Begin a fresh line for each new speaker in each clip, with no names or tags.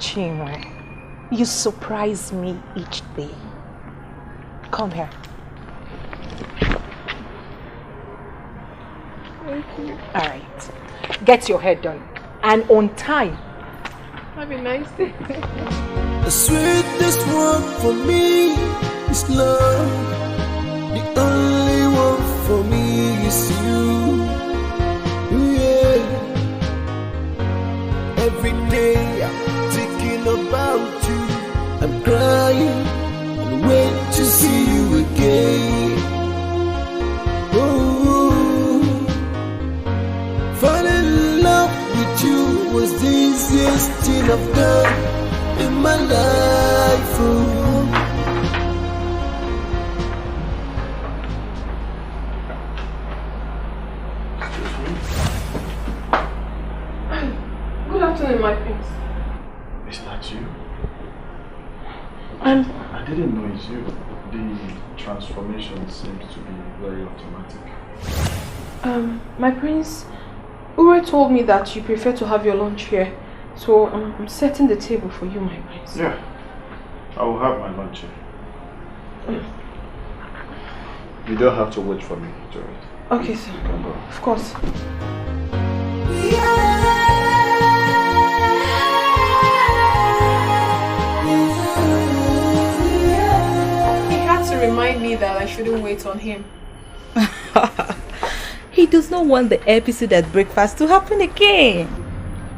Chinenye, you surprise me each day. Come here.
Thank you.
Alright. Get your hair done. And on time.
Have a nice day.
The sweetest one for me is love. The only one for me is you. Yeah. Every day I'm thinking about you. I'm crying and wait to see you again. Oh, falling in love with you was the easiest thing I've done in my life. Oh.
Good afternoon, my prince.
Is that you?
I
didn't know it's you. The transformation seems to be very automatic.
My prince, Ure told me that you prefer to have your lunch here. So I'm setting the table for you, my prince.
Yeah, I will have my lunch here. You don't have to wait for me to eat.
Okay, sir.
You can go.
Of course. He had to remind me that I shouldn't wait on him.
He does not want the episode at breakfast to happen again.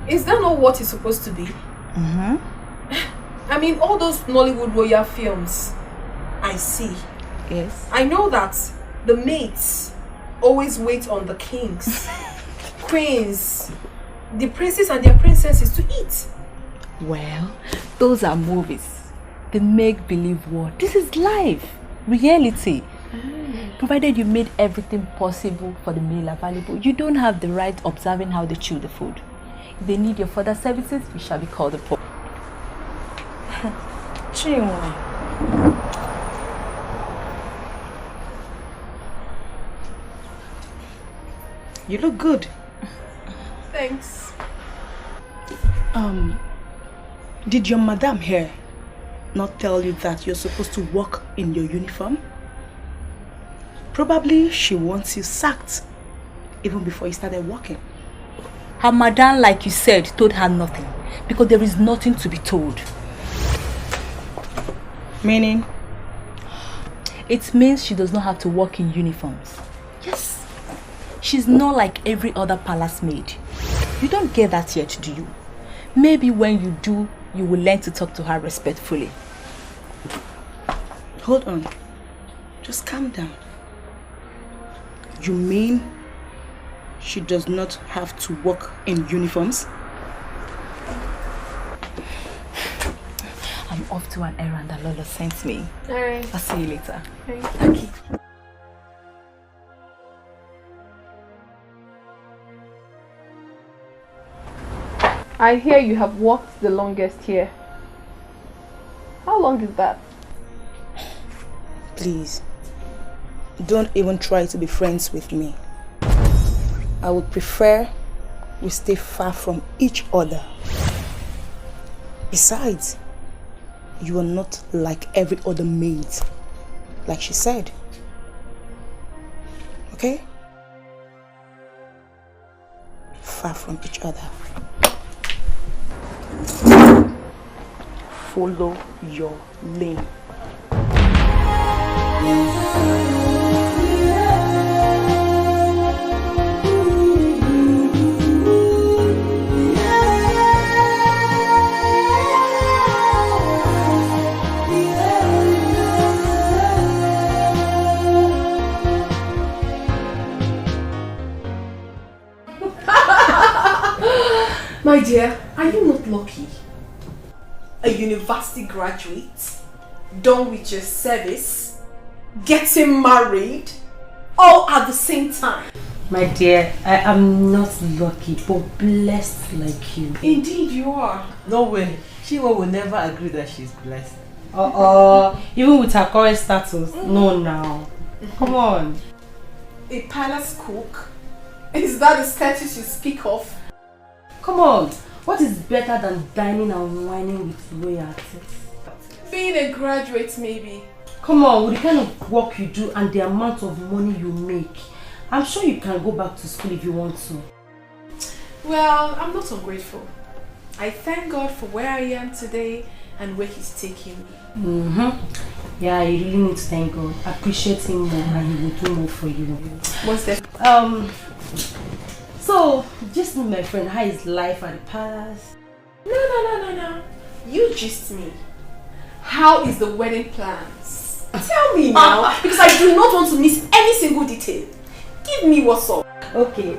Is that not what it's supposed to be? I mean, all those Nollywood royal films I see.
Yes.
I know that the mates always wait on the kings, queens, the princes and their princesses to eat.
Well, those are movies. The make-believe world. This is life. Reality. Provided you made everything possible for the meal available, you don't have the right observing how they chew the food. If they need your further services, you shall be called upon.
Chinenye. You look good.
Thanks.
Did your madam here not tell you that you're supposed to walk in your uniform? Probably she wants you sacked even before you started walking.
Her madam, like you said, told her nothing because there is nothing to be told.
Meaning?
It means she does not have to work in uniforms. Yes. She's not like every other palace maid. You don't get that yet, do you? Maybe when you do, you will learn to talk to her respectfully.
Hold on. Just calm down. You mean she does not have to work in uniforms?
I'm off to an errand that Lola sent me.
Alright.
I'll see you later.
Okay. I hear you have walked the longest here. How long is that?
Please, don't even try to be friends with me. I would prefer we stay far from each other. Besides, you are not like every other maid, like she said. Okay? Far from each other. Follow your lane.
My dear, are you not lucky? A university graduate, done with your service, getting married, all at the same time.
My dear, I am not lucky but blessed like you.
Indeed you are.
No way. She will never agree that she's blessed. Even with her current status. No now. Come on.
A palace cook? Is that the status you speak of?
Come on. What is better than dining and whining with royalties?
Being a graduate, maybe.
Come on, with the kind of work you do and the amount of money you make, I'm sure you can go back to school if you want to.
Well, I'm not ungrateful. I thank God for where I am today and where He's taking me.
Yeah, you really need to thank God. Appreciate Him more and He will do more for you.
What's that?
So, just meet my friend. How is life at the palace?
No. You gist me. How is the wedding plans? Tell me now, because I do not want to miss any single detail. Give me what's up.
Okay.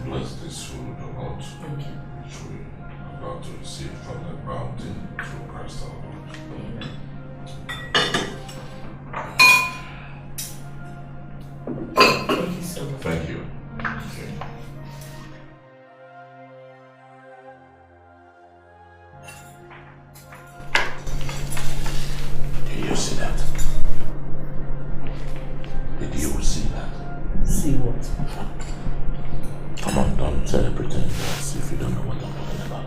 Bless this food, O Lord, which we are about to receive from the bounty through Christ our Lord.
Thank you so much.
Thank you. Did you see that? Did you see that?
See what?
Come on, don't pretend as if you don't know what I'm talking about.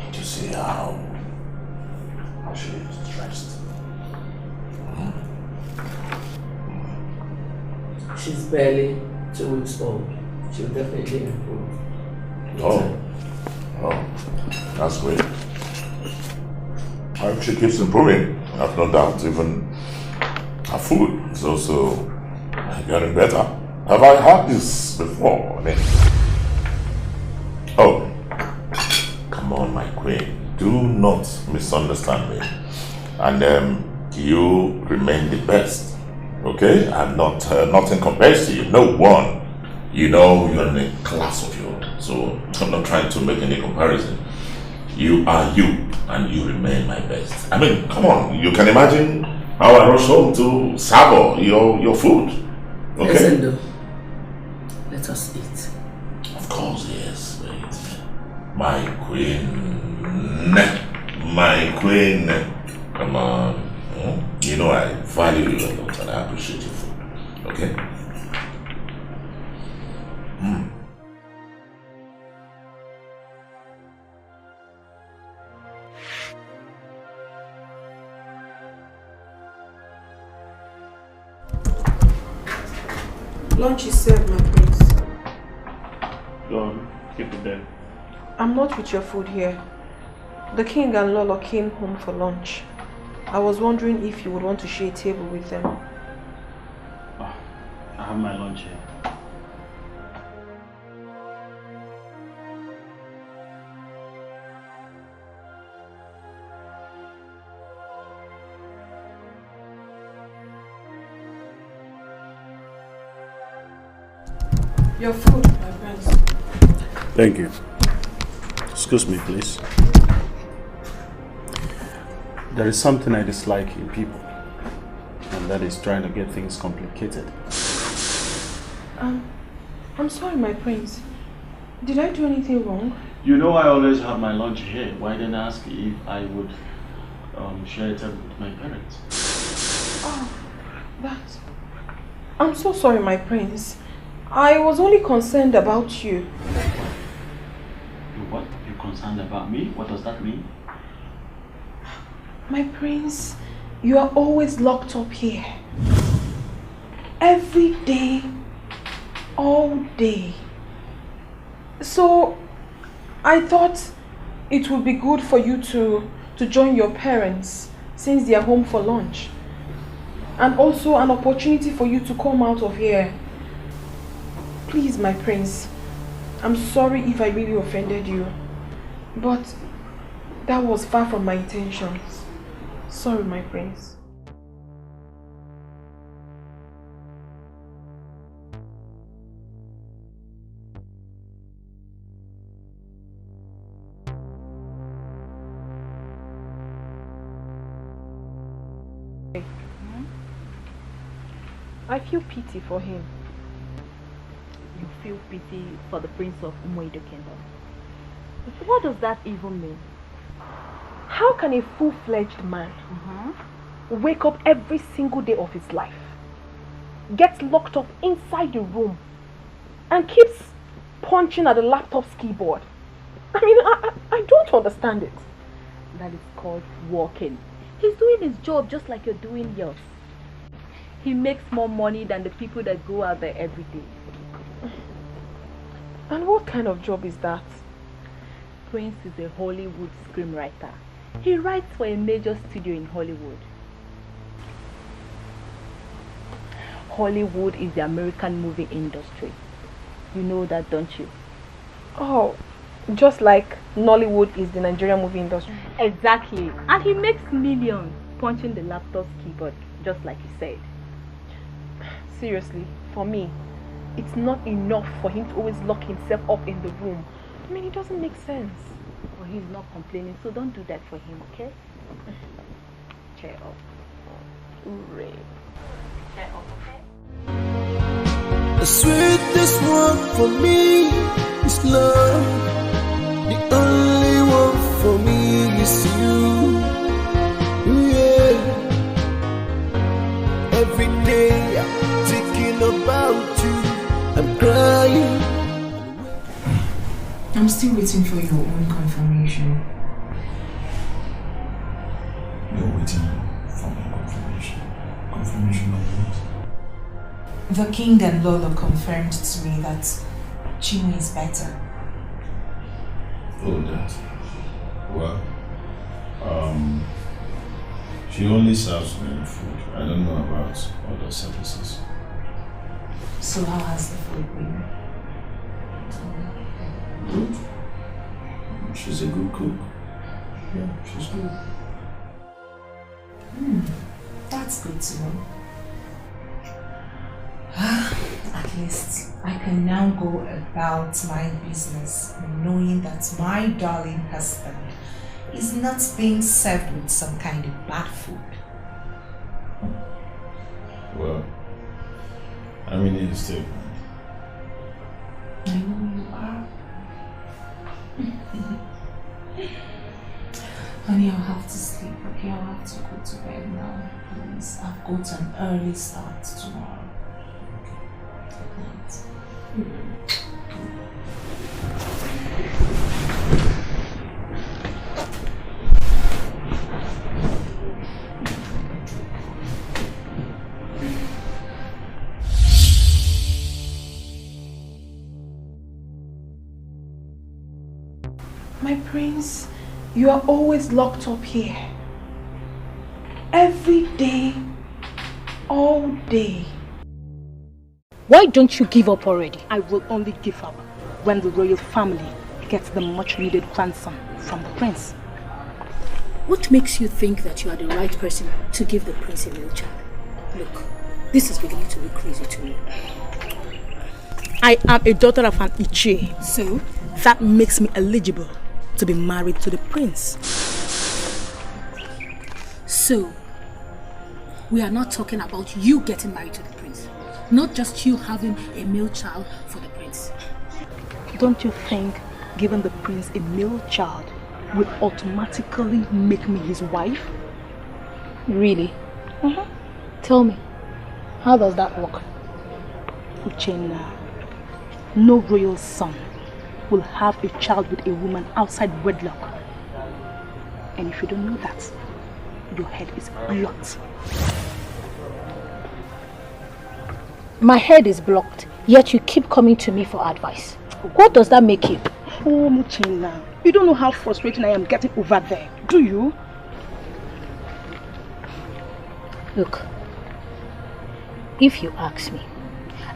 Did you see how she is dressed?
She's barely 2 weeks old. She'll definitely improve.
Oh, that's great. I hope she keeps improving. I have no doubt. Even her food is also getting better. Have I had this before? Oh, come on, my queen. Do not misunderstand me. And you remain the best. Okay? I'm not, nothing compares to you. No one. You know, you're in a class of your own. So I'm not trying to make any comparison. You are you, and you remain my best. I mean, come on. You can imagine how I rush home to savor your food. Okay?
Listen, though. Let us eat.
Of course, yes. Wait. My queen. My queen. Come on. You know I value you a lot and I appreciate your food. Okay?
Lunch is served, my prince.
Go on, keep it there.
I'm not with your food here. The king and Lolo came home for lunch. I was wondering if you would want to share a table with them.
Oh, I have my lunch here.
Your food, my friends.
Thank you. Excuse me, please. There is something I dislike in people, and that is trying to get things complicated.
I'm sorry, my prince. Did I do anything wrong?
You know I always have my lunch here. Why didn't I ask if I would share it with my parents?
Oh, I'm so sorry, my prince. I was only concerned about you.
What? You're concerned about me? What does that mean?
My prince, you are always locked up here. Every day, all day. So, I thought it would be good for you to join your parents since they are home for lunch. And also an opportunity for you to come out of here. Please, my prince, I'm sorry if I really offended you, but that was far from my intentions. Sorry, my prince. I feel pity for him.
You feel pity for the prince of Umoido Kingdom. What does that even mean?
How can a full-fledged man wake up every single day of his life, gets locked up inside the room, and keeps punching at the laptop's keyboard? I mean, I don't understand it.
That is called working. He's doing his job just like you're doing yours. He makes more money than the people that go out there every day.
And what kind of job is that?
Prince is a Hollywood screenwriter. He writes for a major studio in Hollywood. Hollywood is the American movie industry. You know that, don't you?
Oh, just like Nollywood is the Nigerian movie industry.
Exactly. And he makes millions punching the laptop's keyboard, just like you said.
Seriously, for me, it's not enough for him to always lock himself up in the room. I mean, it doesn't make sense.
Well, he's not complaining, so don't do that for him, okay? Cheer up.
Hooray.
Cheer up, okay?
The sweetest one for me is love. The only one for me is you. Yeah. Every day I'm thinking about you. I'm crying.
I'm still waiting for your own confirmation.
You're waiting for my confirmation. Confirmation of what?
The king and Lolo confirmed to me that Chinenye is better.
Oh, that. Well, she only serves me food. I don't know about other services.
So how has the food been?
Good. She's a good cook. Yeah, she's good.
That's good to know. At least I can now go about my business knowing that my darling husband is not being served with some kind of bad food.
Well, I mean, it's still.
I know you are. Honey, I'll have to sleep, okay? I'll have to go to bed now, please. I've got an early start tomorrow. Good night.
My prince, you are always locked up here. Every day, all day.
Why don't you give up already? I will only give up when the royal family gets the much needed ransom from the prince.
What makes you think that you are the right person to give the prince a male child? Look, this is beginning to look crazy to me.
I am a daughter of an Ichie.
So?
That makes me eligible to be married to the prince.
So, we are not talking about you getting married to the prince. Not just you having a male child for the prince.
Don't you think giving the prince a male child will automatically make me his wife?
Really? Tell me, how does that work?
Uchenna, no royal son will have a child with a woman outside wedlock. And if you don't know that,
your head is blocked. My head is blocked, yet you keep coming to me for advice. What does that make you?
Oh, Muchina, you don't know how frustrating I am getting over there, do you?
Look, if you ask me,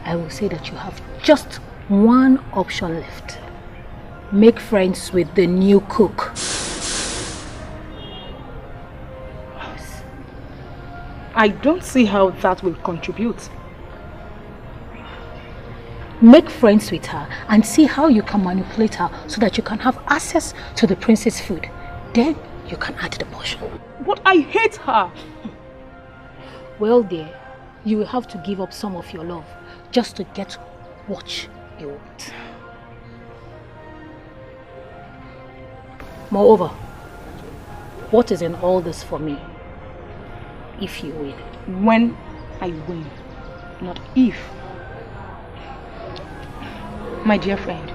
I will say that you have just one option left. Make friends with the new cook.
I don't see how that will contribute.
Make friends with her and see how you can manipulate her so that you can have access to the prince's food. Then you can add the portion.
But I hate her.
Well, dear, you will have to give up some of your love just to get what you want. Moreover, what is in all this for me if you win?
When I win, not if. My dear friend,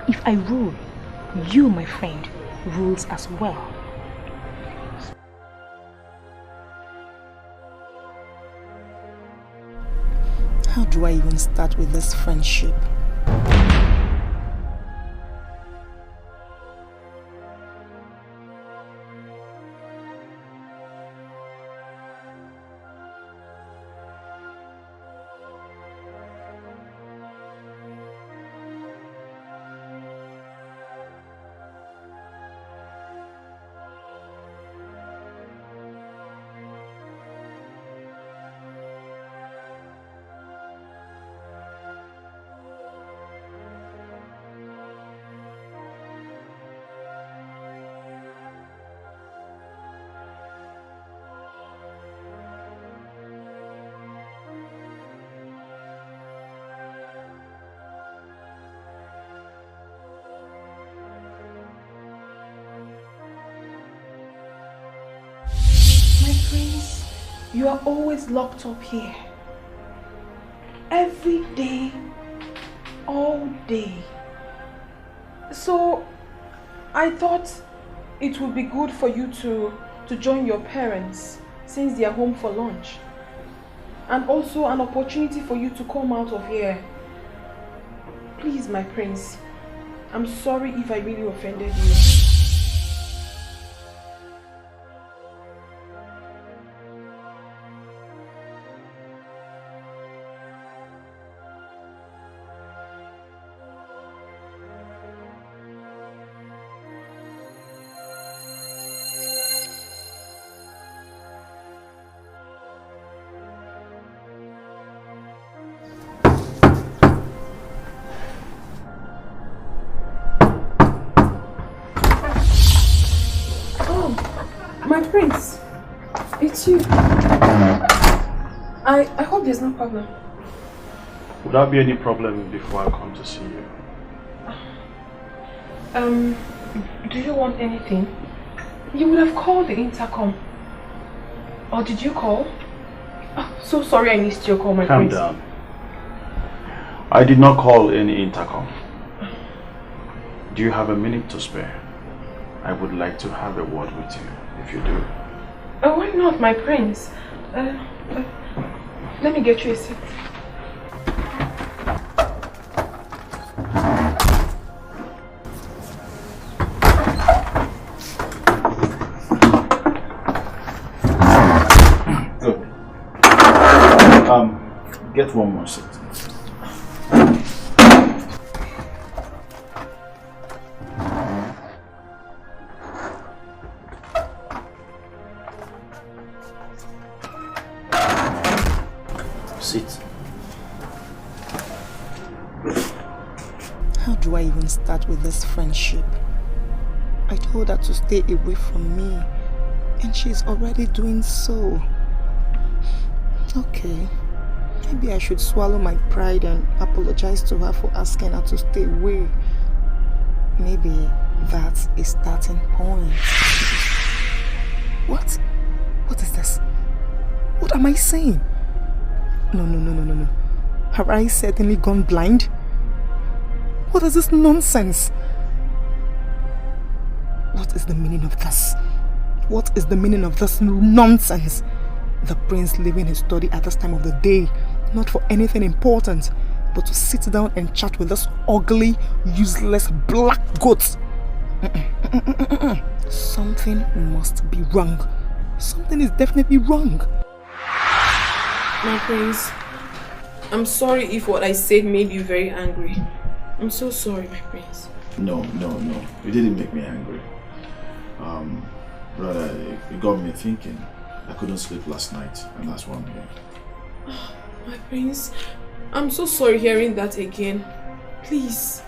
if I rule, you, my friend, rules as well. How do I even start with this friendship?
You are always locked up here. Every day, all day. So, I thought it would be good for you to join your parents since they are home for lunch. And also an opportunity for you to come out of here. Please, my prince, I'm sorry if I really offended you. Prince, it's you. I hope there's no problem.
Would there be any problem before I come to see you?
Do you want anything? You would have called the intercom. Or did you call? Oh, so sorry I missed your call, my
Calm
prince.
down. I did not call any intercom. Do you have a minute to spare? I would like to have a word with you, if you do.
Why not, my prince? Let me get you a seat.
Good. Get one more seat. Sit.
How do I even start with this friendship? I told her to stay away from me, and she's already doing so. Okay, maybe I should swallow my pride and apologize to her for asking her to stay away. Maybe that's a starting point. What? What is this? What am I saying? No. Have I certainly gone blind? What is this nonsense? What is the meaning of this? What is the meaning of this nonsense? The prince leaving his study at this time of the day, not for anything important, but to sit down and chat with this ugly, useless black goat. Something must be wrong. Something is definitely wrong.
My prince, I'm sorry if what I said made you very angry. I'm so sorry, my prince.
No. You didn't make me angry. Rather, it got me thinking. I couldn't sleep last night, and that's why I'm here.
Oh, my prince, I'm so sorry hearing that again. Please,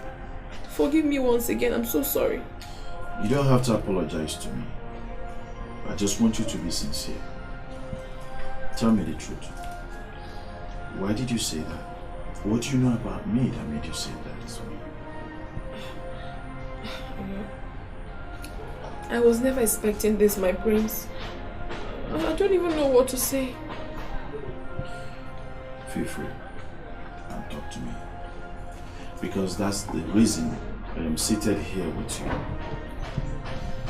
forgive me once again. I'm so sorry.
You don't have to apologize to me. I just want you to be sincere. Tell me the truth. Why did you say that? What do you know about me that made you say that?
I was never expecting this, my prince. I don't even know what to say.
Feel free and talk to me. Because that's the reason I am seated here with you.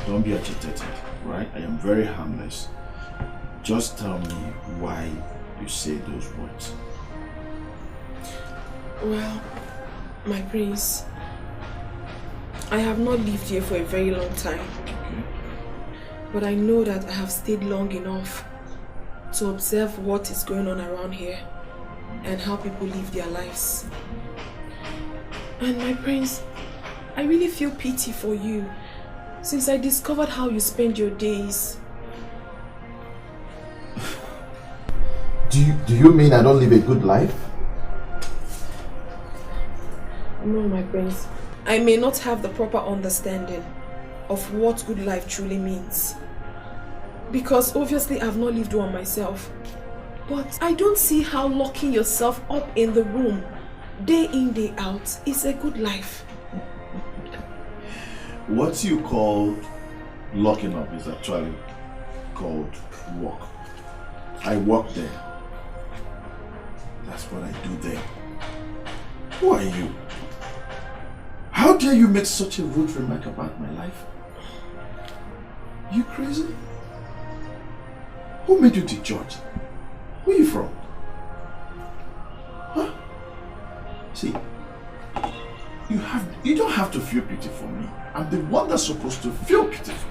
Don't be agitated, right? I am very harmless. Just tell me why you say those words.
Well, my prince, I have not lived here for a very long time. But I know that I have stayed long enough to observe what is going on around here and how people live their lives. And my prince, I really feel pity for you since I discovered how you spend your days.
Do you mean I don't live a good life?
No, my prince. I may not have the proper understanding of what good life truly means. Because obviously I've not lived one myself. But I don't see how locking yourself up in the room day in, day out is a good life.
What you call locking up is actually called work. I work there. That's what I do there. Who are you? How dare you make such a rude remark about my life? You crazy? Who made you the judge? Where are you from? Huh? See, you don't have to feel pity for me. I'm the one that's supposed to feel pity for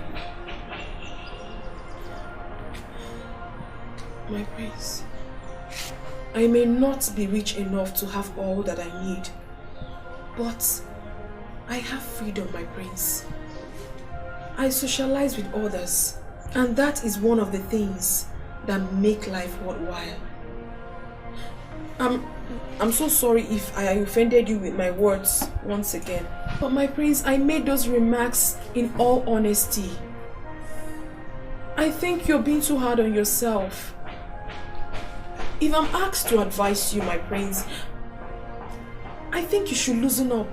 you.
My prince, I may not be rich enough to have all that I need, but I have freedom, my prince. I socialize with others, and that is one of the things that make life worthwhile. I'm so sorry if I offended you with my words once again. But my prince, I made those remarks in all honesty. I think you're being too hard on yourself. If I'm asked to advise you, my prince, I think you should loosen up.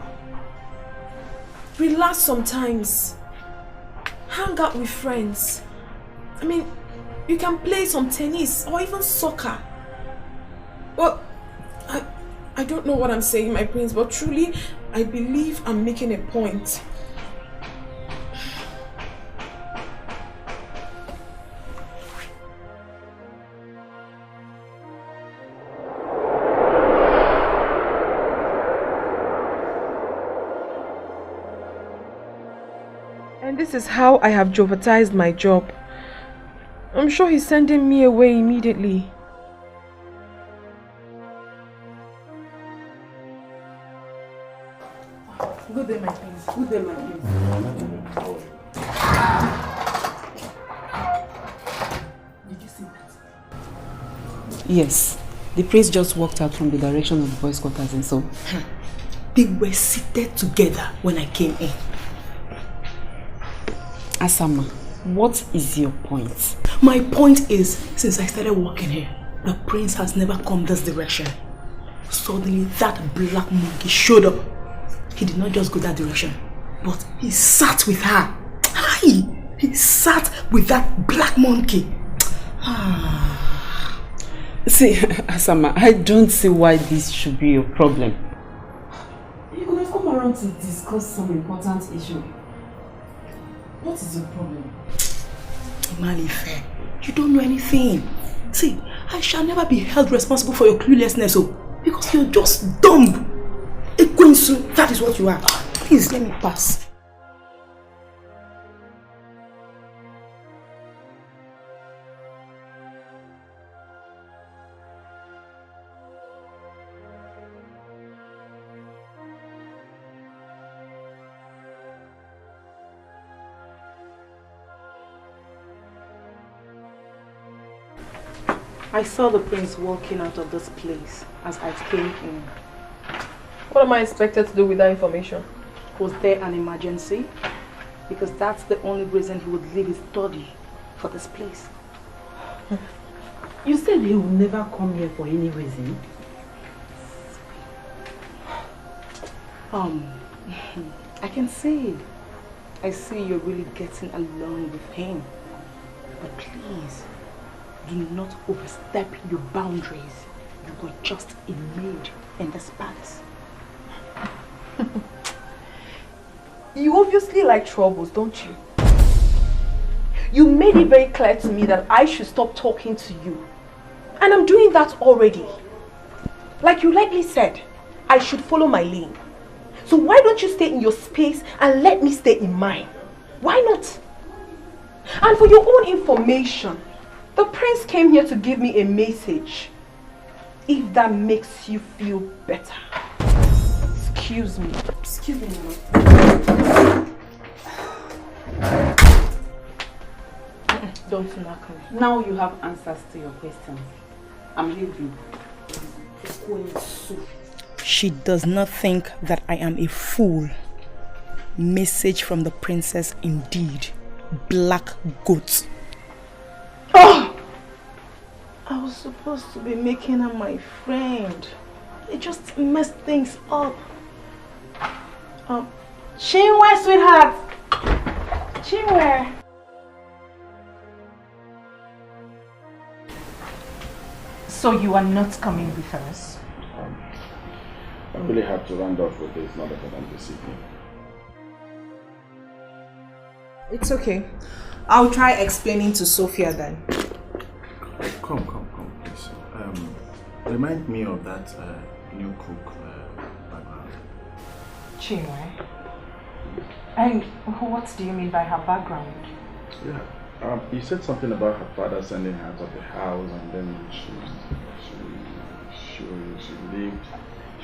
Relax sometimes. Hang out with friends. I mean, you can play some tennis or even soccer. Well, I don't know what I'm saying, my prince, but truly, I believe I'm making a point. And this is how I have jeopardized my job. I'm sure he's sending me away immediately.
Good day, my prince. Good day, my prince. Did you see that?
Yes. The prince just walked out from the direction of the boys' quarters and so.
They were seated together when I came in.
Asama, what is your point?
My point is, since I started working here, the prince has never come this direction. Suddenly, that black monkey showed up. He did not just go that direction, but he sat with her. Hi! He sat with that black monkey.
See, Asama, I don't see why this should be a problem.
You could have come around to discuss some important issue. What is your problem?
Malife, you don't know anything. See, I shall never be held responsible for your cluelessness, because you're just dumb. That is what you are. Please, let me pass. I saw the prince walking out of this place as I came in.
What am I expected to do with that information?
Was there an emergency? Because that's the only reason he would leave his study for this place.
You said he would never come here for any reason.
I can see. I see you're really getting along with him. But please, do not overstep your boundaries. You were just a maid in this palace.
You obviously like troubles, don't you? You made it very clear to me that I should stop talking to you. And I'm doing that already. Like you rightly said, I should follow my lane. So why don't you stay in your space and let me stay in mine? Why not? And for your own information, the prince came here to give me a message. If that makes you feel better. Excuse me.
Excuse me, Mama.
Don't knock me.
Now you have answers to your questions. I'm leaving.
She does not think that I am a fool. Message from the princess indeed. Black goat.
Oh! I was supposed to be making her my friend. It just messed things up. Chinenye, sweetheart. Chinenye.
So you are not coming with us?
I really have to round off with this, not better than this evening.
It's okay. I'll try explaining to Sophia then.
Come, please. Remind me of that new cook background.
Chinenye. And what do you mean by her background?
Yeah. You said something about her father sending her out of the house, and then she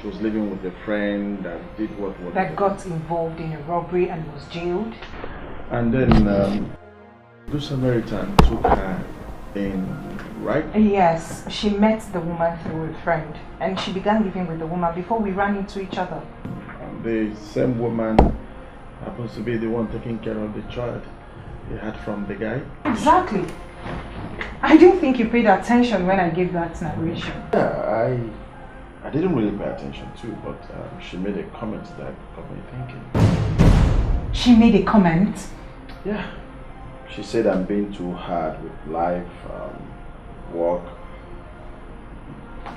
was living with a friend that did what
that got involved in a robbery and was jailed.
And then Good Samaritan took her in, right?
Yes, she met the woman through a friend, and she began living with the woman before we ran into each other.
And the same woman happens to be the one taking care of the child he had from the guy.
Exactly. I didn't think you paid attention when I gave that narration.
Yeah, I didn't really pay attention too, but she made a comment that got me thinking.
She made a comment?
Yeah. She said I'm being too hard with life, work,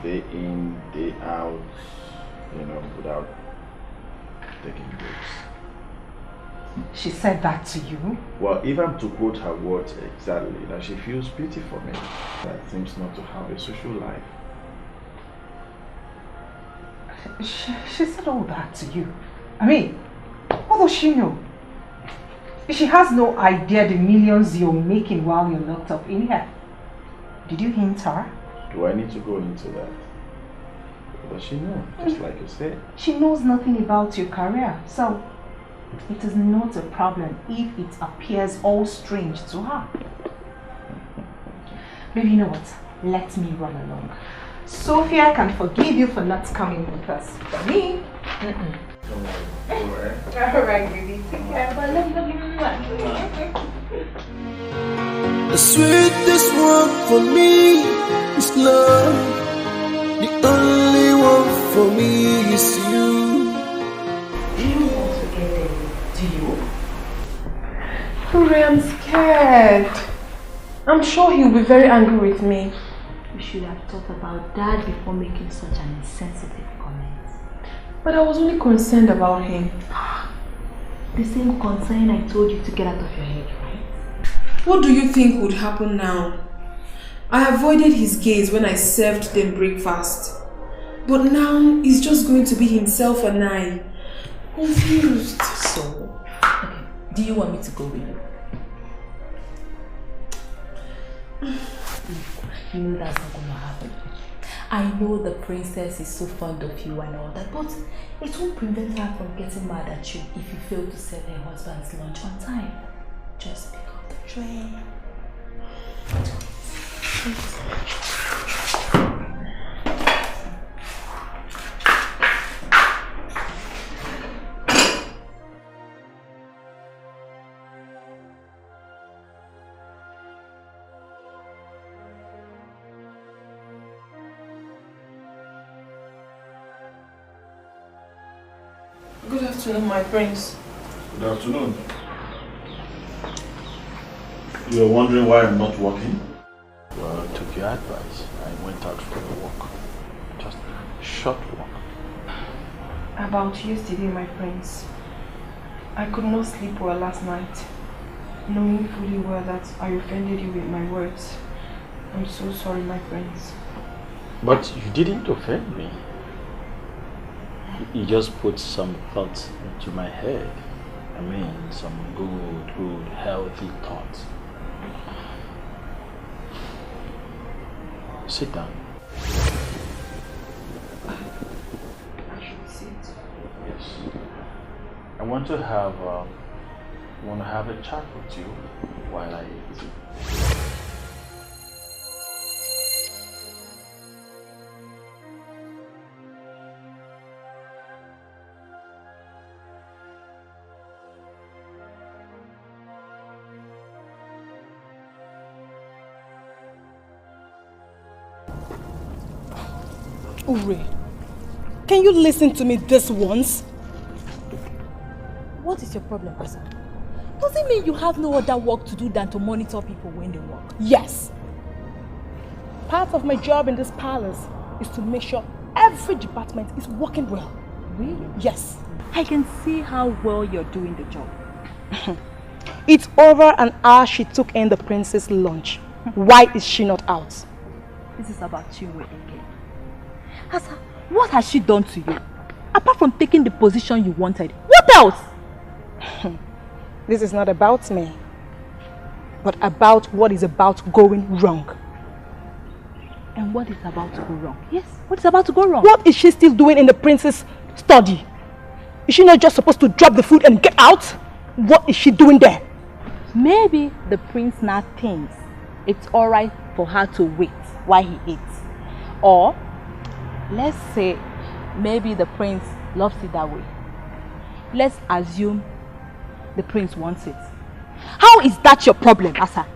day in, day out, without taking breaks.
She said that to you?
Well, if I'm to quote her words exactly, that she feels pity for me, that seems not to have a social life.
She said all that to you? I mean, what does she know? She has no idea the millions you're making while you're locked up in here. Did you hint her?
Do I need to go into that? Does she know? Just like you said.
She knows nothing about your career, so it is not a problem if it appears all strange to her. Maybe you know what? Let me run along. Sophia can forgive you for not coming with us. For me, Alright, baby. Take care.
The sweetest one for me is love. The only one for me is you.
Do you want to get there? Do you?
Hurry, I'm scared. I'm sure he'll be very angry with me.
You should have thought about that before making such an insensitive comment.
But I was only concerned about him.
The same concern I told you to get out of your head, right?
What do you think would happen now? I avoided his gaze when I served them breakfast. But now he's just going to be himself and I. Confused.
So, okay, do you want me to go with you? You know that's not going to happen. I know the princess is so fond of you and all that, but it won't prevent her from getting mad at you if you fail to serve her husband's lunch on time. Just pick up the tray.
Good afternoon, my prince.
Good afternoon. You're wondering why I'm not working?
Well, I took your advice. I went out for a walk. Just a short walk.
About yesterday, my prince. I could not sleep well last night, knowing fully well that I offended you with my words. I'm so sorry, my prince.
But you didn't offend me. You just put some thoughts into my head. I mean, some good, healthy thoughts. Sit down.
I should sit.
Yes. I want to have a chat with you while I eat.
Ure, can you listen to me this once?
What is your problem, Asa? Does it mean you have no other work to do than to monitor people when they work?
Yes. Part of my job in this palace is to make sure every department is working well.
Really?
Yes.
I can see how well you're doing the job.
It's over an hour she took in the princess' lunch. Why is she not out?
This is about Chinenye again. Asa, what has she done to you? Apart from taking the position you wanted, what else?
This is not about me, but about what is about going wrong.
And what is about to go wrong? Yes, what is about to go wrong?
What is she still doing in the princess' study? Is she not just supposed to drop the food and get out? What is she doing there?
Maybe the prince now thinks it's alright for her to wait while he eats. Or, let's say, maybe the prince loves it that way. Let's assume the prince wants it. How is that your problem, Asa?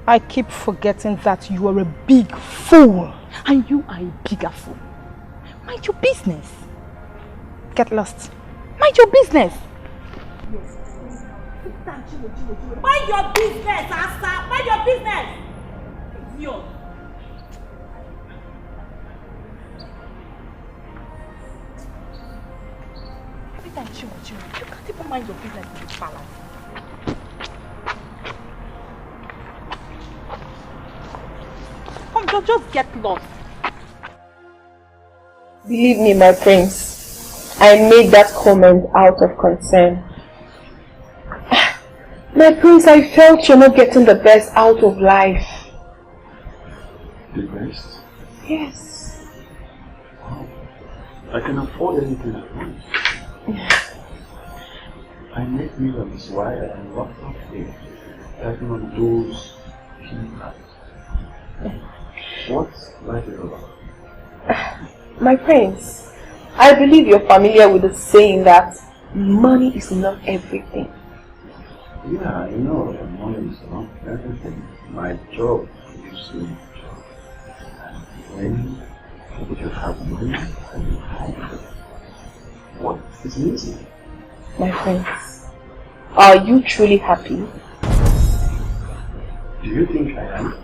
I keep forgetting that you are a big fool.
And you are a bigger fool. Mind your business.
Get lost.
Mind your business. Mind your business, Asa. Mind your business. Idiot. You can't even mind your business in this palace. Come, just get lost.
Believe me, my prince, I made that comment out of concern. My prince, I felt you're not getting the best out of life.
The best?
Yes.
Wow. I can afford anything I want. I make millions while I'm locked up here, taking on those people. What's life is about?
My prince, I believe you're familiar with the saying that money is not everything.
Yeah, I know that money is not everything. My job is to job. And when you have money and you have what is missing?
My friends, are you truly happy?
Do you think I am?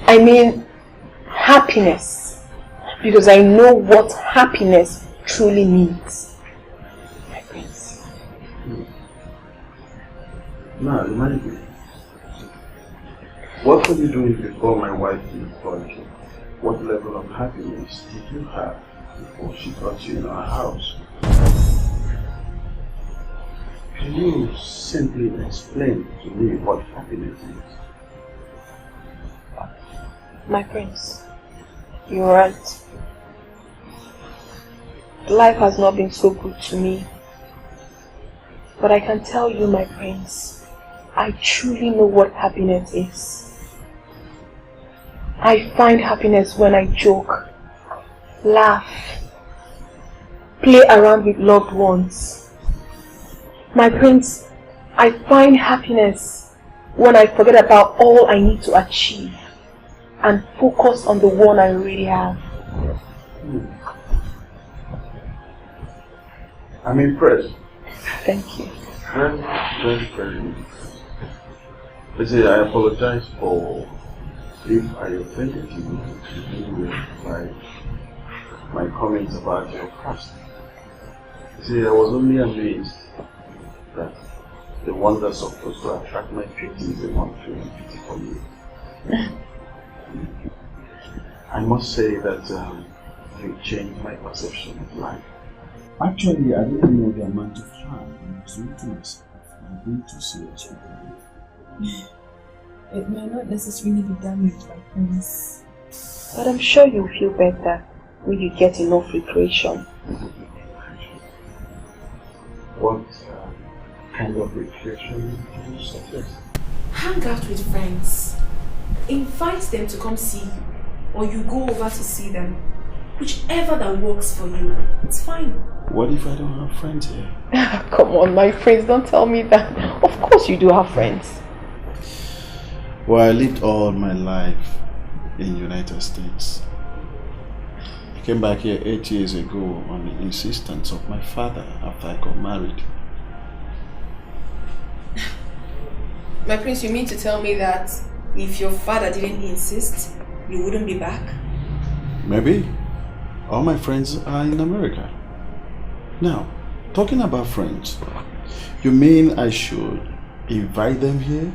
I mean, happiness. Because I know what happiness truly means. My friends.
Now, remind me. What were you doing before my wife employed you? What level of happiness did you have before she brought you in our house? Can you simply explain to me what happiness is?
My prince, you're right. Life has not been so good to me. But I can tell you, my prince, I truly know what happiness is. I find happiness when I joke, laugh, play around with loved ones. My prince, I find happiness when I forget about all I need to achieve and focus on the one I really have.
I'm impressed.
Thank you.
Very, very, very impressed. I say I apologize for if I offended you by my comments about your past. See, I was only amazed that the one that's supposed to attract my pity is the one feeling pity for you. I must say that you changed my perception of life.
Actually, I didn't know the amount of harm I was doing to myself. I'm being too serious with you.
It may not necessarily be damaged by things.
But I'm sure you'll feel better when you get enough recreation.
What kind of recreation do you suggest?
Hang out with friends. Invite them to come see you. Or you go over to see them. Whichever that works for you. It's fine.
What if I don't have friends here?
Come on, my friends, don't tell me that. Of course you do have friends.
Well, I lived all my life in the United States. I came back here 8 years ago on the insistence of my father after I got married.
My prince, you mean to tell me that if your father didn't insist, you wouldn't be back?
Maybe. All my friends are in America. Now, talking about friends, you mean I should invite them here?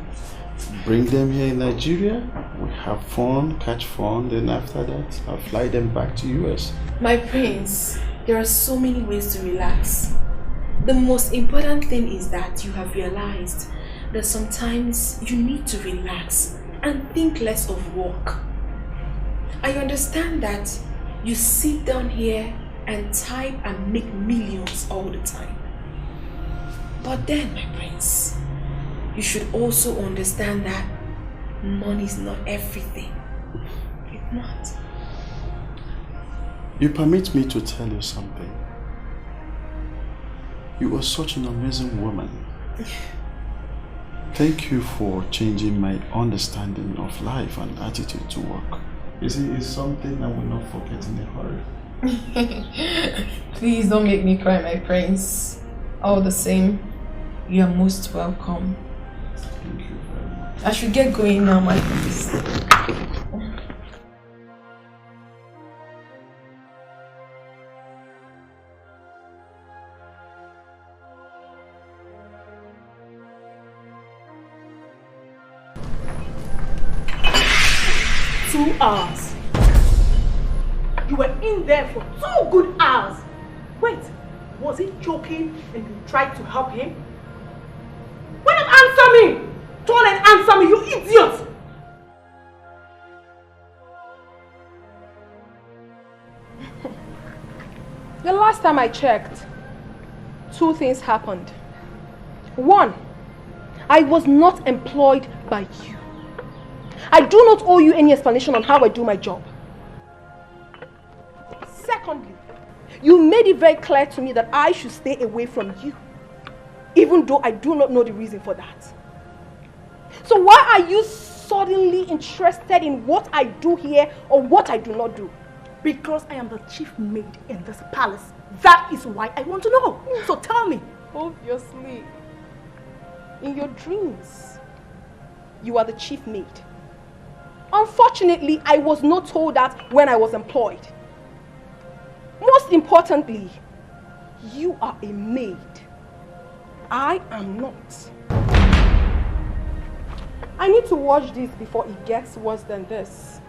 Bring them here in Nigeria? We have fun, catch fun, then after that, I'll fly them back to US.
My prince, there are so many ways to relax. The most important thing is that you have realized that sometimes you need to relax and think less of work. I understand that you sit down here and type and make millions all the time. But then, my prince, you should also understand that money is not everything. It's not.
You permit me to tell you something. You are such an amazing woman. Thank you for changing my understanding of life and attitude to work. You see, it's something I will not forget in a hurry.
Please don't make me cry, my prince. All the same, you are most welcome.
Thank you very much.
I should get going now, my prince.
2 hours. You were in there for 2 good hours. Wait, was he joking and you tried to help him? Why not answer me? Turn and answer me, you idiot!
The last time I checked, 2 things happened. 1, I was not employed by you. I do not owe you any explanation on how I do my job. Secondly, you made it very clear to me that I should stay away from you, even though I do not know the reason for that. So why are you suddenly interested in what I do here or what I do not do?
Because I am the chief maid in this palace. That is why I want to know. So tell me.
Obviously. In your dreams, you are the chief maid. Unfortunately, I was not told that when I was employed. Most importantly, you are a maid. I am not. I need to watch this before it gets worse than this.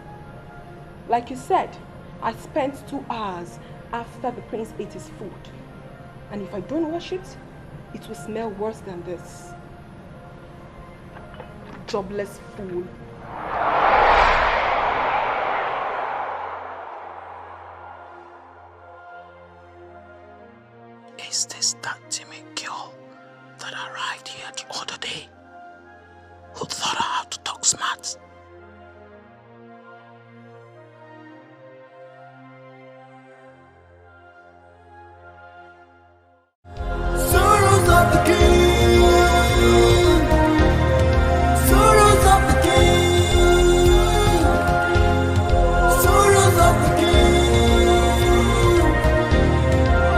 Like you said, I spent 2 hours after the prince ate his food. And if I don't wash it, it will smell worse than this. Jobless fool.
Is this that timid girl that arrived here the other day? Who taught her how to talk smart?
Sorrows of the king. Sorrows of the king. Sorrows of the king.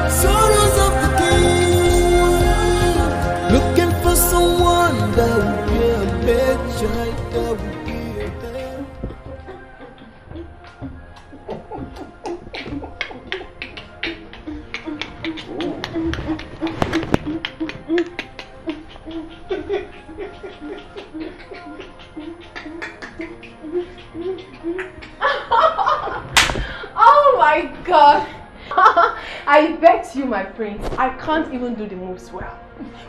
Sorrows of the king. Looking for someone that will be a bad child, that will be a bad.
Oh my God! I bet you, my prince, I can't even do the moves well.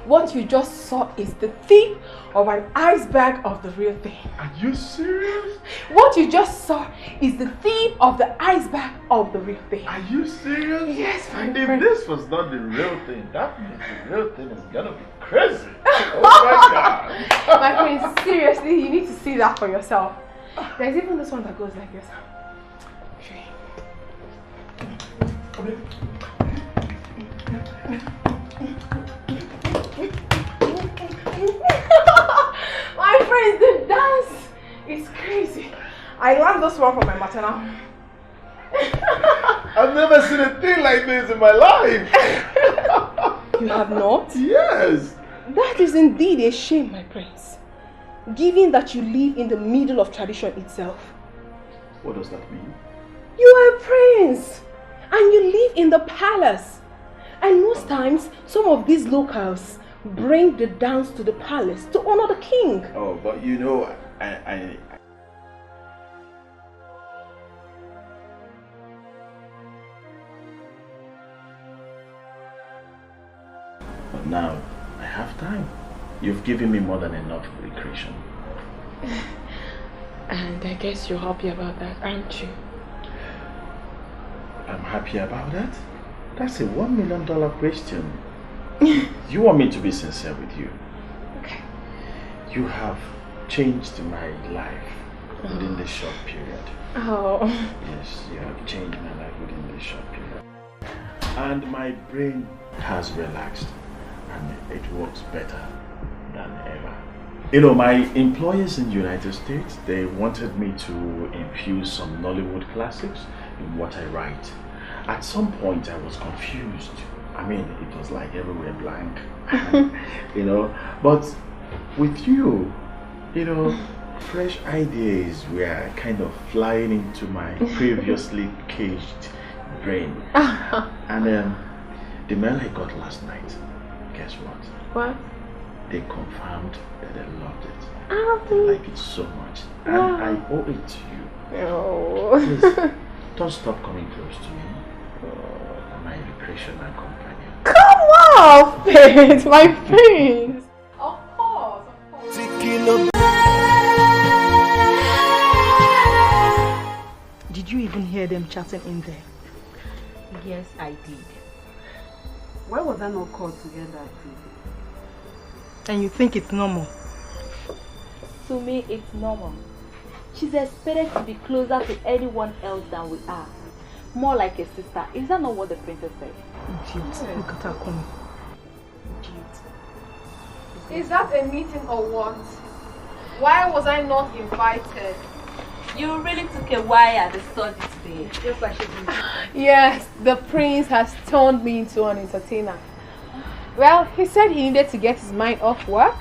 What you just saw is the tip of an iceberg of the real thing.
Are you serious?
What you just saw is the tip of the iceberg of the real thing.
Are you serious?
Yes, my
If
friend.
this was not the real thing, that means the real thing is gonna be crazy. Oh my God.
My prince, seriously, you need to see that for yourself. There's even this one that goes like this. My friends, the dance is crazy. I learned this one from my maternal.
I've never seen a thing like this in my life.
You have not?
Yes.
That is indeed a shame, my prince. Given that you live in the middle of tradition itself.
What does that mean?
You are a prince and you live in the palace. And most times, some of these locals bring the dance to the palace to honor the king.
Oh, but you know, I But now, I have time. You've given me more than enough recreation.
And I guess you're happy about that, aren't you?
I'm happy about that. That's a $1 million question. You want me to be sincere with you?
Okay.
You have changed my life within this short period.
Oh.
Yes, you have changed my life within this short period. And my brain has relaxed and it works better than ever. You know, my employers in the United States, they wanted me to infuse some Nollywood classics in what I write. At some point I was confused. I mean, it was like everywhere blank. You know, but with you, you know, fresh ideas were kind of flying into my previously caged brain. And the mail I got last night, guess what?
What?
They confirmed that they loved it.
Oh.
They like it so much. And I owe it to you.
Oh.
Please, don't stop coming close to me. My recreation and companion.
Come on, Prince, my prince. Of course,
Did you even hear them chatting in there?
Yes, I did.
Why was that not called together?
And you think it's normal?
To me, it's normal. She's expected to be closer to anyone else than we are. More like a sister. Is that not what the princess said?
Idiot. Look at her coming.
Is that a meeting or what? Why was I not invited?
You really took a while at the study today. Just like she did.
Yes, the prince has turned me into an entertainer. Well, he said he needed to get his mind off work,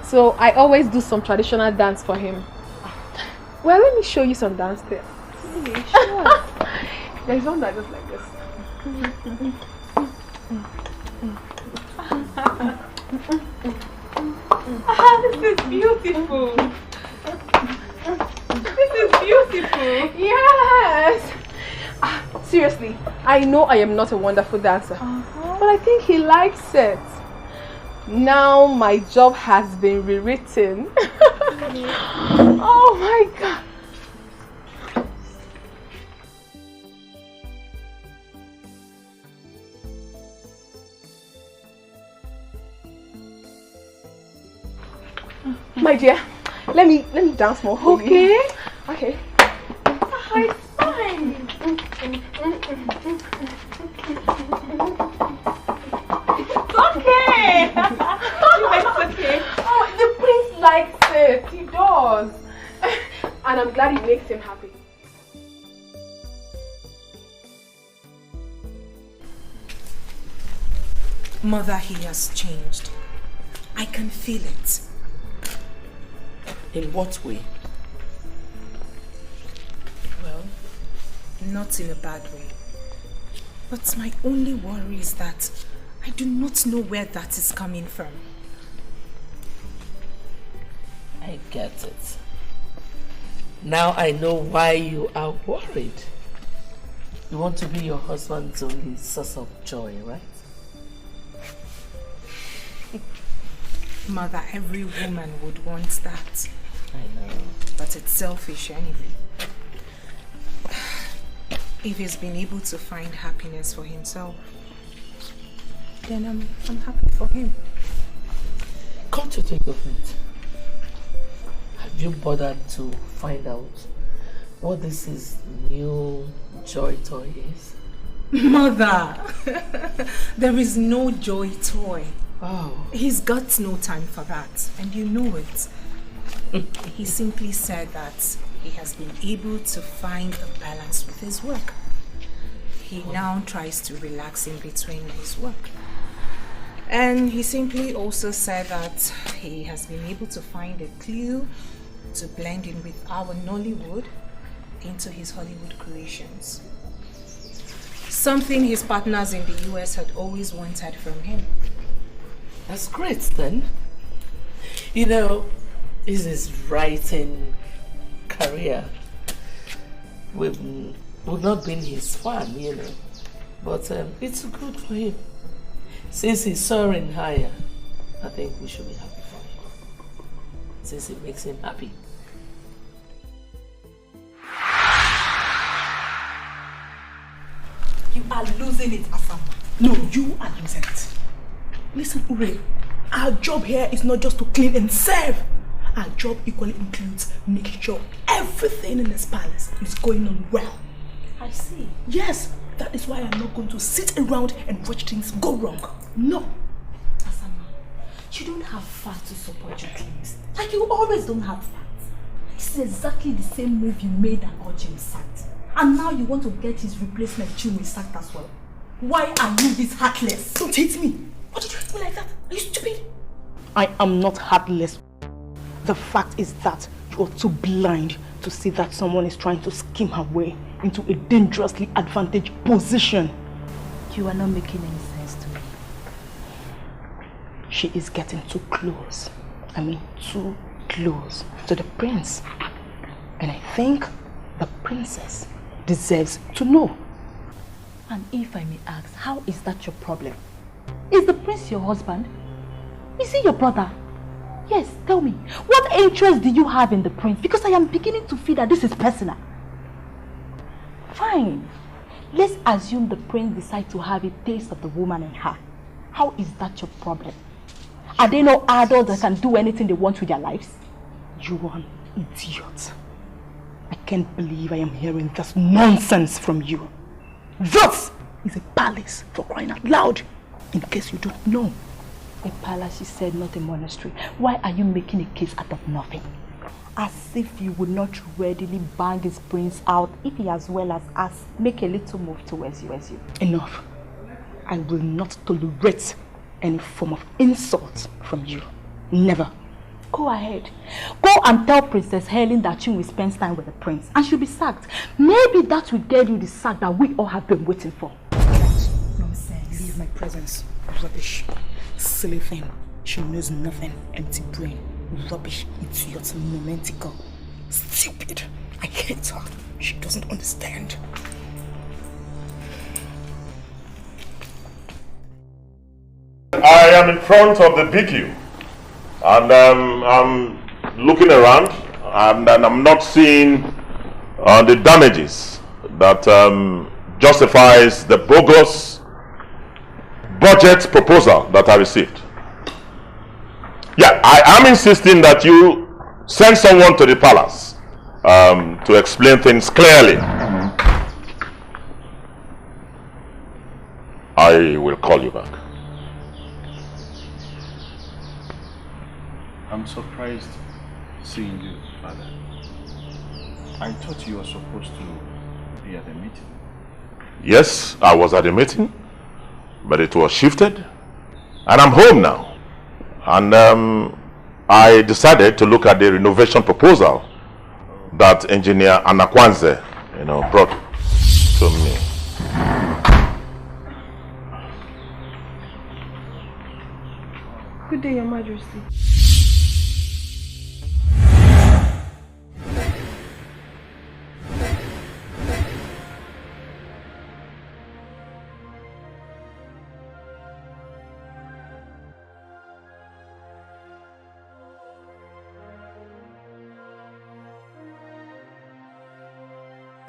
so I always do some traditional dance for him. Well, let me show you some dance steps.
Really? Sure.
There's one that goes like this.
This is beautiful.
Beautiful. Yes. Seriously, I know I am not a wonderful dancer, but I think he likes it. Now my job has been rewritten. Oh my God. My dear, let me dance more for you. Okay. It's fine. It's okay. It's okay. Oh, the prince likes it. He does. And I'm glad it makes him happy.
Mother, he has changed. I can feel it.
In what way?
Well, not in a bad way. But my only worry is that I do not know where that is coming from.
I get it. Now I know why you are worried. You want to be your husband's only source of joy, right?
Mother, every woman would want that.
I know.
But it's selfish anyway. If he's been able to find happiness for himself, then I'm happy for him.
Come to think of it, have you bothered to find out what this is new joy toy is?
Mother, there is no joy toy.
Oh.
He's got no time for that, and you know it. He simply said that he has been able to find a balance with his work. He now tries to relax in between his work. And he simply also said that he has been able to find a clue to blend in with our Nollywood into his Hollywood creations. Something his partners in the US had always wanted from him.
That's great then. You know, this is writing career. We've not been his fan, you know, but it's good for him. Since he's soaring higher, I think we should be happy for him. Since it makes him happy.
You are losing it, Asama. No, you are losing it. Listen, Ure, our job here is not just to clean and serve. Our job equally includes making sure everything in this palace is going on well.
I see.
Yes, that is why I'm not going to sit around and watch things go wrong. No.
Asama, you don't have facts to support your claims. Like you always don't have facts. This is exactly the same move you made that got him sacked. And now you want to get his replacement Chinenye sacked as well. Why are you this heartless?
Don't hate me. What did you hate me like that? Are you stupid? I am not heartless. The fact is that you are too blind to see that someone is trying to scheme her way into a dangerously advantaged position.
You are not making any sense to me.
She is getting too close. I mean, too close to the prince. And I think the princess deserves to know.
And if I may ask, how is that your problem? Is the prince your husband? Is he your brother? Yes, tell me. What interest do you have in the prince? Because I am beginning to feel that this is personal. Fine. Let's assume the prince decides to have a taste of the woman in her. How is that your problem? Are they no adults that can do anything they want with their lives?
You are an idiot. I can't believe I am hearing this nonsense from you. This is a palace, for crying out loud. In case you don't know.
A palace, she said, not a monastery. Why are you making a case out of nothing? As if you would not readily bang his prince out if he as well as us make a little move towards you.
Enough. I will not tolerate any form of insult from you. Never.
Go ahead. Go and tell Princess Helen that Chinenye spends time with the prince and she'll be sacked. Maybe that will get you the sack that we all have been waiting for.
Nonsense. Leave my presence. Rubbish. Silly thing. She knows nothing. Empty brain. Rubbish. Idiot. Momentical. Stupid. I hate her. She doesn't understand.
I am in front of the PQ and I'm looking around and I'm not seeing the damages that justifies the bogus budget proposal that I received. Yeah, I am insisting that you send someone to the palace to explain things clearly. I will call you back.
I'm surprised seeing you, Father. I thought you were supposed to be at the meeting.
Yes, I was at the meeting, but it was shifted, and I'm home now. And I decided to look at the renovation proposal that engineer Anakwanze, brought to me.
Good day, Your Majesty.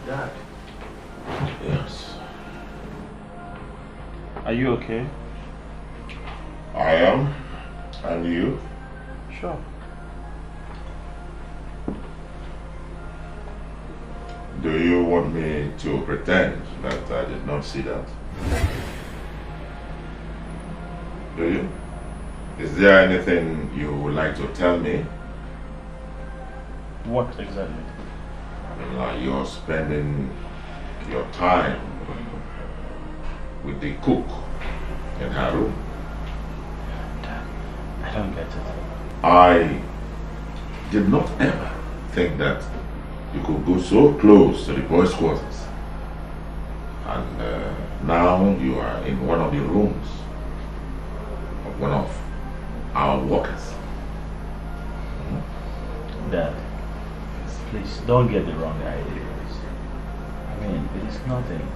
Dad.
Yes.
Are you okay?
I am. And you?
Sure.
Do you want me to pretend that I did not see that? Do you? Is there anything you would like to tell me?
What exactly?
Like you're spending your time with the cook in her room.
I don't get it.
I did not ever think that you could go so close to the boys' quarters. And now you are in one of the rooms of one of our workers.
Dad, please don't get the wrong ideas. I mean, it is nothing.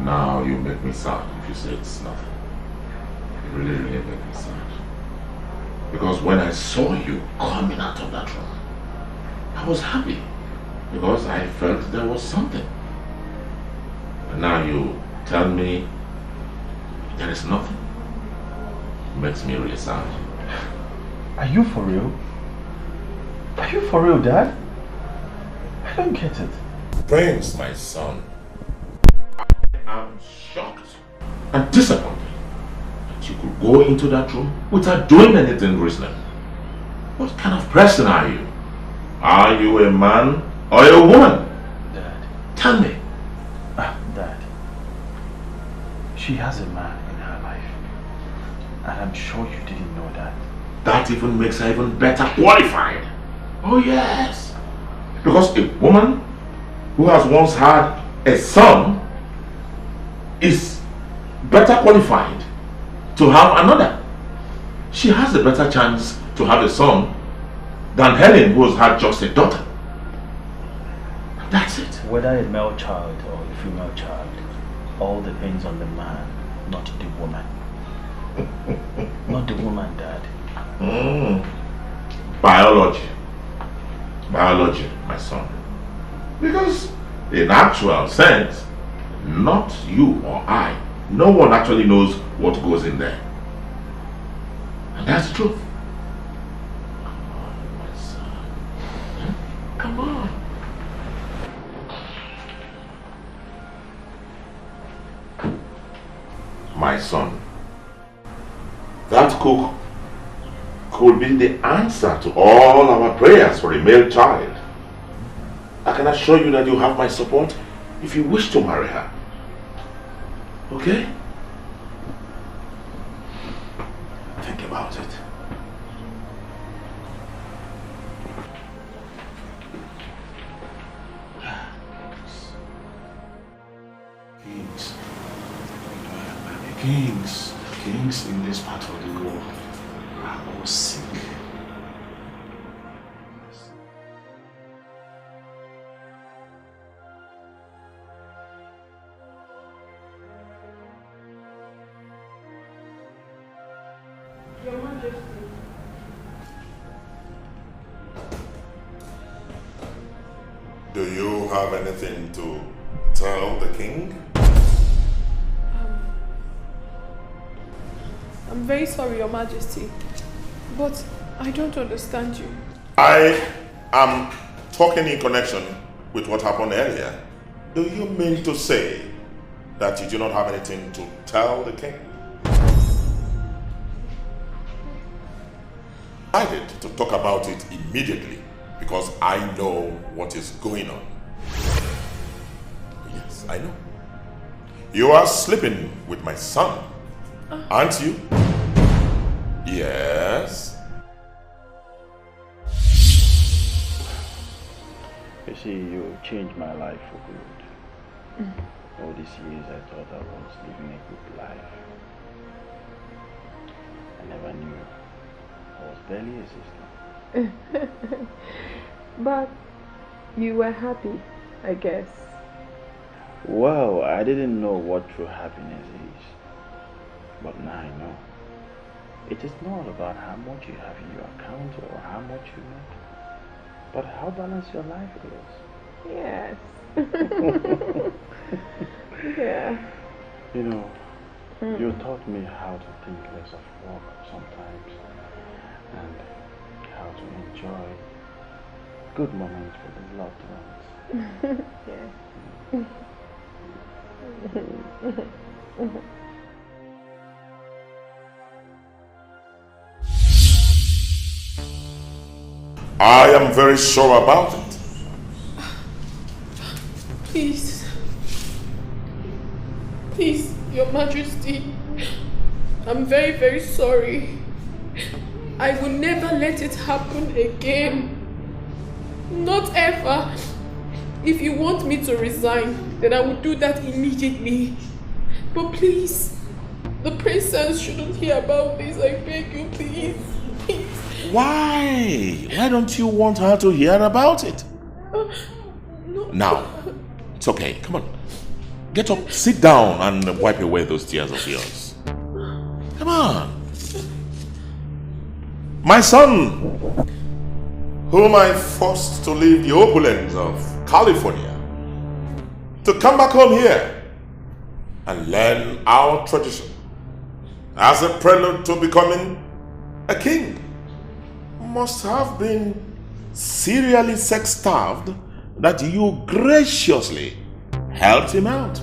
Now you make me sad if you say it's nothing. You really, really make me sad. Because when I saw you coming out of that room, I was happy. Because I felt there was something. And now you tell me there is nothing. It makes me really sad.
Are you for real? Are you for real, Dad? I don't get it.
Prince, my son, I am shocked and disappointed that you could go into that room without doing anything reasonable. What kind of person are you? Are you a man or a woman?
Dad.
Tell me.
Dad. She has a man in her life. And I'm sure you didn't know that.
That even makes her even better qualified. Oh yes. Because a woman who has once had a son is better qualified to have another. She has a better chance to have a son than Helen, who has had just a daughter. That's it.
Whether a male child or a female child, all depends on the man, not the woman. Not the woman, Dad.
Biology. Biology, my son. Because in actual sense, not you or I, no one actually knows what goes in there. And that's the truth. Come on, my son. Come on. My son, that cook could be the answer to all our prayers for a male child. I can assure you that you have my support if you wish to marry her. Okay? Think about it.
Kings in this part of the world are all sick.
have anything to tell the king?
I'm very sorry, Your Majesty, but I don't understand you.
I am talking in connection with what happened earlier. Do you mean to say that you do not have anything to tell the king? I decided to talk about it immediately because I know what is going on. Yes, I know. You are sleeping with my son, aren't you? Yes.
You see, you changed my life for good. All these years I thought I was living a good life. I never knew. I was barely a sister.
But you were happy, I guess.
Well, I didn't know what true happiness is. But now I know. It is not about how much you have in your account or how much you make, but how balanced your life is.
Yes. Yeah.
You know, you taught me how to think less of work sometimes and how to enjoy good moments with the loved ones.
Yes.
I am very sure about it.
Please, Your Majesty, I'm very, very sorry. I will never let it happen again. Not ever. If you want me to resign, then I will do that immediately. But please, the princess shouldn't hear about this. I beg you, please.
Why? Why don't you want her to hear about it?
No.
Now, it's okay. Come on. Get up, sit down, and wipe away those tears of yours. Come on. My son, whom I forced to leave the opulence of California, to come back home here and learn our tradition as a prelude to becoming a king, must have been serially sex-starved that you graciously helped him out.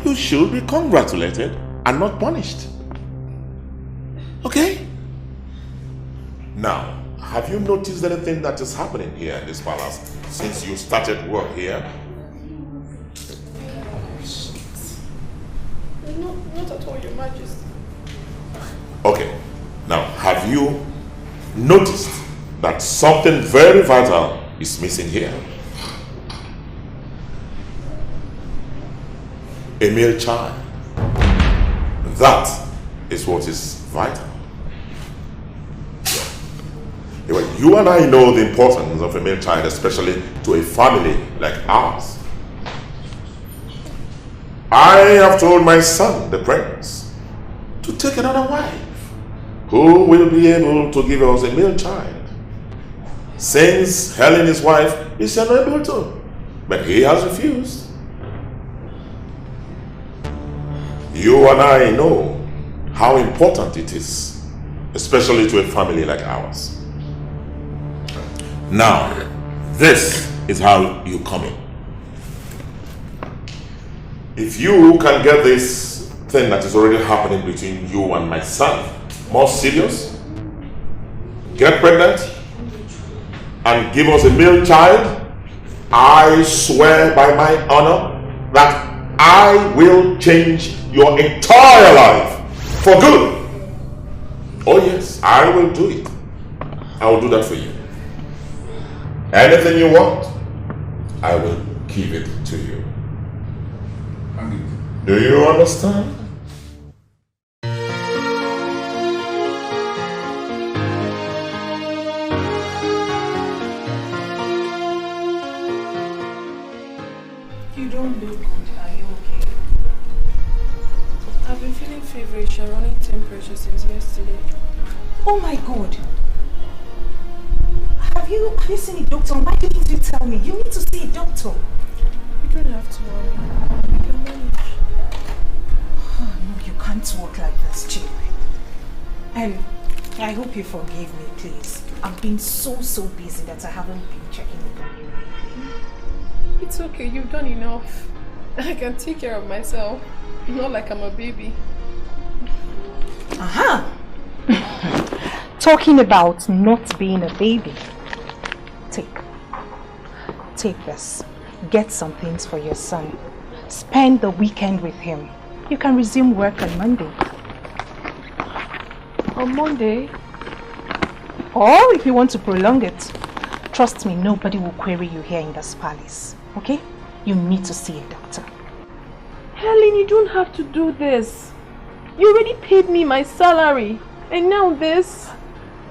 You should be congratulated and not punished. Okay? Now, have you noticed anything that is happening here in this palace since you started work here?
No, not at all, Your Majesty.
Okay. Now, have you noticed that something very vital is missing here? A male child. That is what is vital. You and I know the importance of a male child, especially to a family like ours. I have told my son, the prince, to take another wife who will be able to give us a male child. Since Helen, his wife, is unable to, but he has refused. You and I know how important it is, especially to a family like ours. Now, this is how you come in. If you can get this thing that is already happening between you and my son more serious, get pregnant, and give us a male child, I swear by my honor that I will change your entire life for good. Oh yes, I will do it. I will do that for you. Anything you want, I will give it to you. Do you understand?
You don't look good. Are you okay? I've been feeling feverish and running temperature since yesterday.
Oh my God! Have
you seen a doctor? Why didn't you tell me? You need to see a doctor.
You don't have to worry. You can manage.
Oh, no, you can't walk like this, Chinenye. And I hope you forgive me, please. I've been so busy that I haven't been checking on you lately.
It's okay, you've done enough. I can take care of myself. Not like I'm a baby.
Aha! Talking about not being a baby. Take this. Get some things for your son. Spend the weekend with him. You can resume work on Monday.
On Monday?
Or if you want to prolong it, trust me, nobody will query you here in this palace. Okay? You need to see a doctor.
Helen, you don't have to do this. You already paid me my salary. And now this.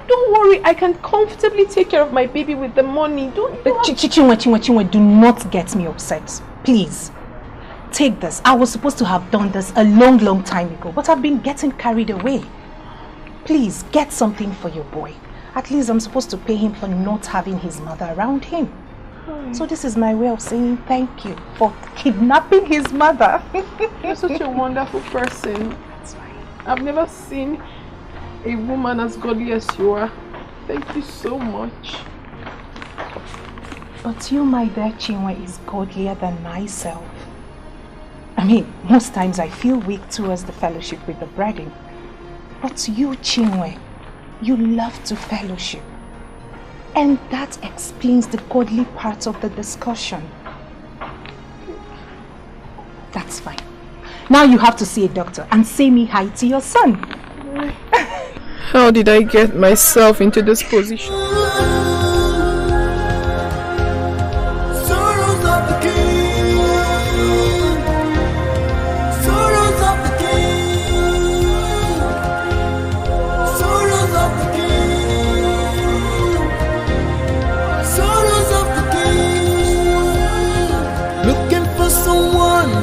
Don't worry, I can comfortably take care of my baby with the money.
Chinenye, do not get me upset. Please. Take this. I was supposed to have done this a long time ago, but I've been getting carried away. Please, get something for your boy. At least I'm supposed to pay him for not having his mother around him. So this is my way of saying thank you for kidnapping his mother.
You're such a wonderful person.
That's right.
I've never seen a woman as godly as you are. Thank you so much.
But you, my dear Chinenye, is godlier than myself. I mean, most times I feel weak towards the fellowship with the brethren. But you, Chinenye, you love to fellowship. And that explains the godly part of the discussion. That's fine. Now you have to see a doctor and say me hi to your son.
How did I get myself into this position?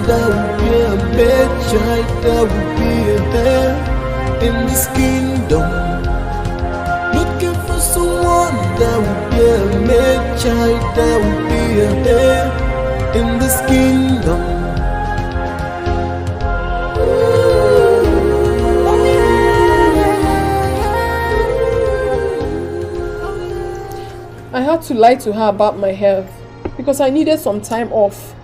There will be a bad child, there will be a heir in this kingdom. Looking for someone, there will be a mad child, there will be a heir in this kingdom.
I had to lie to her about my health because I needed some time off.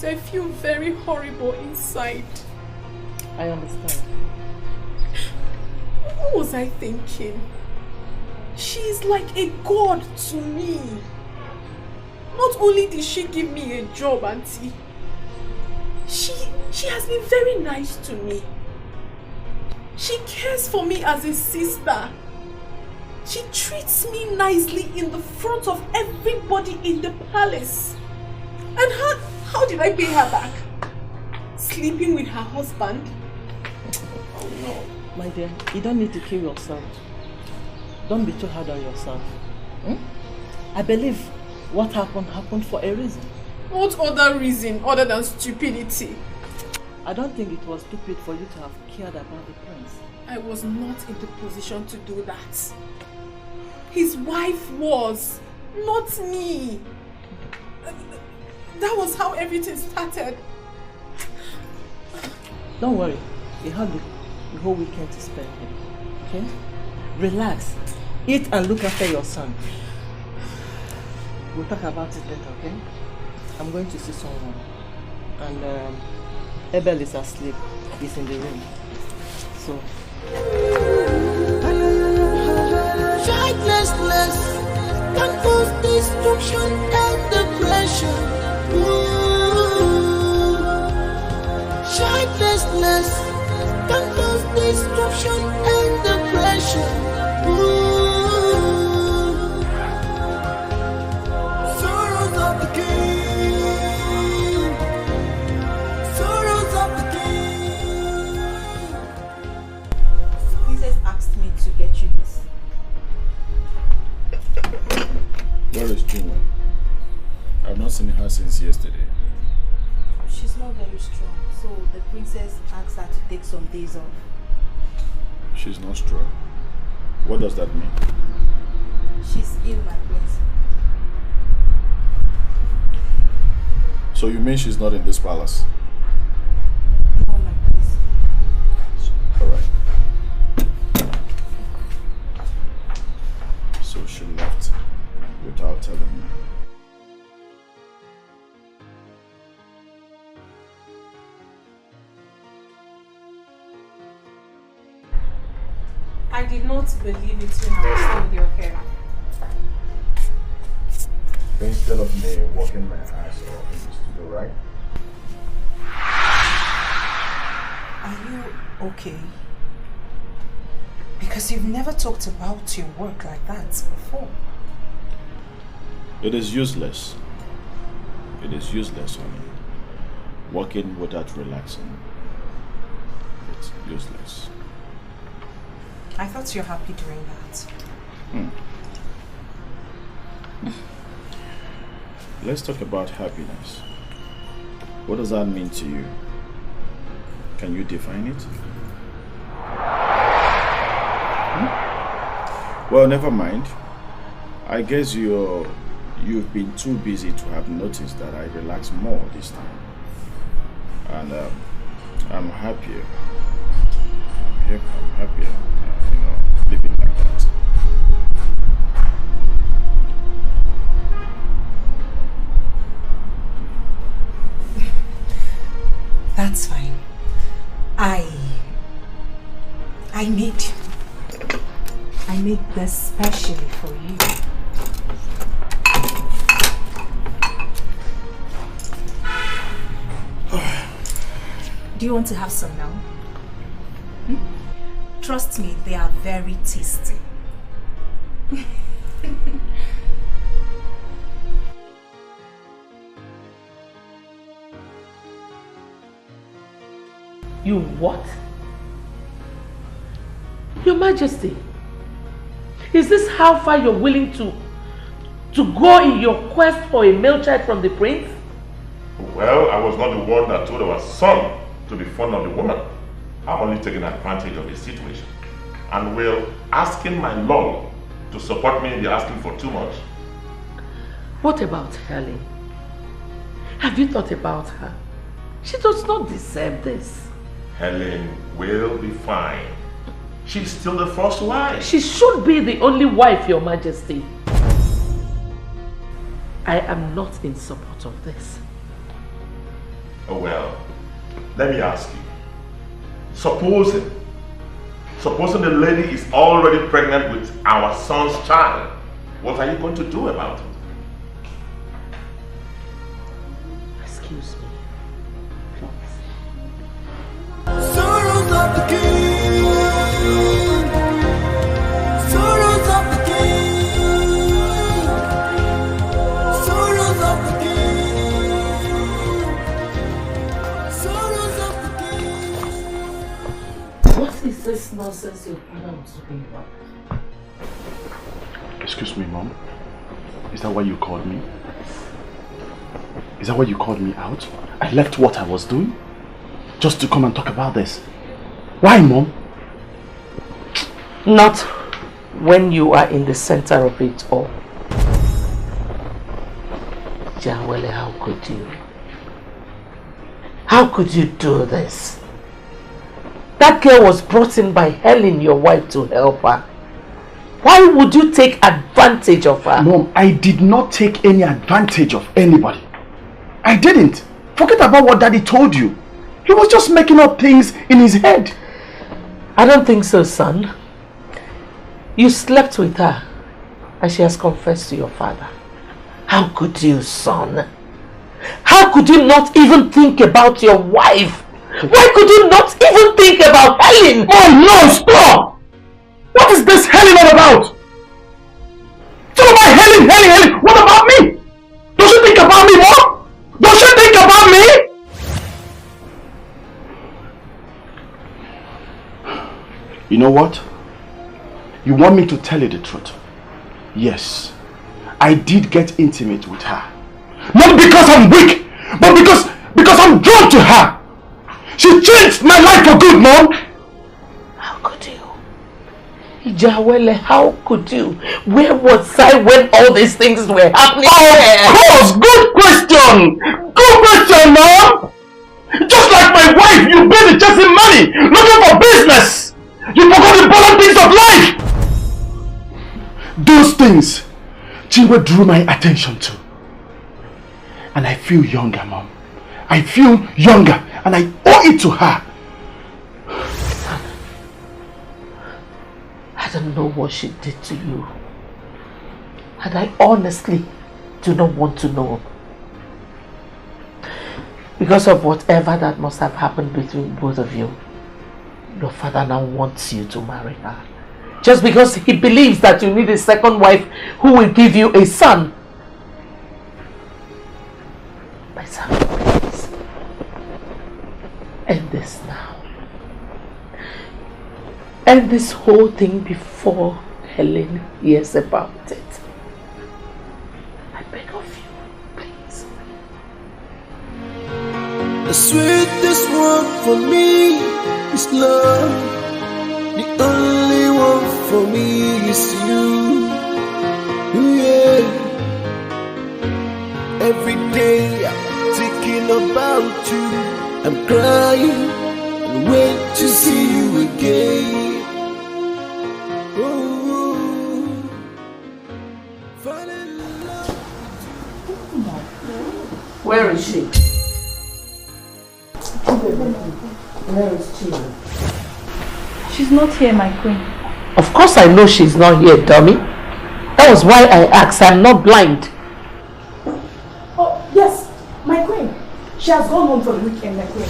I feel very horrible inside.
I understand.
What was I thinking? She's like a god to me. Not only did she give me a job, auntie, she has been very nice to me. She cares for me as a sister. She treats me nicely in the front of everybody in the palace. And how did I pay her back? Sleeping with her husband?
Oh no. My dear, you don't need to kill yourself. Don't be too hard on yourself. I believe what happened for a reason.
What other reason other than stupidity?
I don't think it was stupid for you to have cared about the prince.
I was not in the position to do that. His wife was, not me. That was how everything started.
Don't worry. You have the whole weekend to spend here. Okay? Relax. Eat and look after your son. We'll talk about it later, okay? I'm going to see someone. And Abel is asleep. He's in the room. So...
Childlessness can cause destruction and depression. Childlessness can cause destruction and depression. Sorrows of the king. Sorrows of the king.
Princess asked me to get you this.
Where is Chinenye? I've not seen her since yesterday.
She's not very strong, so the princess asked her to take some days off.
She's not strong. What does that mean?
She's ill, my prince.
So you mean she's not in this palace?
No, my prince.
Alright. So she left without telling me.
I did not believe it when I was told your hair.
Instead of me walking my ass off in the studio, right?
Are you okay? Because you've never talked about your work like that before.
It is useless. It is useless, honey. Working without relaxing. It's useless.
I thought you were happy doing that.
Let's talk about happiness. What does that mean to you? Can you define it? Well, never mind. I guess you've been too busy to have noticed that I relax more this time. And I'm happier. I'm happier, living like that.
That's fine. I made this specially for you. Do you want to have some now? Trust me, they are very tasty.
You what? Your Majesty, is this how far you're willing to go in your quest for a male child from the prince?
Well, I was not the one that told our son to be fond of the woman. I'm only taking advantage of the situation. And will asking my lord to support me be asking for too much?
What about Helen? Have you thought about her? She does not deserve this.
Helen will be fine. She's still the first wife.
She should be the only wife, Your Majesty. I am not in support of this.
Oh well, let me ask you. Supposing the lady is already pregnant with our son's child, what are you going to do about it?
Excuse me, please.
Sorrows of the king. Sorrows of the king. Sorrows of the king. Sorrows of the king.
What is this nonsense your father was talking about?
Excuse me, Mom. Is that why you called me? Is that why you called me out? I left what I was doing just to come and talk about this. Why, Mom?
Not when you are in the center of it all. Awele, how could you? How could you do this? That girl was brought in by Helen, your wife, to help her. Why would you take advantage of her?
Mom, I did not take any advantage of anybody. I didn't. Forget about what Daddy told you. He was just making up things in his head.
I don't think so, son. You slept with her and she has confessed to your father. How could you, son? How could you not even think about your wife? Why could you not even think about Helen?
Mom, no, stop! What is this Helen all about? It's all about Helen. What about me? Don't you think about me, Mom? Don't you think about me? You know what? You want me to tell you the truth? Yes, I did get intimate with her. Not because I'm weak, but because I'm drawn to her. She changed my life for good, Mom.
How could you? Awele, how could you? Where was I when all these things were happening?
Of course! Good question! Good question, Mom! Just like my wife, you're busy chasing money, looking for business! You forgot the important things of life! Those things Chinwe drew my attention to. And I feel younger, Mom. I feel younger, and I owe it to her.
I don't know what she did to you. And I honestly do not want to know. Because of whatever that must have happened between both of you, your father now wants you to marry her. Just because he believes that you need a second wife who will give you a son. My son, please. End this now. End this whole thing before Helen hears about it. I beg of you, please.
The sweetest one for me is love. The only one for me is you. Yeah. Every day I'm thinking about you. I'm crying and wait to see you again.
Where is she? Where is she?
She's not here, my queen.
Of course I know she's not here, dummy. That was why I asked. I'm not blind.
Oh, yes, my queen. She has gone home for the weekend, my queen.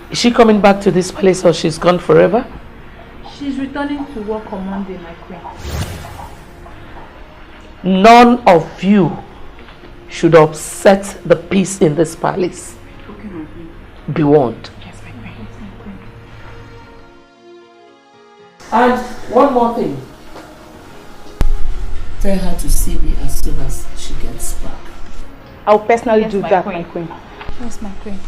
Is she coming back to this place or she's gone forever?
She's returning to work on Monday, my queen.
None of you should upset the peace in this palace.
Okay, my queen.
Be warned.
Yes, my queen. Yes, my queen.
And one more thing.
Tell her to see me as soon as she gets back.
I'll personally do that, my queen.
Yes, my queen.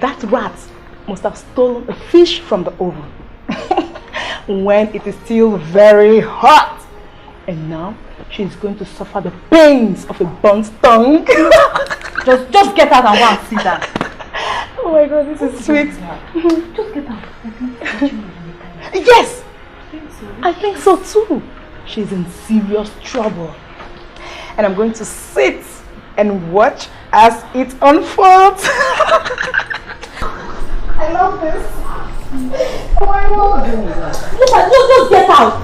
That rat must have stolen a fish from the oven when it is still very hot. And now she's going to suffer the pains of a burnt tongue. just get out and go and sit down. Oh my god, this is sweet.
Just get out.
Yes! I think so too. She's in serious trouble. And I'm going to sit and watch as it unfolds. I love this. Oh my god. Just get out.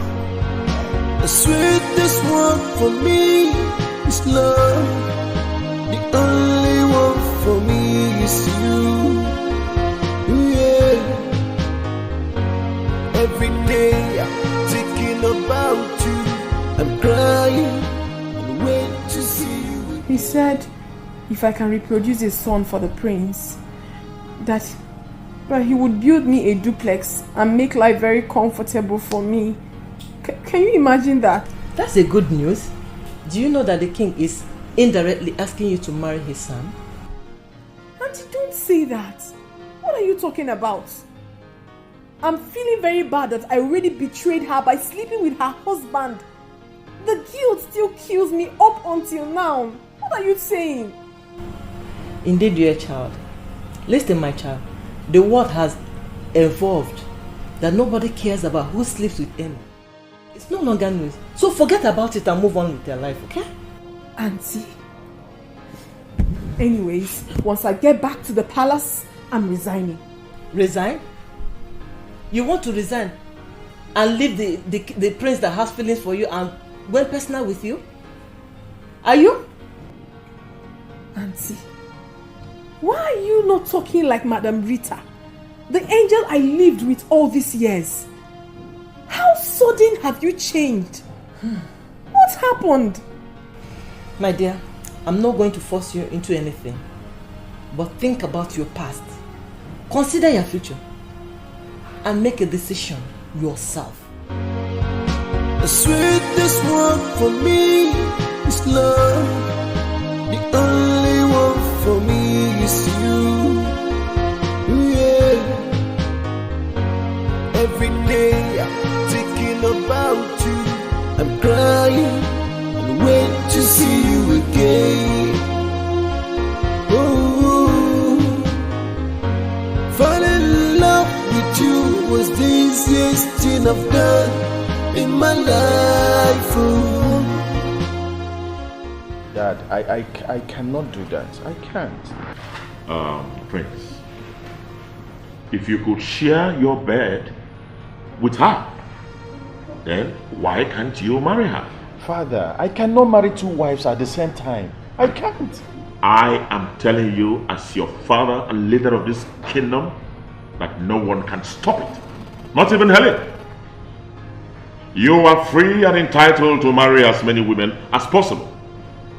The sweetest one for me is love. The only one for me is you. Yeah. Every day I'm thinking about you. I'm crying and wait to see you.
He said if I can reproduce a son for the prince, that he would build me a duplex and make life very comfortable for me. Can you imagine that?
That's a good news. Do you know that the king is indirectly asking you to marry his son?
Auntie, don't say that. What are you talking about? I'm feeling very bad that I already betrayed her by sleeping with her husband. The guilt still kills me up until now. What are you saying?
Indeed, you're a child. Listen, my child. The world has evolved that nobody cares about who sleeps with him. It's no longer news. So forget about it and move on with your life, okay?
Auntie. Anyways, once I get back to the palace, I'm resigning.
Resign? You want to resign and leave the prince that has feelings for you and went personal with you? Are you?
Auntie, why are you not talking like Madam Rita, the angel I lived with all these years? How sudden have you changed? What happened?
My dear, I'm not going to force you into anything. But think about your past. Consider your future. And make a decision yourself.
The sweetest one for me is love. The only one for me is you. Yeah. Every day I'm thinking about you. I'm crying and wait to see you again. Oh, falling in love with you was the easiest thing I've done in my life. Oh.
Dad, I cannot do that. I can't.
Prince, if you could share your bed with her, then why can't you marry her?
Father, I cannot marry two wives at the same time. I can't.
I am telling you as your father and leader of this kingdom that no one can stop it. Not even Helen. You are free and entitled to marry as many women as possible.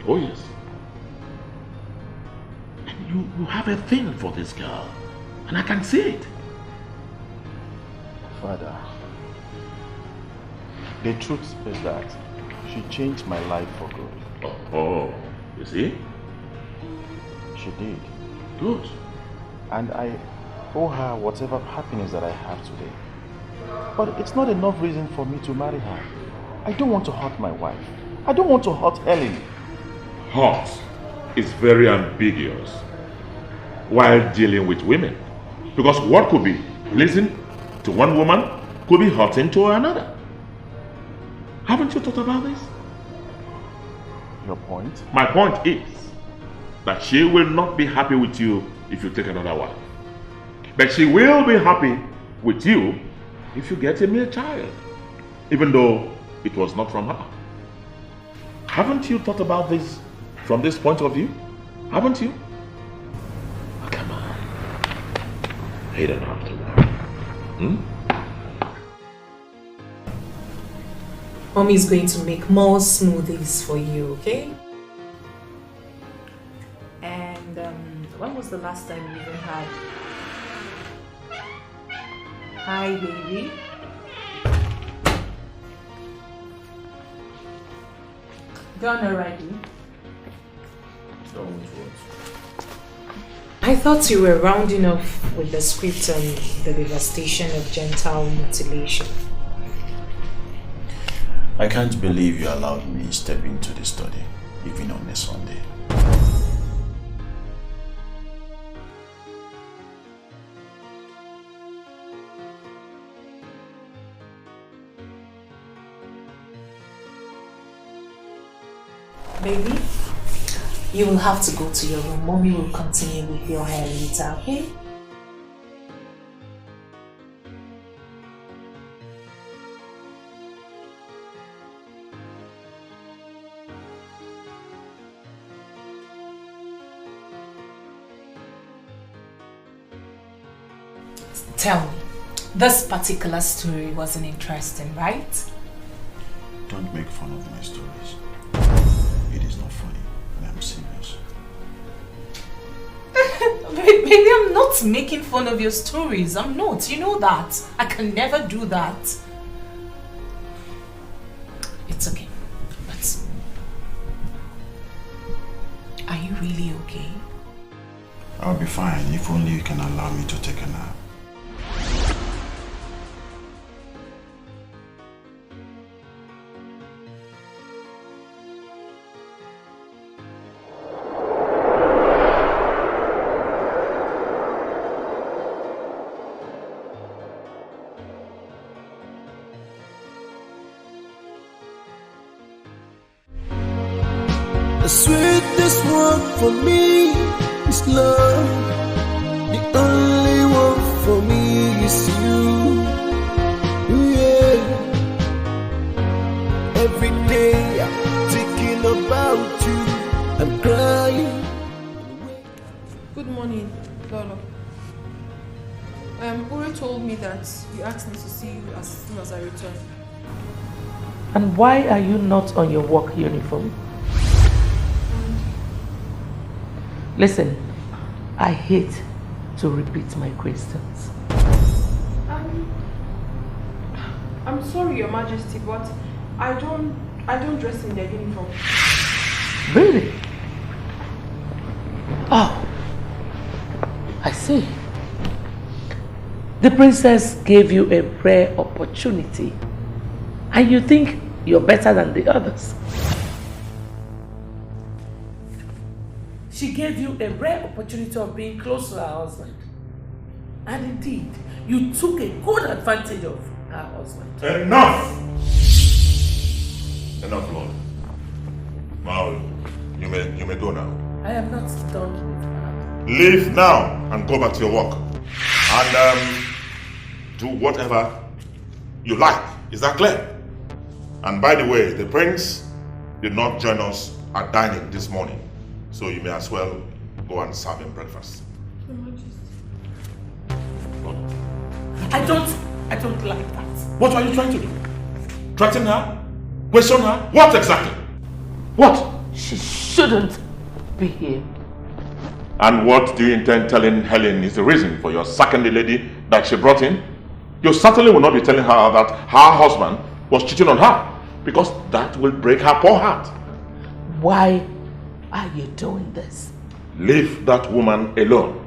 Oh yes. And you have a thing for this girl. And I can see it.
Father, the truth is that she changed my life for good.
Oh, you see?
She did.
Good.
And I owe her whatever happiness that I have today. But it's not enough reason for me to marry her. I don't want to hurt my wife. I don't want to hurt Helen.
Hurt is very ambiguous while dealing with women. Because what could be pleasing to one woman could be hurting to another. Haven't you thought about this?
Your point?
My point is that she will not be happy with you if you take another wife. But she will be happy with you if you get a male child, even though it was not from her. Haven't you thought about this from this point of view? Haven't you? Oh, come on. You don't have to worry.
Mommy is going to make more smoothies for you, okay? And when was the last time you even had? Hi, baby. Done already? I thought you were rounding off with the script on the devastation of genital mutilation.
I can't believe you allowed me step into the study, even on a Sunday.
Baby, you will have to go to your room. Mommy will continue with your hair later, okay? Tell me, this particular story wasn't interesting, right?
Don't make fun of my stories. It is not funny, and I'm serious.
Baby, I'm not making fun of your stories. I'm not. You know that. I can never do that. It's okay. But are you really okay?
I'll be fine if only you can allow me to take a nap.
The sweetest one for me is love. The only one for me is you. Yeah. Every day I'm thinking about you. I'm crying.
Good morning, Lolo. Uri told me that you asked me to see you as soon as I return.
And why are you not on your work uniform? Listen, I hate to repeat my questions.
I'm sorry, Your Majesty, but I don't dress in their uniform.
Really? Oh, I see. The princess gave you a rare opportunity and you think you're better than the others. She gave you a rare opportunity of being close to her husband. And indeed, you took a good advantage of her husband.
Enough! Enough, Lord. Now, you may go now.
I am not done with her.
Leave now and go back to your work. And do whatever you like. Is that clear? And by the way, the prince did not join us at dining this morning. So you may as well go and serve him breakfast.
I don't like that.
What are you trying to do? Threaten her? Question her? What exactly? What?
She shouldn't be here.
And what do you intend telling Helen is the reason for your sacking the lady that she brought in? You certainly will not be telling her that her husband was cheating on her, because that will break her poor heart.
Why are you doing this?
Leave that woman alone.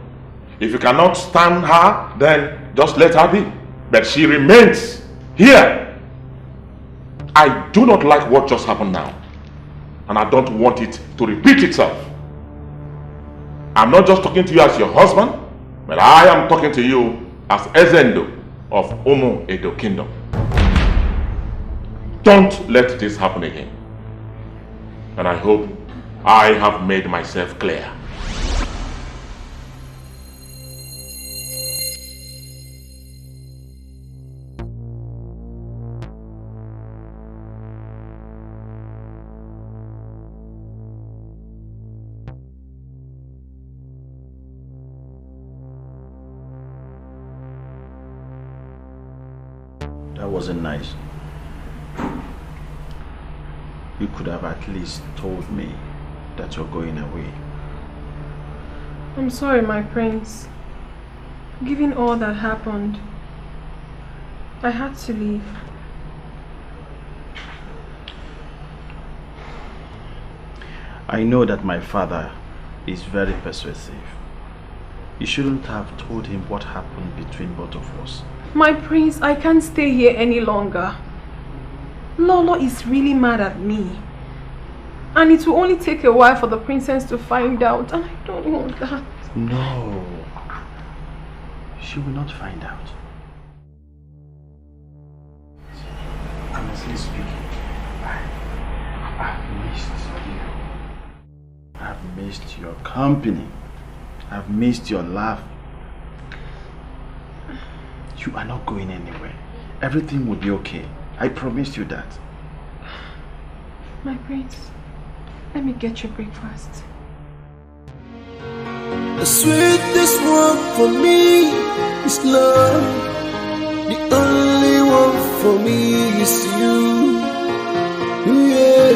If you cannot stand her, then just let her be. But she remains here. I do not like what just happened now. And I don't want it to repeat itself. I'm not just talking to you as your husband, but I am talking to you as Ezendo of Umu Edo Kingdom. Don't let this happen again. And I hope I have made myself clear.
That wasn't nice. You could have at least told me that you're going away.
I'm sorry, my prince. Given all that happened, I had to leave.
I know that my father is very persuasive. You shouldn't have told him what happened between both of us.
My prince, I can't stay here any longer. Lolo is really mad at me. And it will only take a while for the princess to find out, and I don't want that.
No. She will not find out. Honestly speaking, I've missed you. I've missed your company. I've missed your laugh. You are not going anywhere. Everything will be okay. I promise you that.
My prince, let me get you breakfast.
The sweetest one for me is love. The only one for me is you. Yeah.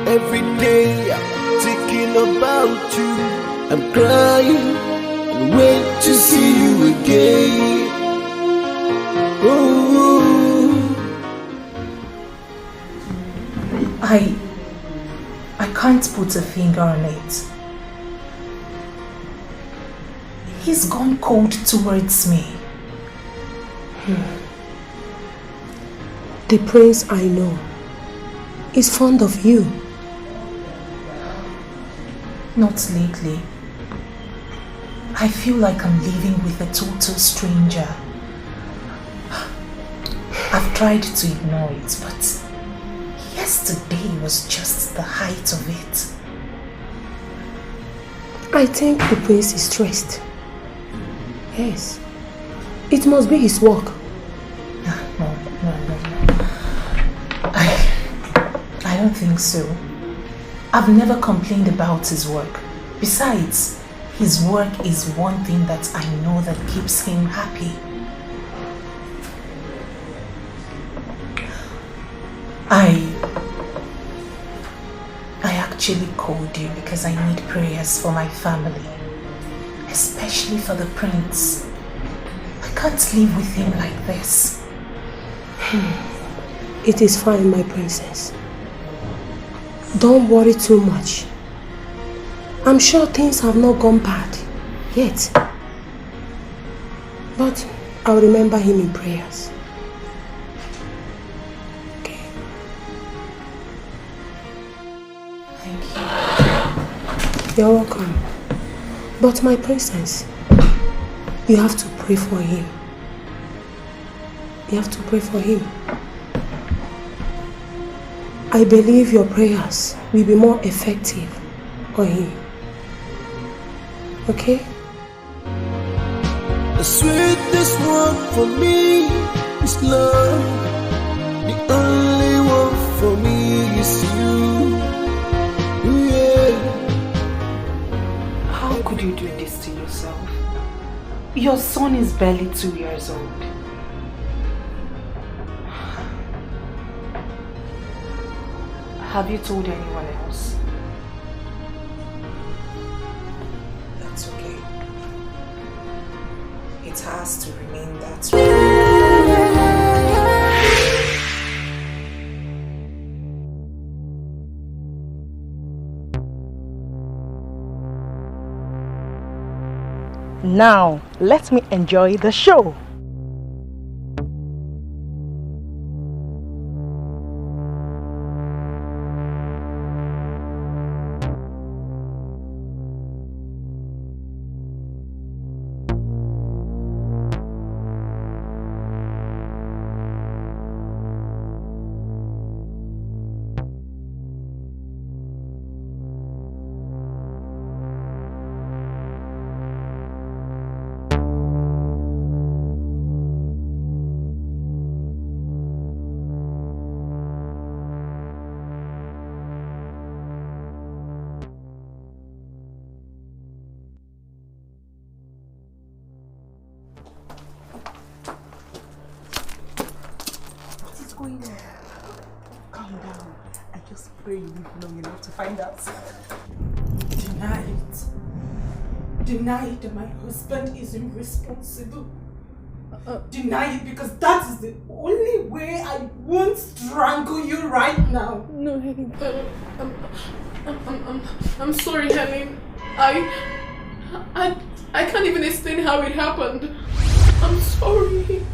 Every day I'm thinking about you. I'm crying and wait to see you again. Oh.
I can't put a finger on it. He's gone cold towards me.
The prince I know is fond of you.
Not lately. I feel like I'm living with a total stranger. I've tried to ignore it, but yesterday was just the height of it.
I think the prince is stressed. Yes. It must be his work.
No. I don't think so. I've never complained about his work. Besides, his work is one thing that I know that keeps him happy. I actually called you because I need prayers for my family, especially for the prince. I can't live with him like this.
It is fine, my princess. Don't worry too much. I'm sure things have not gone bad yet. But I'll remember him in prayers. Okay.
Thank you.
You're welcome. But my princess, you have to pray for him. You have to pray for him. I believe your prayers will be more effective on him. Okay?
The sweetest one for me is love. The only one for me is you. Yeah.
How could you do this to yourself? Your son is barely 2 years old. Have you told anyone else?
That's okay. It has to remain that way.
Now, let me enjoy the show.
You live long enough to find out.
Deny it. Deny that my husband is irresponsible. Deny it because that is the only way I won't strangle you right now.
No, Helen. I'm sorry, Helen. I can't even explain how it happened. I'm sorry.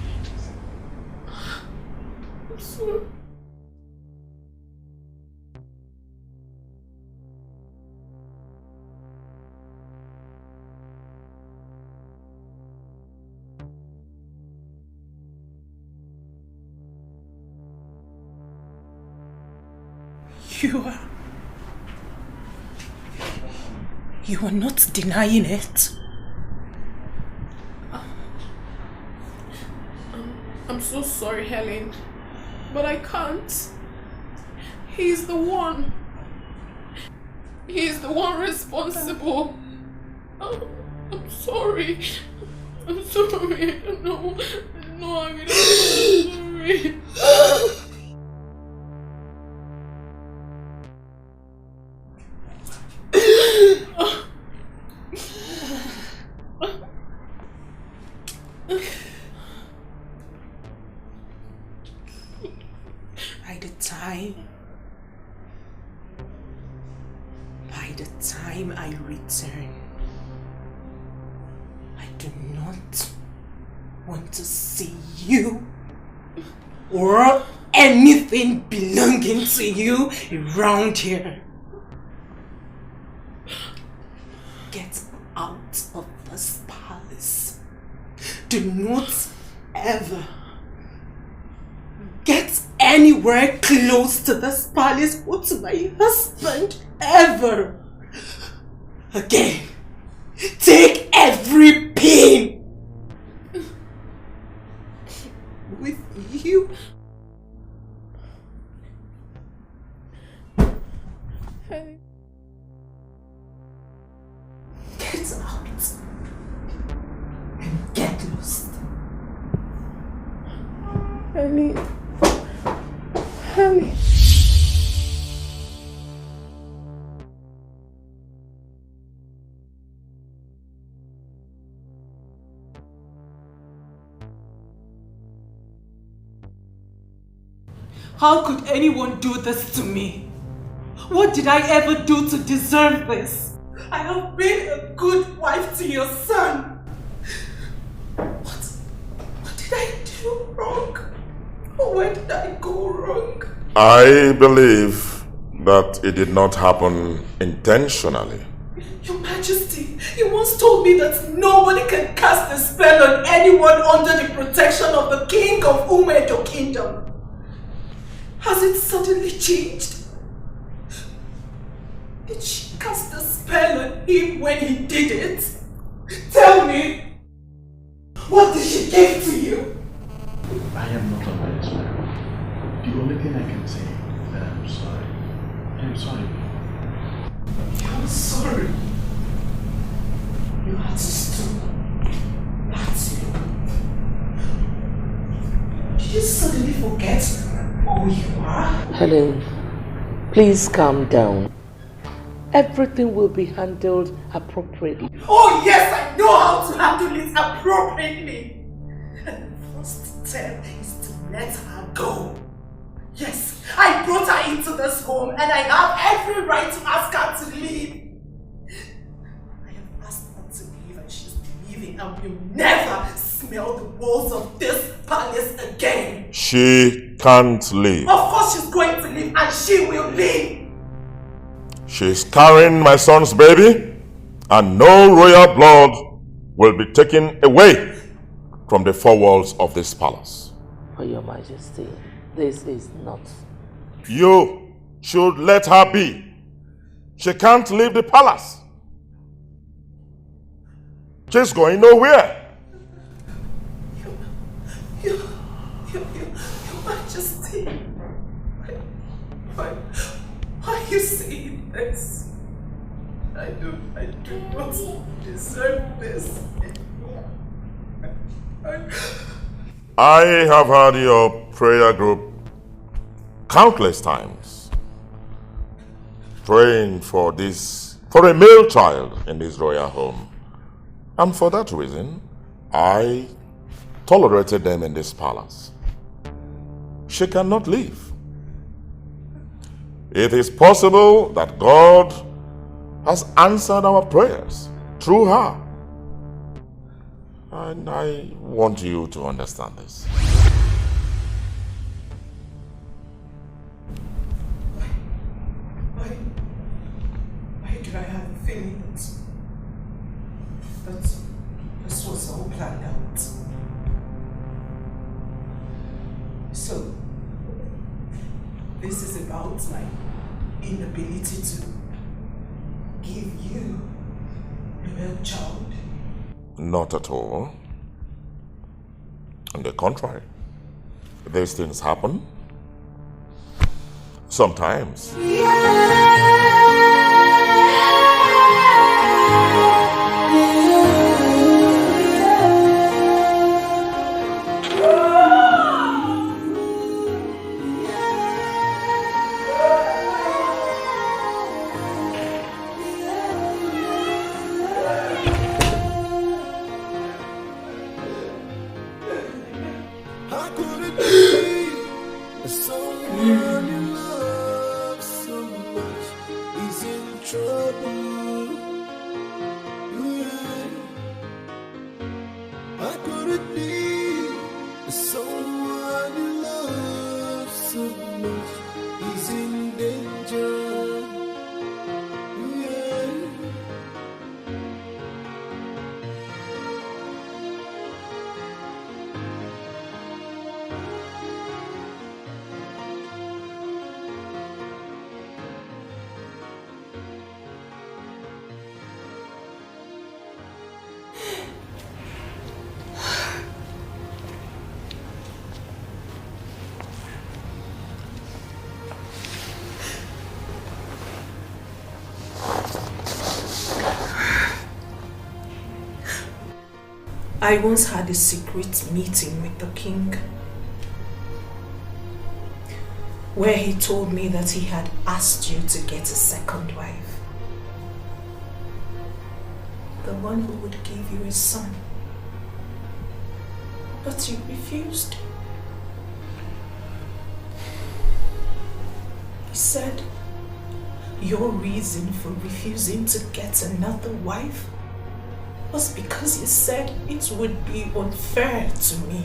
I'm sorry.
You are not denying it.
I'm so sorry, Helen, but I can't. He's the one. He's the one responsible. I'm sorry. I'm sorry. I don't know. No, I mean, I'm sorry.
By the time I return, I do not want to see you or anything belonging to you around here. Get out of this palace. Do not ever get anywhere close to this palace or to my husband ever again. Take every pain with you. Get out and get lost.
Helen. Helen.
How could anyone do this to me? What did I ever do to deserve this? I have been a good wife to your son. What did I do wrong? Where did I go wrong?
I believe that it did not happen intentionally.
Your Majesty, you once told me that nobody can cast a spell on anyone under the protection of the king of Umedo Kingdom. Has it suddenly changed? Did she cast a spell on him when he did it? Tell me! What did she give to you?
I am not under a spell. The only thing I can say is that I'm sorry. I'm sorry.
I'm sorry. You had to stop. That's you. Did you suddenly forget who you are?
Helen, please calm down. Everything will be handled appropriately.
Oh yes, I know how to handle it appropriately. And the first step is to let her go. Yes, I brought her into this home and I have every right to ask her to leave. I have asked her to leave and she's leaving and will never smell the walls of this palace again.
She can't leave.
Of course she's going to leave and she will leave.
She's carrying my son's baby, and no royal blood will be taken away from the four walls of this palace.
For your Majesty, this is not...
You should let her be. She can't leave the palace. She's going nowhere.
Your Majesty, why are you saying this? I do not deserve this.
I have had your prayer group countless times praying for a male child in this royal home. And for that reason, I tolerated them in this palace. She cannot leave. It is possible that God has answered our prayers through her. And I want you to understand this.
Why do I have a feeling that this was all planned out? So, this is about my inability to give you a male child?
Not at all. On the contrary, these things happen. Sometimes.
I once had a secret meeting with the king where he told me that he had asked you to get a second wife. The one who would give you a son. But you refused. said your reason for refusing to get another wife was because you said it would be unfair to me.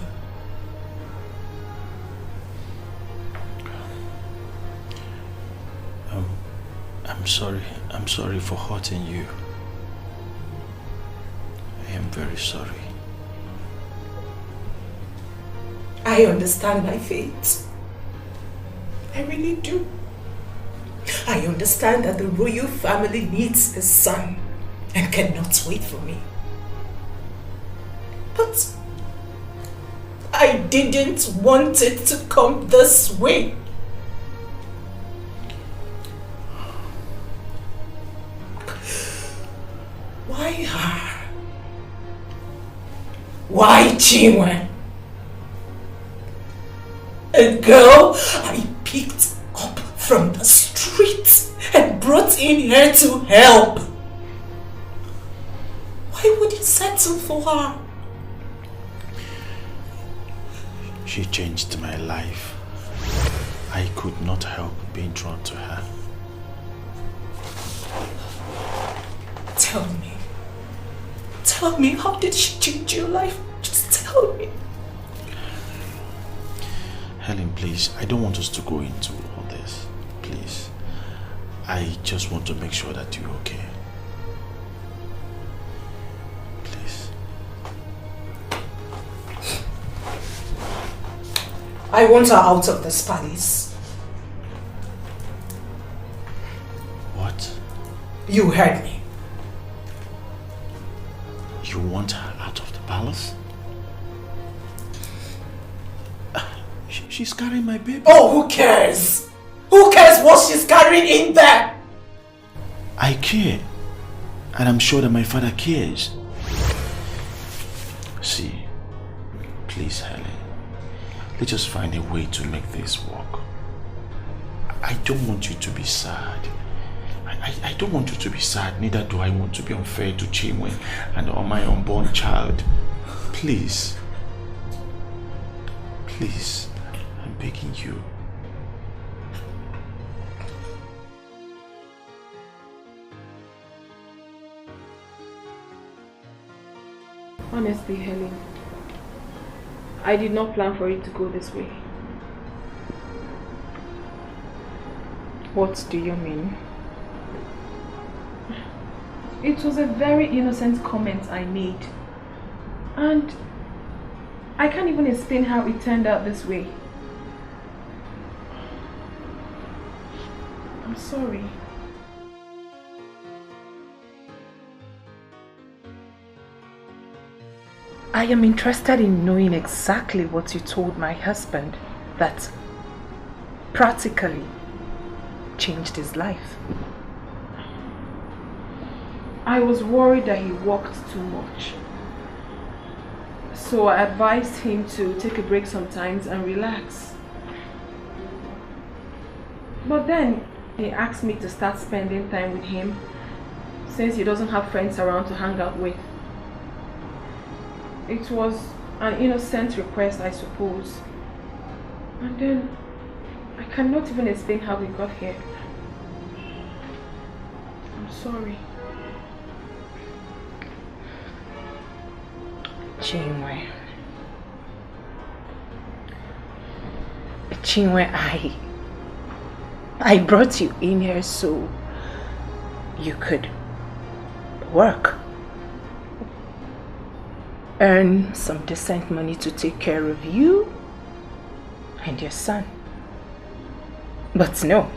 I'm sorry for hurting you. I am very sorry.
I understand my fate. I really do. I understand that the royal family needs a son and cannot wait for me. But I didn't want it to come this way. Why her? Why Chinenye? A girl I picked up from the street and brought in here to help. Why would you settle for her?
She changed my life. I could not help being drawn to her.
Tell me, how did she change your life? Just tell me.
Helen, please, I don't want us to go into all this. Please. I just want to make sure that you're okay. Please.
I want her out of this palace.
What?
You heard me.
You want her out of the palace? She's carrying my baby.
Oh, who cares? Who cares what she's carrying in there?
I care. And I'm sure that my father cares. See, please, Helen. Let's just find a way to make this work. I don't want you to be sad. I don't want you to be sad. Neither do I want to be unfair to Chinenye and on my unborn child. Please. Please. I'm begging you.
Honestly, Helen, I did not plan for it to go this way.
What do you mean?
It was a very innocent comment I made. And I can't even explain how it turned out this way. I'm sorry. I am interested in knowing exactly what you told my husband that practically changed his life. I was worried that he worked too much. So I advised him to take a break sometimes and relax. But then he asked me to start spending time with him since he doesn't have friends around to hang out with. It was an innocent request, I suppose. And then I cannot even explain how we got here. I'm sorry.
Chinenye, I brought you in here so you could work, earn some decent money to take care of you and your son. But no,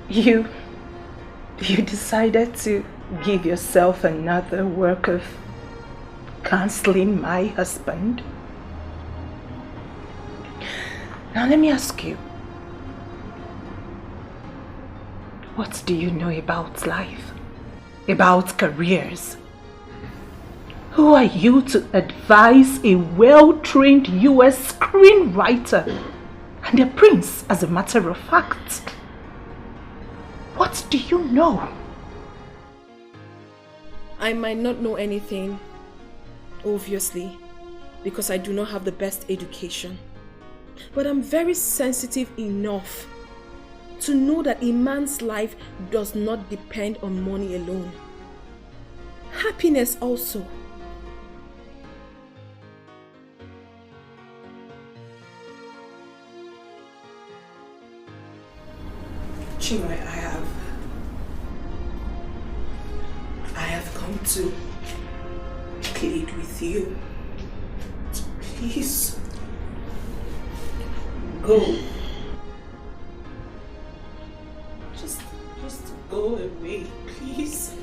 you decided to give yourself another work of counseling my husband. Now let me ask you, what do you know about life? About careers? Who are you to advise a well-trained US screenwriter and a prince, as a matter of fact? What do you know?
I might not know anything, obviously, because I do not have the best education. But I'm very sensitive enough to know that a man's life does not depend on money alone. Happiness also.
Chinenye, I have come to plead with you. Please go. Just go away, please.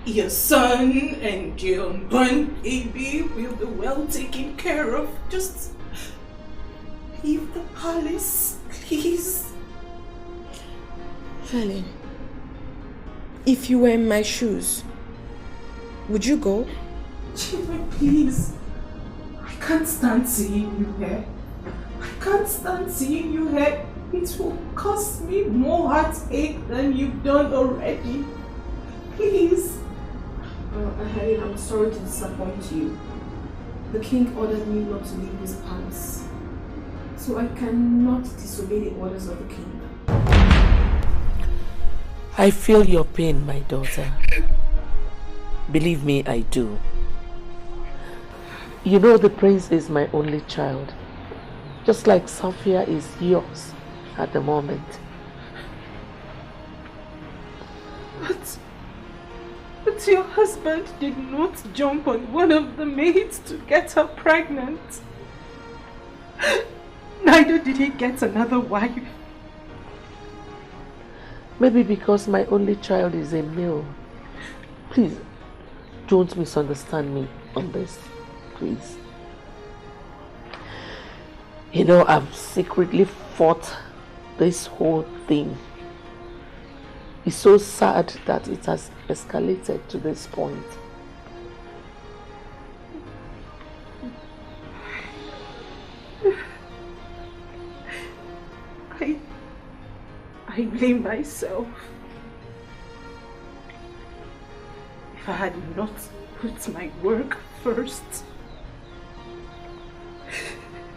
Your son and your unborn baby will be well taken care of. Just leave the palace, please.
Helen, if you were in my shoes, would you go?
Chinenye, please. I can't stand seeing you here. I can't stand seeing you here. It will cause me more heartache than you've done already. Please.
Helen, I'm sorry to disappoint you. The king ordered me not to leave this palace. So I cannot disobey the orders of the king.
I feel your pain, my daughter. Believe me, I do. You know the prince is my only child. Just like Sophia is yours at the moment.
But your husband did not jump on one of the maids to get her pregnant. Neither did he get another wife.
Maybe because my only child is a male. Please, don't misunderstand me on this, please. You know, I've secretly fought this whole thing. It's so sad that it has escalated to this point.
I blame myself. If I had not put my work first,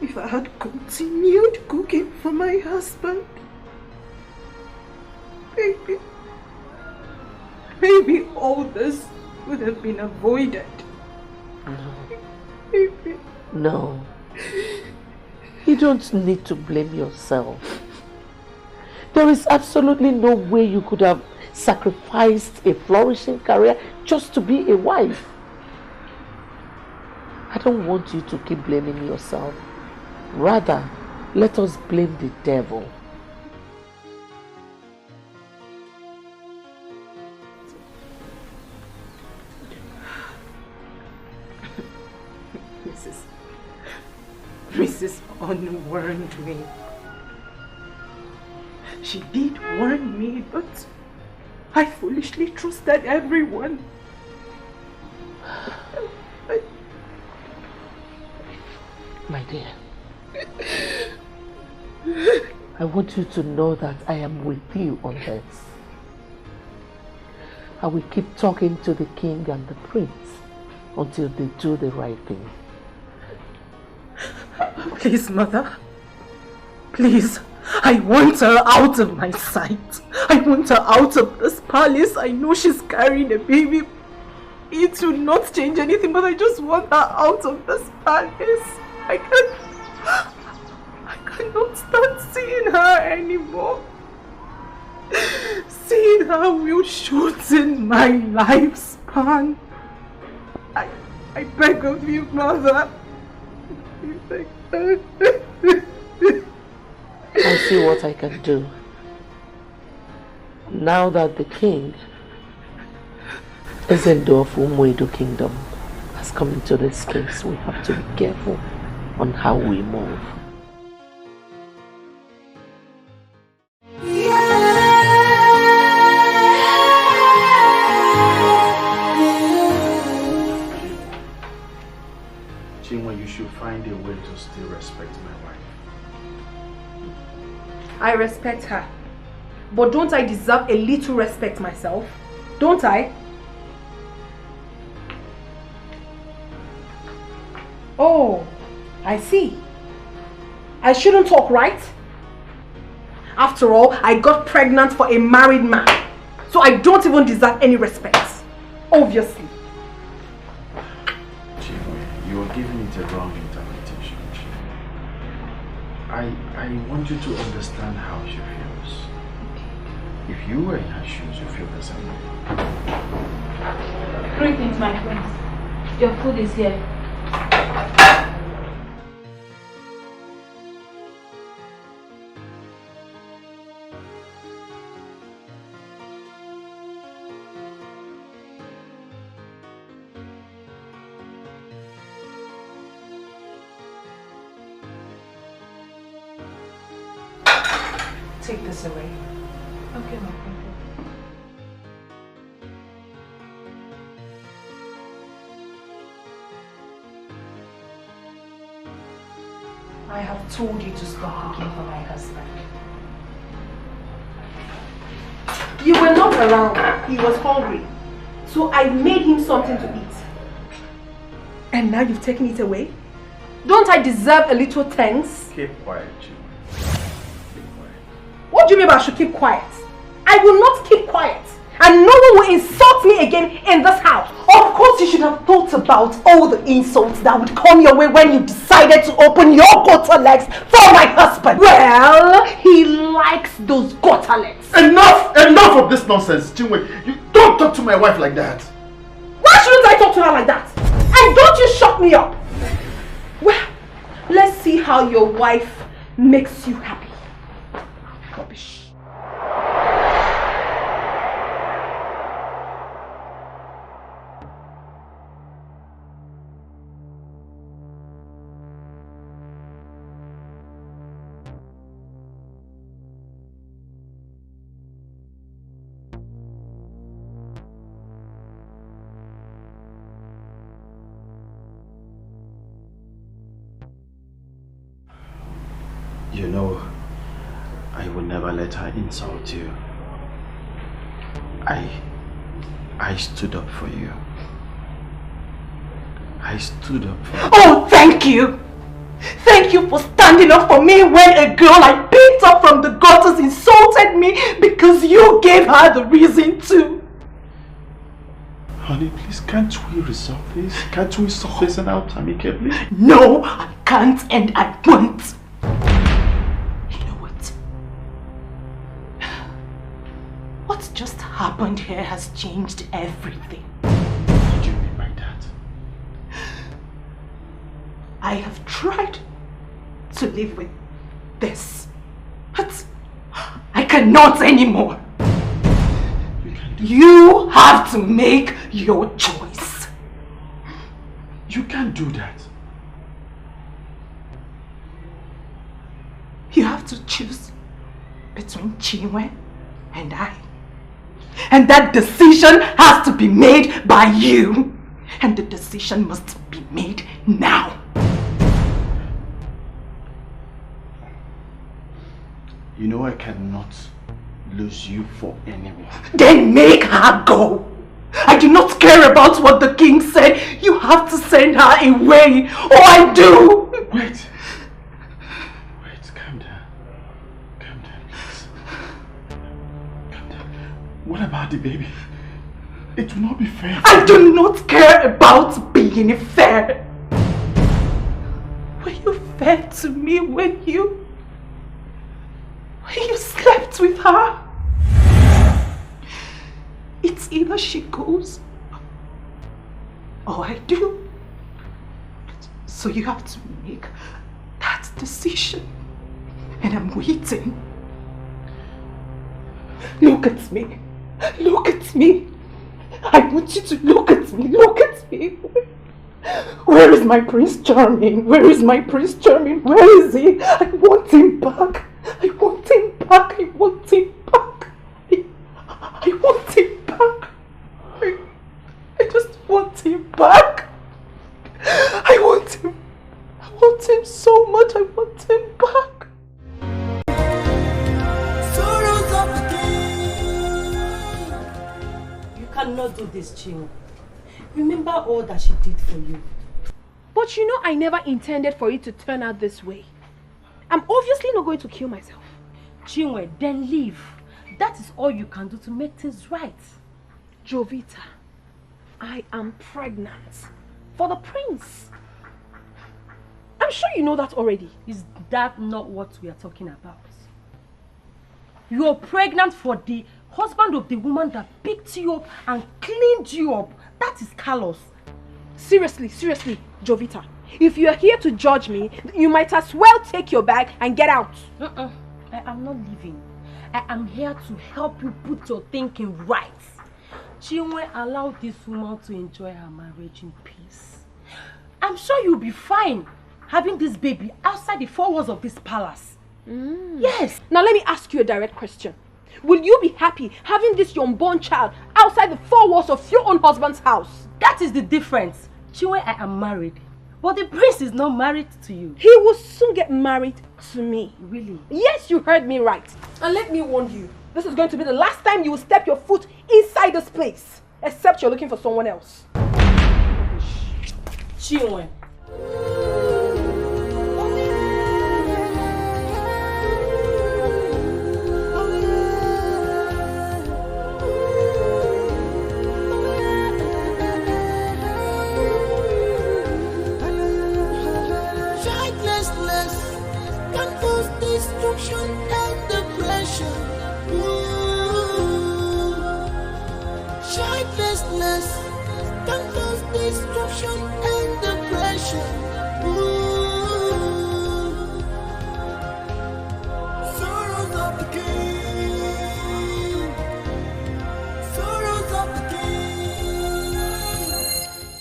if I had continued cooking for my husband, maybe all this would have been avoided.
No. You don't need to blame yourself. There is absolutely no way you could have sacrificed a flourishing career just to be a wife. I don't want you to keep blaming yourself. Rather, let us blame the devil.
Mrs. unwarned me. She did warn me, but I foolishly trusted everyone.
My dear, I want you to know that I am with you on this. I will keep talking to the king and the prince until they do the right thing.
Please, mother. Please. I want her out of my sight. I want her out of this palace. I know she's carrying a baby. It will not change anything, but I just want her out of this palace. I cannot stand seeing her anymore. Seeing her will shorten my lifespan. I beg of you, mother.
I'll see what I can do. Now that the king, Ezendo of Umuedo Kingdom, has come into this case, we have to be careful on how we move.
Chinenye, you should find a way to still respect my wife.
I respect her. But don't I deserve a little respect myself? Don't I? Oh, I see.
I shouldn't talk, right? After all, I got pregnant for a married man. So I don't even deserve any respect. Obviously.
Chigozie, you are giving it a wrong interpretation. I want you to understand how she feels. If you were in her shoes, you feel the same way.
Greetings, my friends. Your food is here.
Take this away.
Okay, my friend.
I have told you to stop cooking for my husband. You were not around. He was hungry. So I made him something to eat. And now you've taken it away? Don't I deserve a little thanks?
Keep quiet, Chigozie.
What do you mean by I should keep quiet? I will not keep quiet. And no one will insult me again in this house. Of course you should have thought about all the insults that would come your way when you decided to open your gutter legs for my husband. Well, he likes those gutter legs.
Enough of this nonsense, Chinenye. You don't talk to my wife like that.
Why shouldn't I talk to her like that? And don't you shut me up. Well, let's see how your wife makes you happy. Rubbish.
You know, I will never let her insult you. I stood up for you. I stood up for you.
Oh, thank you! Thank you for standing up for me when a girl I picked up from the gutters insulted me because you gave her the reason to.
Honey, please, can't we resolve this? Can't we sort this out amicably?
No, I can't and I won't. You know what? What just happened here has changed everything.
What do you mean by that?
I have tried to live with this, but I cannot anymore. You have to make your choice.
You can't do that.
You have to choose between Chinenye and I. And that decision has to be made by you. And the decision must be made now.
You know I cannot lose you for anyone.
Then make her go. I do not care about what the king said. You have to send her away. Oh, I do.
Wait, calm down. Calm down, please. Calm down. What about the baby? It will not be fair.
I do not care about being fair. Were you fair to me when you slept with her? It's either she goes or I do. So you have to make that decision. And I'm waiting. Look at me. Look at me. I want you to look at me. Look at me. Where is my Prince Charming? Where is my Prince Charming? Where is he? I want him back. I want him back. I want him back. I want him back. I just want him back. I want him. I want him so much. I want him back.
You cannot do this, Chinenye. Remember all that she did for you.
But you know I never intended for it to turn out this way.
I'm obviously not going to kill myself.
Chinwe, then leave. That is all you can do to make things right.
Jovita, I am pregnant for the prince. I'm sure you know that already.
Is that not what we are talking about? You are pregnant for the husband of the woman that picked you up and cleaned you up. That is Carlos.
Seriously, Jovita. If you are here to judge me, you might as well take your bag and get out.
I am not leaving. I am here to help you put your thinking right. Chinwe, allow this woman to enjoy her marriage in peace. I'm sure you'll be fine having this baby outside the four walls of this palace.
Yes. Now let me ask you a direct question. Will you be happy having this unborn child outside the four walls of your own husband's house?
That is the difference. Chinwe, I am married. But the prince is not married to you.
He will soon get married to me.
Really?
Yes, you heard me right. And let me warn you, this is going to be the last time you will step your foot inside this place. Except you're looking for someone else.
Chinwe.
Destruction and depression. Childlessness can cause destruction and depression. Sorrows of the king. Sorrows of the king.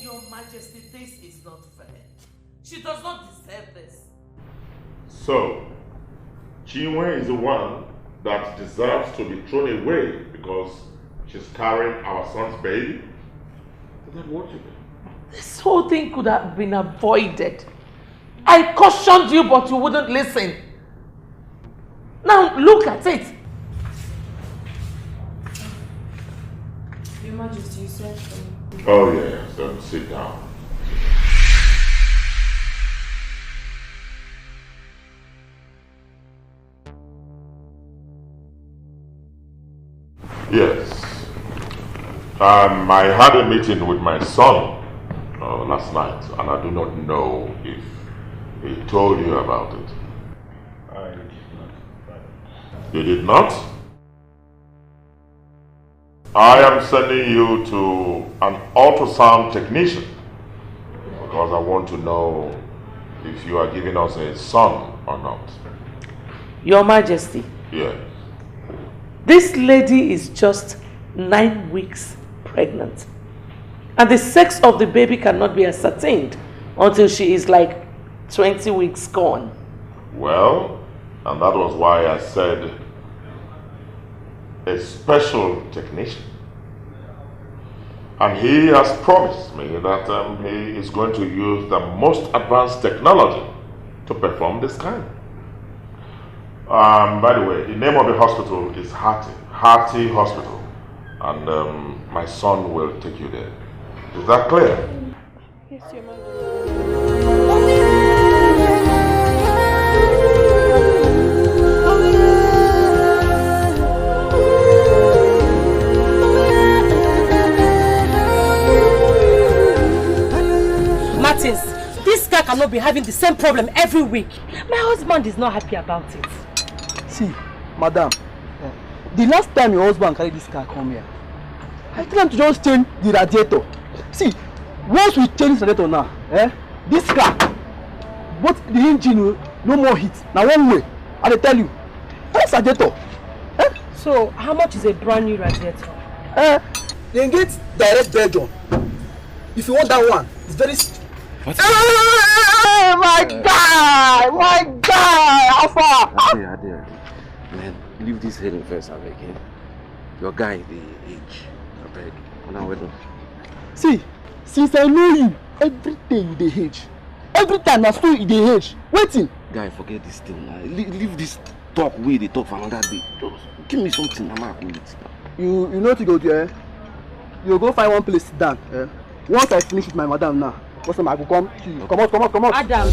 Your Majesty, this is not fair. She does not deserve this.
So, Chinwe is the one that deserves to be thrown away because she's carrying our son's baby? Is that what you mean?
This whole thing could have been avoided. I cautioned you, but you wouldn't listen. Now look at it.
Your Majesty, you said for me.
Oh yes, then sit down. Yes. I had a meeting with my son last night, and I do not know if he told you about it.
I did not.
You did not? I am sending you to an ultrasound technician because I want to know if you are giving us a son or not.
Your Majesty.
Yes.
This lady is just 9 weeks pregnant. And the sex of the baby cannot be ascertained until she is like 20 weeks gone.
Well, and that was why I said a special technician. And he has promised me that he is going to use the most advanced technology to perform this kind. By the way, the name of the hospital is Hearty Hospital, and my son will take you there. Is that clear?
Yes, Your
Martins, this guy cannot be having the same problem every week. My husband is not happy about it.
See, madam, the last time your husband carried this car come here, I tell him to just change the radiator. See, once we change the radiator now, this car, both the engine will no more heat. Now one way, I tell you, that's radiator.
So, how much is a brand new radiator?
They get direct Belgium. If you want that one, it's very.
What?
Hey, my guy, how far?
Ade, man, leave this heading first, I beg. Your guy, the age, I beg. Now we don't.
See, since I know you, everything they age. Every time I saw you, they age. Waiting.
Guy, forget this thing. Leave this talk way they talk for another day. Just give me something, I'm not going to.
You know to go there. You go find one place to sit down. Once I finish with my madam now, I will come to you. Come out.
Adam,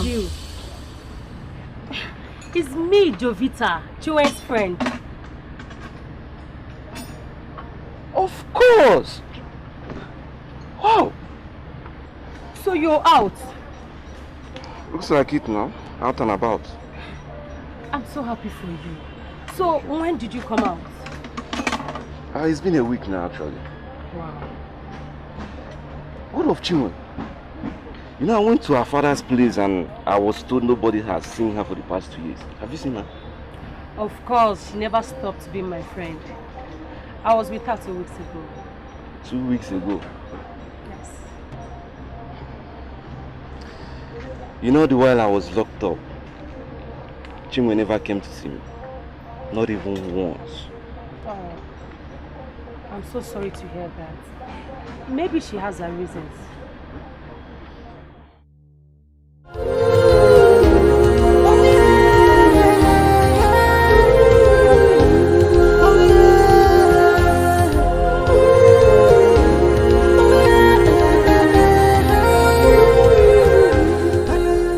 you.
It's me, Jovita, Chiwenye's friend.
Of course! Wow!
So you're out?
Looks like it now. Out and about.
I'm so happy for you. So when did you come out?
It's been a week now, actually.
Wow.
What of Chinenye? You know, I went to her father's place and I was told nobody has seen her for the past 2 years. Have you seen her?
Of course, she never stopped being my friend. I was with her 2 weeks ago.
2 weeks ago?
Yes.
You know, the while I was locked up, Chinenye never came to see me. Not even once.
Oh, I'm so sorry to hear that. Maybe she has her reasons.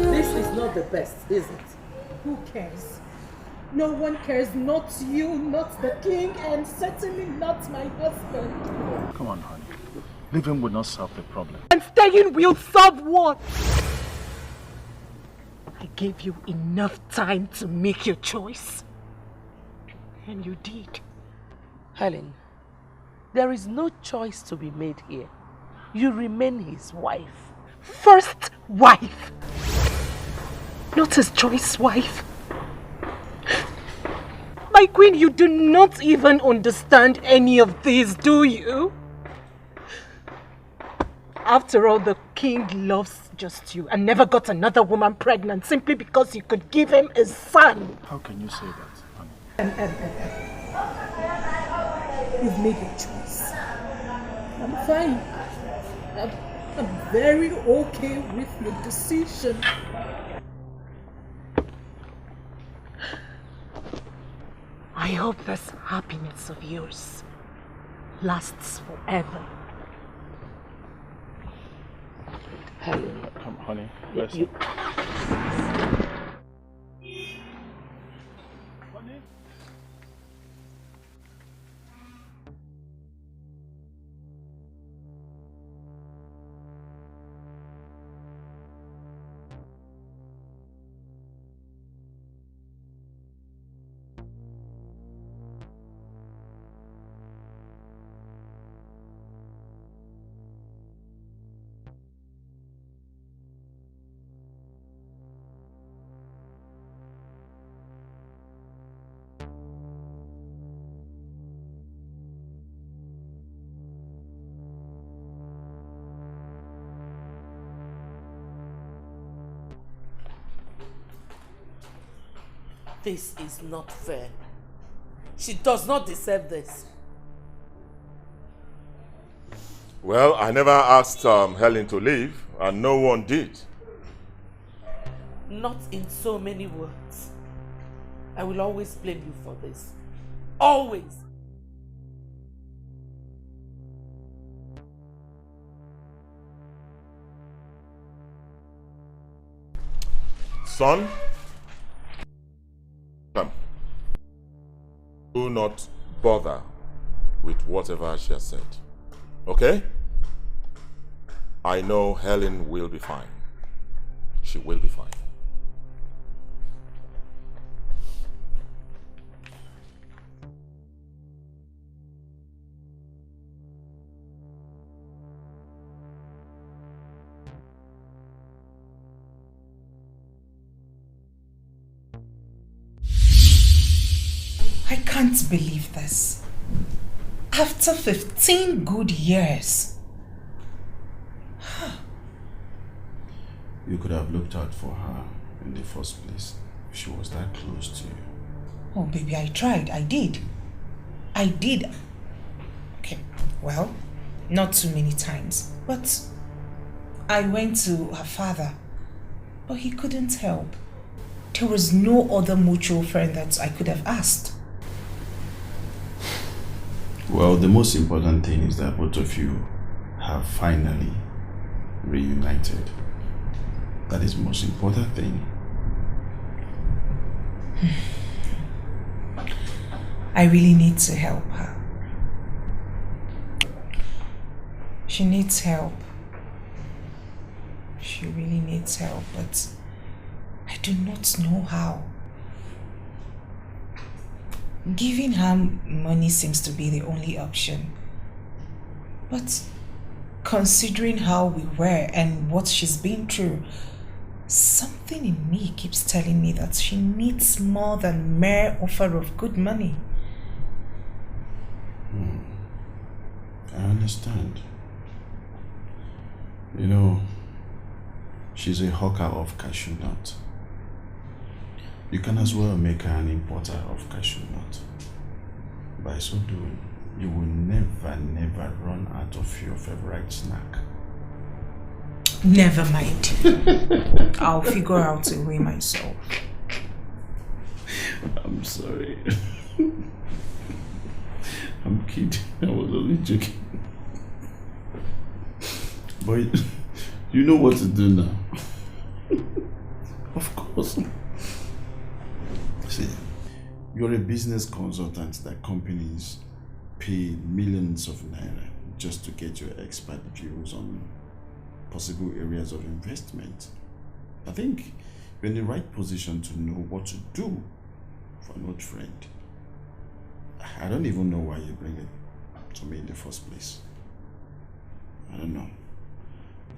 This is not the best, is it? Who cares? No one cares, not you, not the king, and certainly not my husband.
Come on, honey. Leaving will not solve the problem.
And staying will solve what? I gave you enough time to make your choice. And you did.
Helen, there is no choice to be made here. You remain his wife.
First wife. Not his choice wife. My queen, you do not even understand any of this, do you? After all, the king loves just you and never got another woman pregnant simply because you could give him a son.
How can you say that, honey?
You've made your choice. I'm fine. I'm very okay with your decision. I hope this happiness of yours lasts forever.
Helen.
Come, honey. Listen.
This is not fair. She does not deserve this.
Well, I never asked Helen to leave, and no one did.
Not in so many words. I will always blame you for this. Always.
Son, come. Do not bother with whatever she has said. Okay? I know Helen will be fine. She will be fine.
I can't believe this. After 15 good years.
You could have looked out for her in the first place if she was that close to you.
Oh, baby, I tried. I did. Okay, well, not too many times. But I went to her father, but he couldn't help. There was no other mutual friend that I could have asked.
Well, the most important thing is that both of you have finally reunited. That is the most important thing.
I really need to help her. She needs help. She really needs help, but I do not know how. Giving her money seems to be the only option. But considering how we were and what she's been through, something in me keeps telling me that she needs more than mere offer of good money.
I understand. You know, she's a hawker of cashew nut. You can as well make her an importer of cashew nut. By so doing, you will never run out of your favorite snack.
Never mind. I'll figure out a way myself.
I'm sorry. I'm kidding. I was only joking. But you know what to do now. Of course. See, you're a business consultant that companies pay millions of naira just to get your expert views on possible areas of investment. I think you're in the right position to know what to do for an old friend. I don't even know why you bring it to me in the first place. I don't know.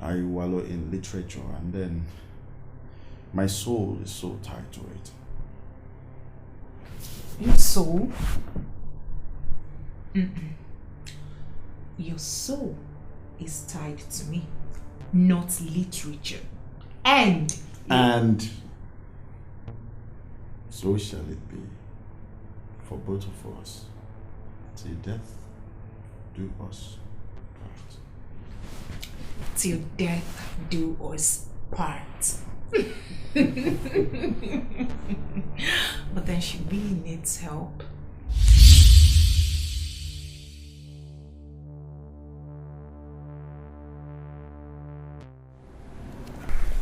I wallow in literature and then my soul is so tied to it.
Your soul? Your soul is tied to me, not literature. And
so shall it be for both of us, till death do us part.
Till death do us part. But then she really needs help.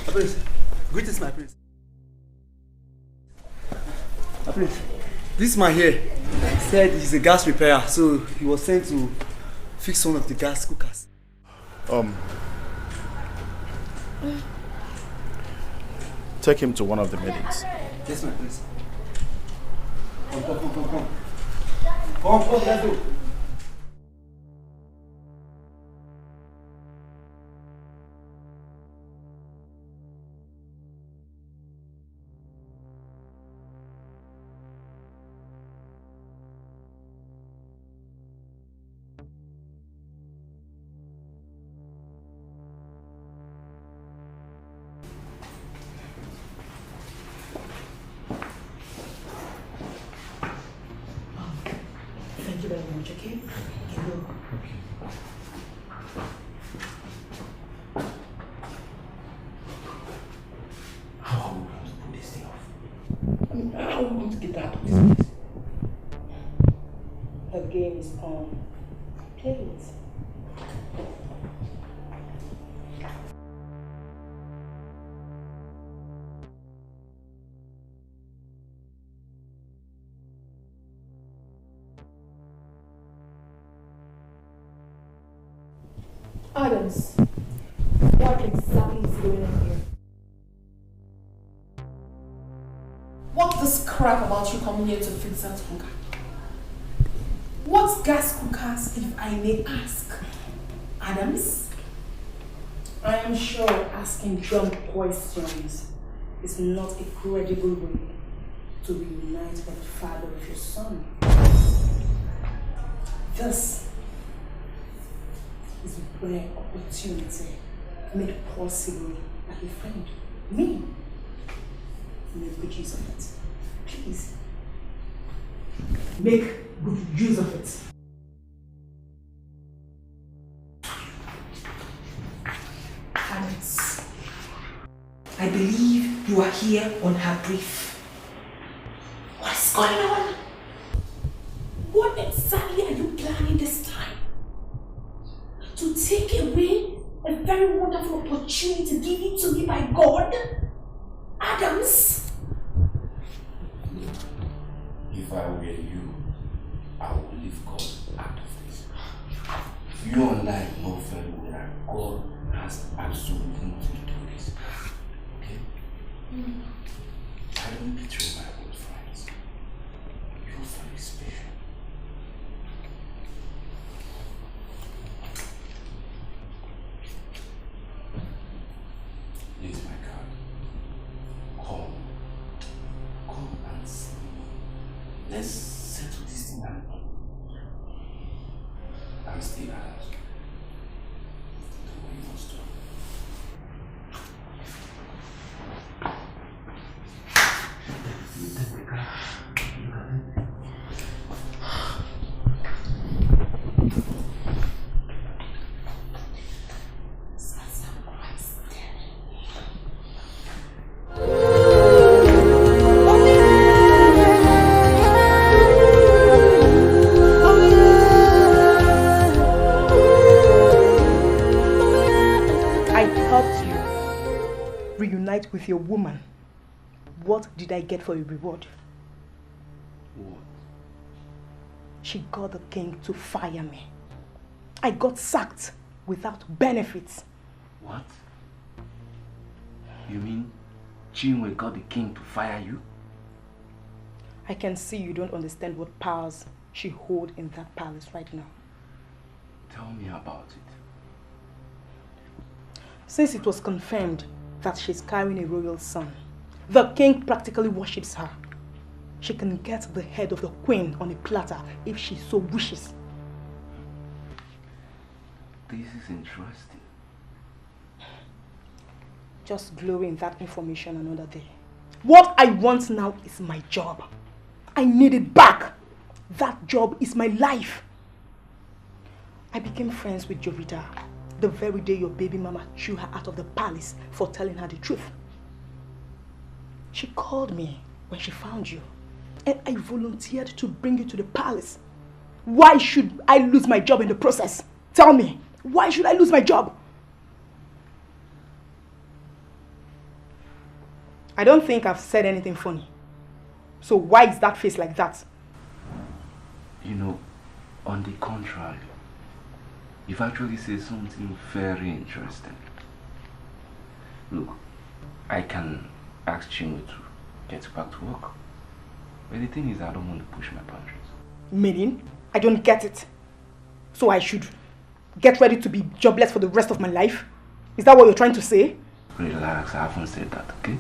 Prince, greetings, my prince. Prince, this man here said he's a gas repairer, so he was sent to fix one of the gas cookers.
Take him to one of the meetings.
Yes, my prince. Come, let's go.
Thank you very much, okay? How are we going to put this thing off? How are we going to get out of this place?
The game is on. Play it.
Adams, what exactly is going on here?
What's this crap about you coming here to fix that cooker? What's gas cookers, if I may ask? Adams?
I am sure asking dumb questions is not a credible way to reunite the father of your son. This is a rare opportunity made possible by a friend, me. Make good use of it. Please. Make good use of it.
Adams, I believe you are here on her brief.
What's going on? What exactly are you planning this time? To take away a very wonderful opportunity given to me by God? Adams?
You and I know very well that God has absolutely nothing to do with this. Okay? I don't betray my old friends. You're very special. Here's my card. Call and see me. Let's settle this thing out. And stay out. The way you must do. You take the card. You got it.
With your woman, what did I get for a reward?
What?
She got the king to fire me. I got sacked without benefits.
What? You mean Chinenye got the king to fire you?
I can see you don't understand what powers she holds in that palace right now.
Tell me about it.
Since it was confirmed that she's carrying a royal son, the king practically worships her. She can get the head of the queen on a platter if she so wishes.
This is interesting.
Just glory in that information another day. What I want now is my job. I need it back. That job is my life. I became friends with Jovita the very day your baby mama threw her out of the palace for telling her the truth. She called me when she found you, and I volunteered to bring you to the palace. Why should I lose my job in the process? Tell me, why should I lose my job? I don't think I've said anything funny. So why is that face like that?
You know, on the contrary, you've actually said something very interesting. Look, I can ask Chinenye to get back to work. But the thing is, I don't want to push my boundaries.
Meaning? I don't get it. So I should get ready to be jobless for the rest of my life? Is that what you're trying to say?
Relax, I haven't said that, okay?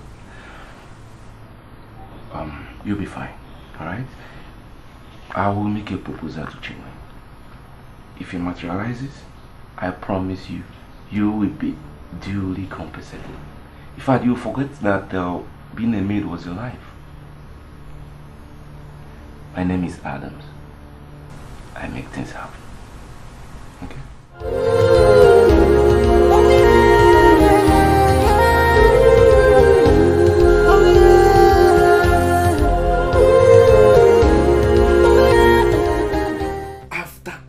You'll be fine, alright? I will make a proposal to Chinenye. If it materializes, I promise you, you will be duly compensated. In fact, you'll forget that being a maid was your life. My name is Adams. I make things happen. Okay?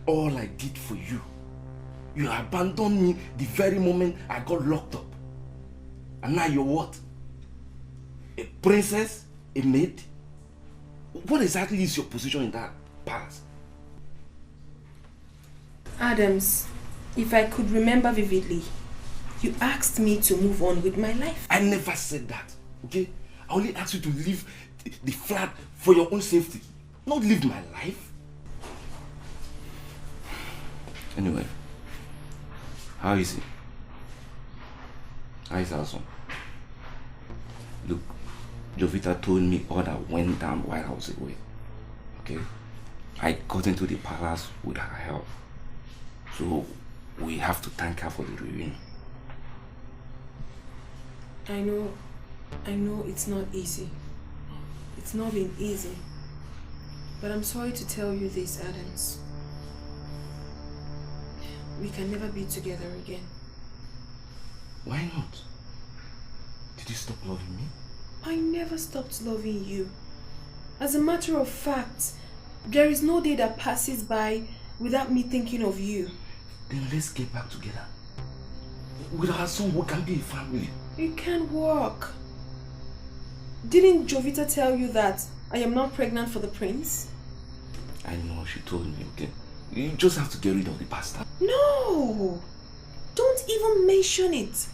All I did for you, you abandoned me the very moment I got locked up. And now you're what? A princess? A maid? What exactly is your position in that palace?
Adams, if I could remember vividly, you asked me to move on with my life.
I never said that, okay? I only asked you to leave the flat for your own safety, not live my life.
Anyway, how is it? How is our son? Look, Jovita told me all that went down while I was away. Okay? I got into the palace with her help. So, we have to thank her for the reunion.
I know it's not easy. It's not been easy. But I'm sorry to tell you this, Adams. We can never be together again.
Why not? Did you stop loving me?
I never stopped loving you. As a matter of fact, there is no day that passes by without me thinking of you.
Then let's get back together. With our son, we can be a family.
It can't work. Didn't Jovita tell you that I am not pregnant for the prince?
I know, she told me, okay? You just have to get rid of the past.
No! Don't even mention it.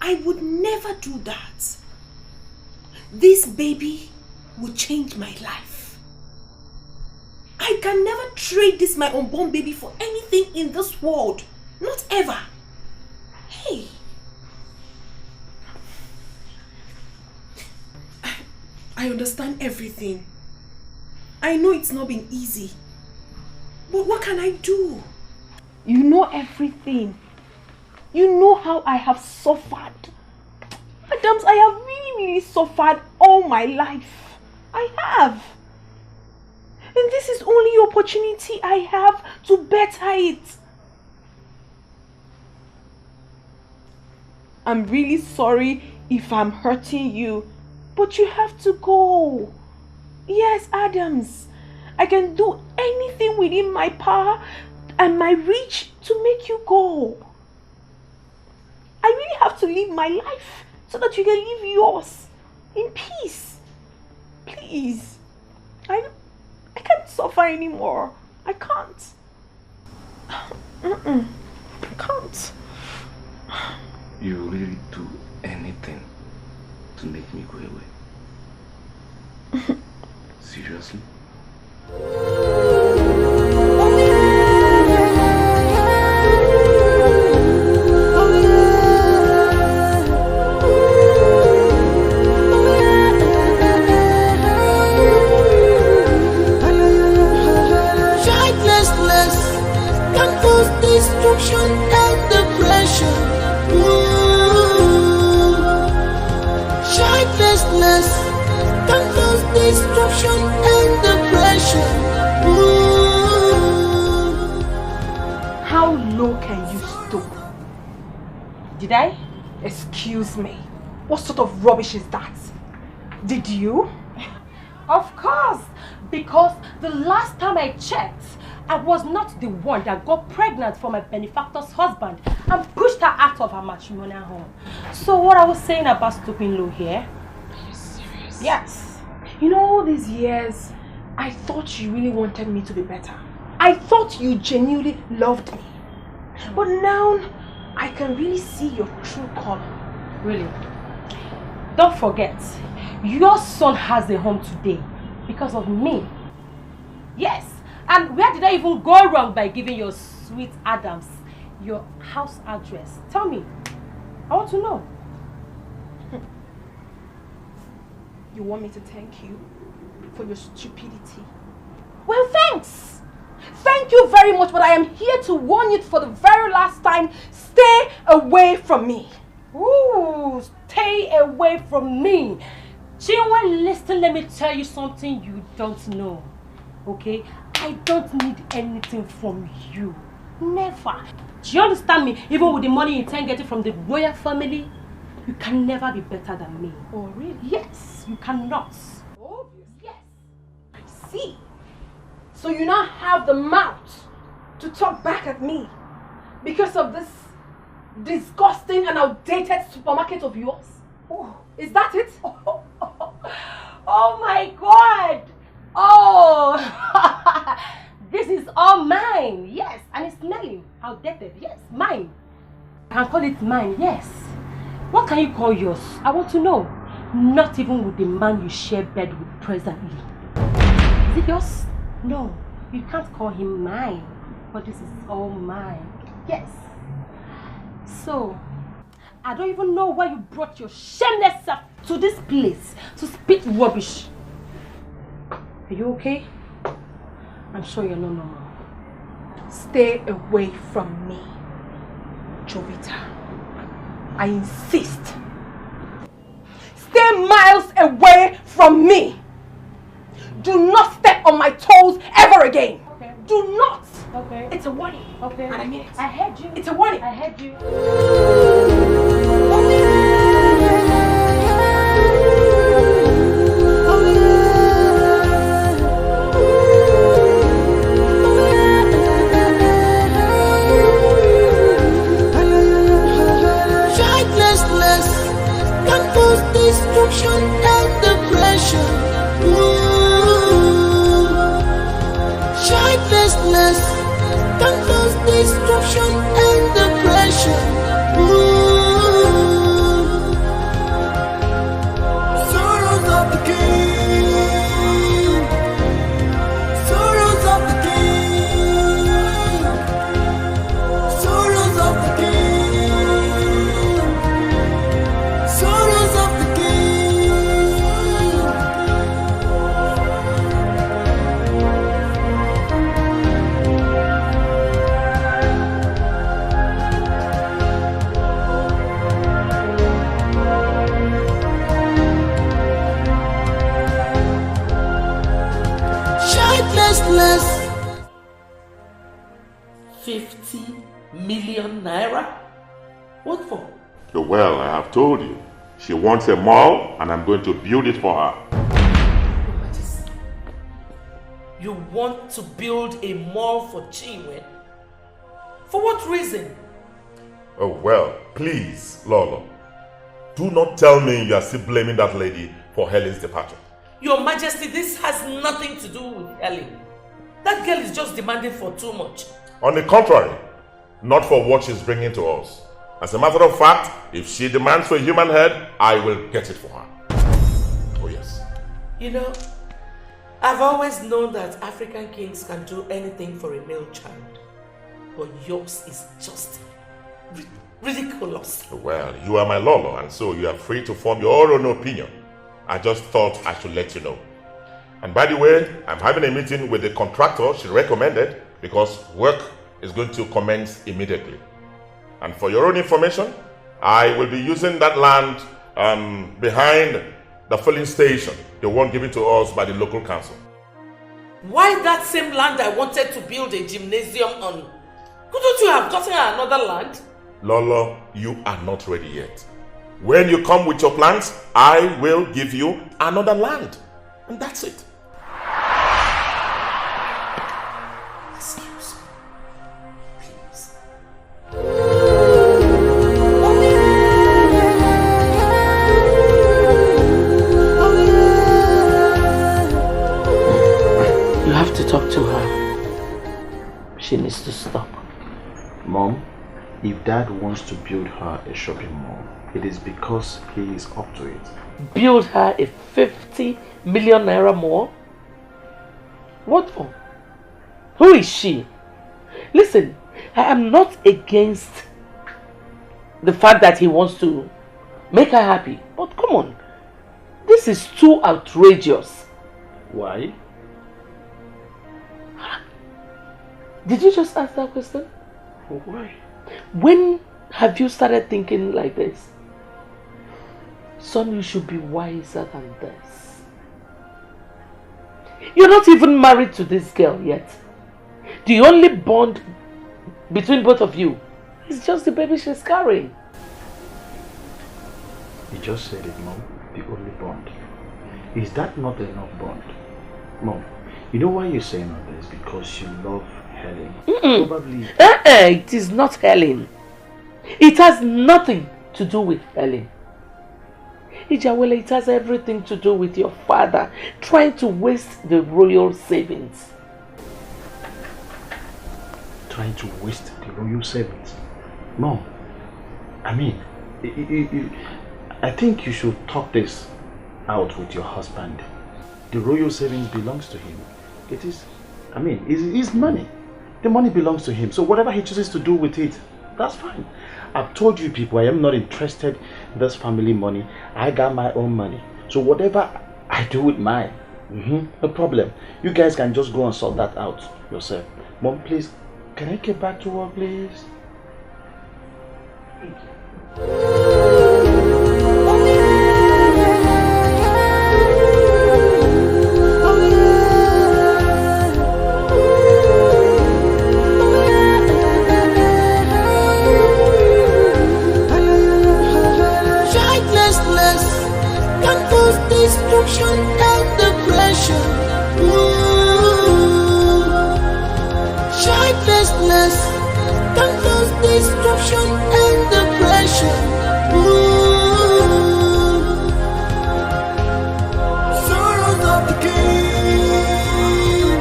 I would never do that. This baby will change my life. I can never trade this my unborn baby for anything in this world. Not ever. Hey. I understand everything. I know it's not been easy. But what can I do?
You know everything. You know how I have suffered. Adams, I have really suffered all my life. I have. And this is only the opportunity I have to better it. I'm really sorry if I'm hurting you, but you have to go. Yes, Adams, I can do anything within my power and my reach to make you go. I really have to live my life so that you can live yours in peace. Please. I can't suffer anymore. I can't. I can't.
You will really do anything to make me go away? Seriously?
Destruction and depression. Childlessness can cause destruction and depression.
How low can you stoop? Did I? Excuse me. What sort of rubbish is that? Did you?
Of course, because the last time I checked, I was not the one that got pregnant for my benefactor's husband and pushed her out of her matrimonial home. So what I was saying about stooping low here?
Are you serious?
Yes.
You know, all these years, I thought you really wanted me to be better. I thought you genuinely loved me. But now, I can really see your true color.
Really? Don't forget, your son has a home today because of me. Yes. And where did I even go wrong by giving your sweet Adams your house address? Tell me. I want to know.
You want me to thank you for your stupidity?
Well, thanks. Thank you very much, but I am here to warn you for the very last time. Stay away from me. Ooh, stay away from me. Chinenye, listen, let me tell you something you don't know. Okay? I don't need anything from you. Never. Do you understand me? Even with the money you intend getting from the royal family, you can never be better than me.
Oh, really?
Yes, you cannot.
Obvious. Yes. I see. So you now have the mouth to talk back at me because of this disgusting and outdated supermarket of yours? Oh, is that it?
Oh my God! Oh, this is all mine. Yes, and it's smelling outdated. Yes, mine. I can call it mine. Yes. What can you call yours? I want to know. Not even with the man you share bed with presently. Is it yours? No, you can't call him mine. But this is all mine. Yes. So, I don't even know why you brought your shameless self to this place to spit rubbish. Are you okay? I'm sure you're not normal.
Stay away from me, Jovita. I insist. Stay miles away from me. Do not step on my toes ever again.
Okay.
Do not.
Okay.
It's a warning.
Okay.
And I mean it.
I heard you.
It's a warning.
I heard you.
Can cause destruction and depression. Childlessness destruction and depression. Ooh. Sorrows of the king. Sorrows of the king. Sorrows of the king. Sorrows of the less.
50 million naira? What for?
Well, I have told you. She wants a mall and I'm going to build it for her.
Your Majesty, you want to build a mall for Chinenye? For what reason?
Oh, well, please, Lolo. Do not tell me you are still blaming that lady for Helen's departure.
Your Majesty, this has nothing to do with Helen. That girl is just demanding for too much.
On the contrary, not for what she's bringing to us. As a matter of fact, if she demands for a human head, I will get it for her. Oh yes.
You know, I've always known that African kings can do anything for a male child. But yours is just ridiculous.
Well, you are my Lolo, and so you are free to form your own opinion. I just thought I should let you know. And by the way, I'm having a meeting with the contractor she recommended because work is going to commence immediately. And for your own information, I will be using that land behind the filling station, the one given to us by the local council.
Why that same land I wanted to build a gymnasium on? Couldn't you have gotten another land?
Lolo, you are not ready yet. When you come with your plans, I will give you another land. And that's it.
Excuse me. Please. You have to talk to her. She needs to stop.
Mom, if Dad wants to build her a shopping mall, it is because he is up to it.
Build her a 50 million naira mall? What for? Who is she? Listen, I am not against the fact that he wants to make her happy. But come on, this is too outrageous.
Why?
Did you just ask that question?
Why?
When have you started thinking like this? Son, you should be wiser than this. You're not even married to this girl yet. The only bond between both of you is just the baby she's carrying.
You just said it, Mom. The only bond. Is that not enough bond? Mom, you know why you're saying all this? Because you love Helen. Probably.
It is not Helen. It has nothing to do with Helen. Awele, it has everything to do with your father trying to waste the royal savings.
Trying to waste the royal savings? Mom, I mean, I think you should talk this out with your husband. The royal savings belongs to him. It is, I mean, it's his money. The money belongs to him. So whatever he chooses to do with it, that's fine. I've told you people, I am not interested in this family money. I got my own money. So whatever I do with mine, no problem. You guys can just go and sort that out yourself. Mom, please, can I get back to work, please?
Destruction and depression. Ooh. Childlessness can cause destruction and depression. Ooh. Sorrows of the king.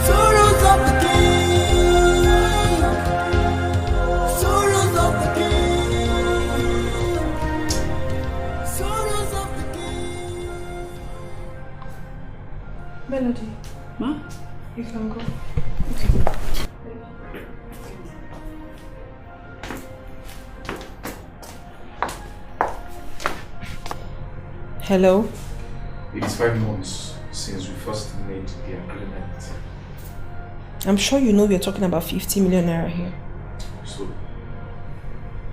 Sorrows of the king.
Hello?
It is 5 months since we first made the agreement.
I'm sure you know we're talking about 50 million naira here.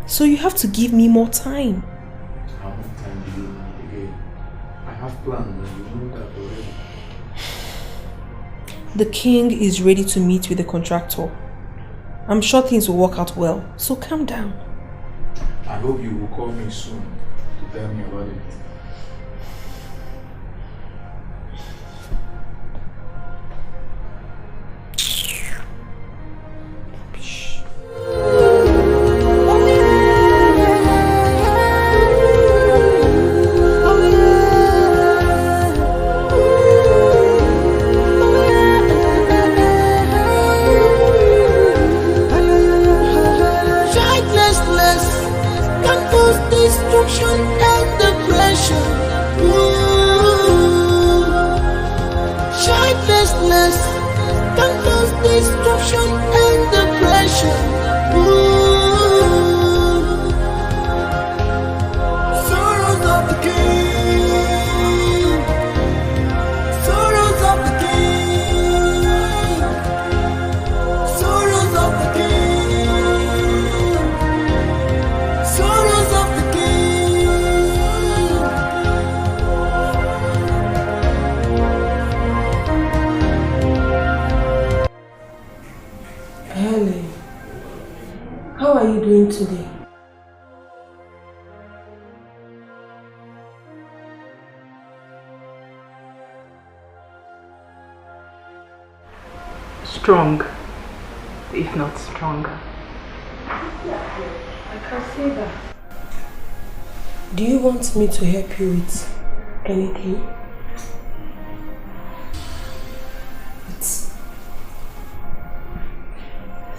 So
you have to give me more time.
How much time do you need again? I have plans and you know that already.
The king is ready to meet with the contractor. I'm sure things will work out well, so calm down.
I hope you will call me soon to tell me about it.
Helen, how are you doing today?
Strong, if not stronger.
I can say that. Do you want me to help you with anything?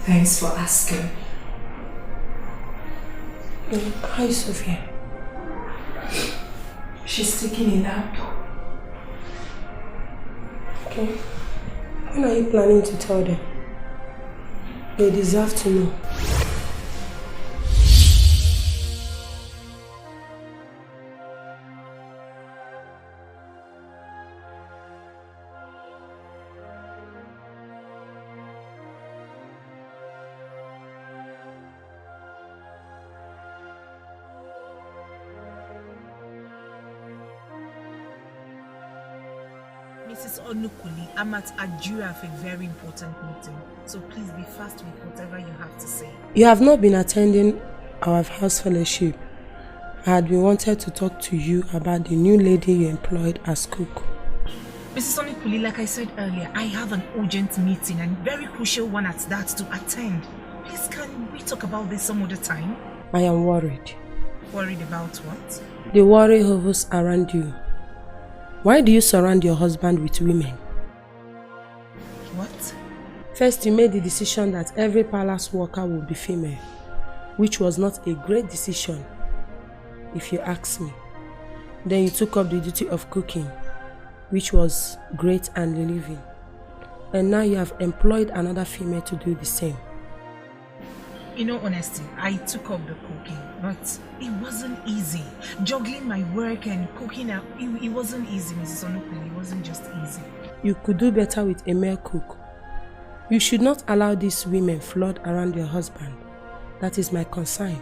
Thanks for asking.
Hi, Sophia.
She's taking a nap.
Okay. When are you planning to tell them? They deserve to know.
Mrs. Onukuli, I'm at Ajura for a very important meeting, so please be fast with whatever you have to say.
You have not been attending our house fellowship. I had been wanted to talk to you about the new lady you employed as cook.
Mrs. Onukuli, like I said earlier, I have an urgent meeting and very crucial one at that to attend. Please, can we talk about this some other time?
I am worried.
Worried about what?
The worry hovers around you. Why do you surround your husband with women?
What?
First, you made the decision that every palace worker will be female, which was not a great decision, if you ask me. Then you took up the duty of cooking, which was great and relieving. And now you have employed another female to do the same.
In all honesty, I took up the cooking, but it wasn't easy. Juggling my work and cooking, it wasn't easy, Mrs. Onukuli. It wasn't just easy.
You could do better with a male cook. You should not allow these women flood around your husband. That is my concern.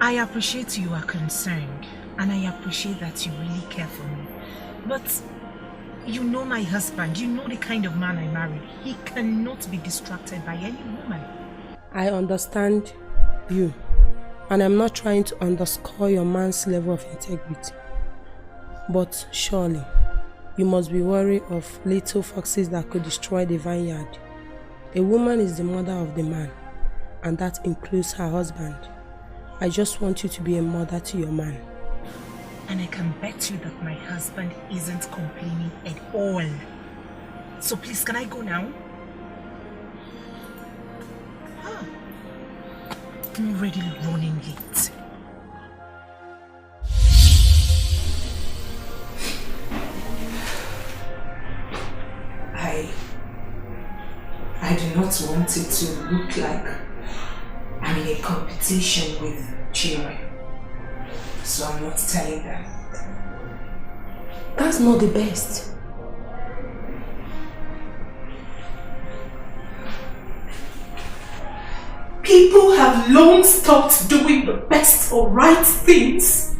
I appreciate you are concerned, and I appreciate that you really care for me. But you know my husband, you know the kind of man I married. He cannot be distracted by any woman.
I understand you, and I'm not trying to underscore your man's level of integrity. But surely, you must be wary of little foxes that could destroy the vineyard. A woman is the mother of the man, and that includes her husband. I just want you to be a mother to your man.
And I can bet you that my husband isn't complaining at all. So please, can I go now? I'm already running late.
I do not want it to look like I'm in a competition with children. So I'm not telling them.
That's not the best.
People have long stopped doing the best or right things.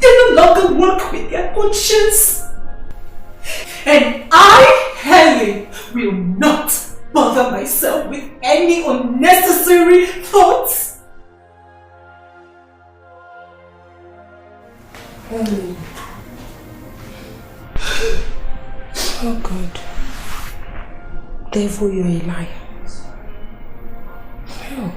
They no longer work with their conscience. And I, Helen, will not bother myself with any unnecessary thoughts.
Helen. Oh God. Devil, you're a liar. Oh.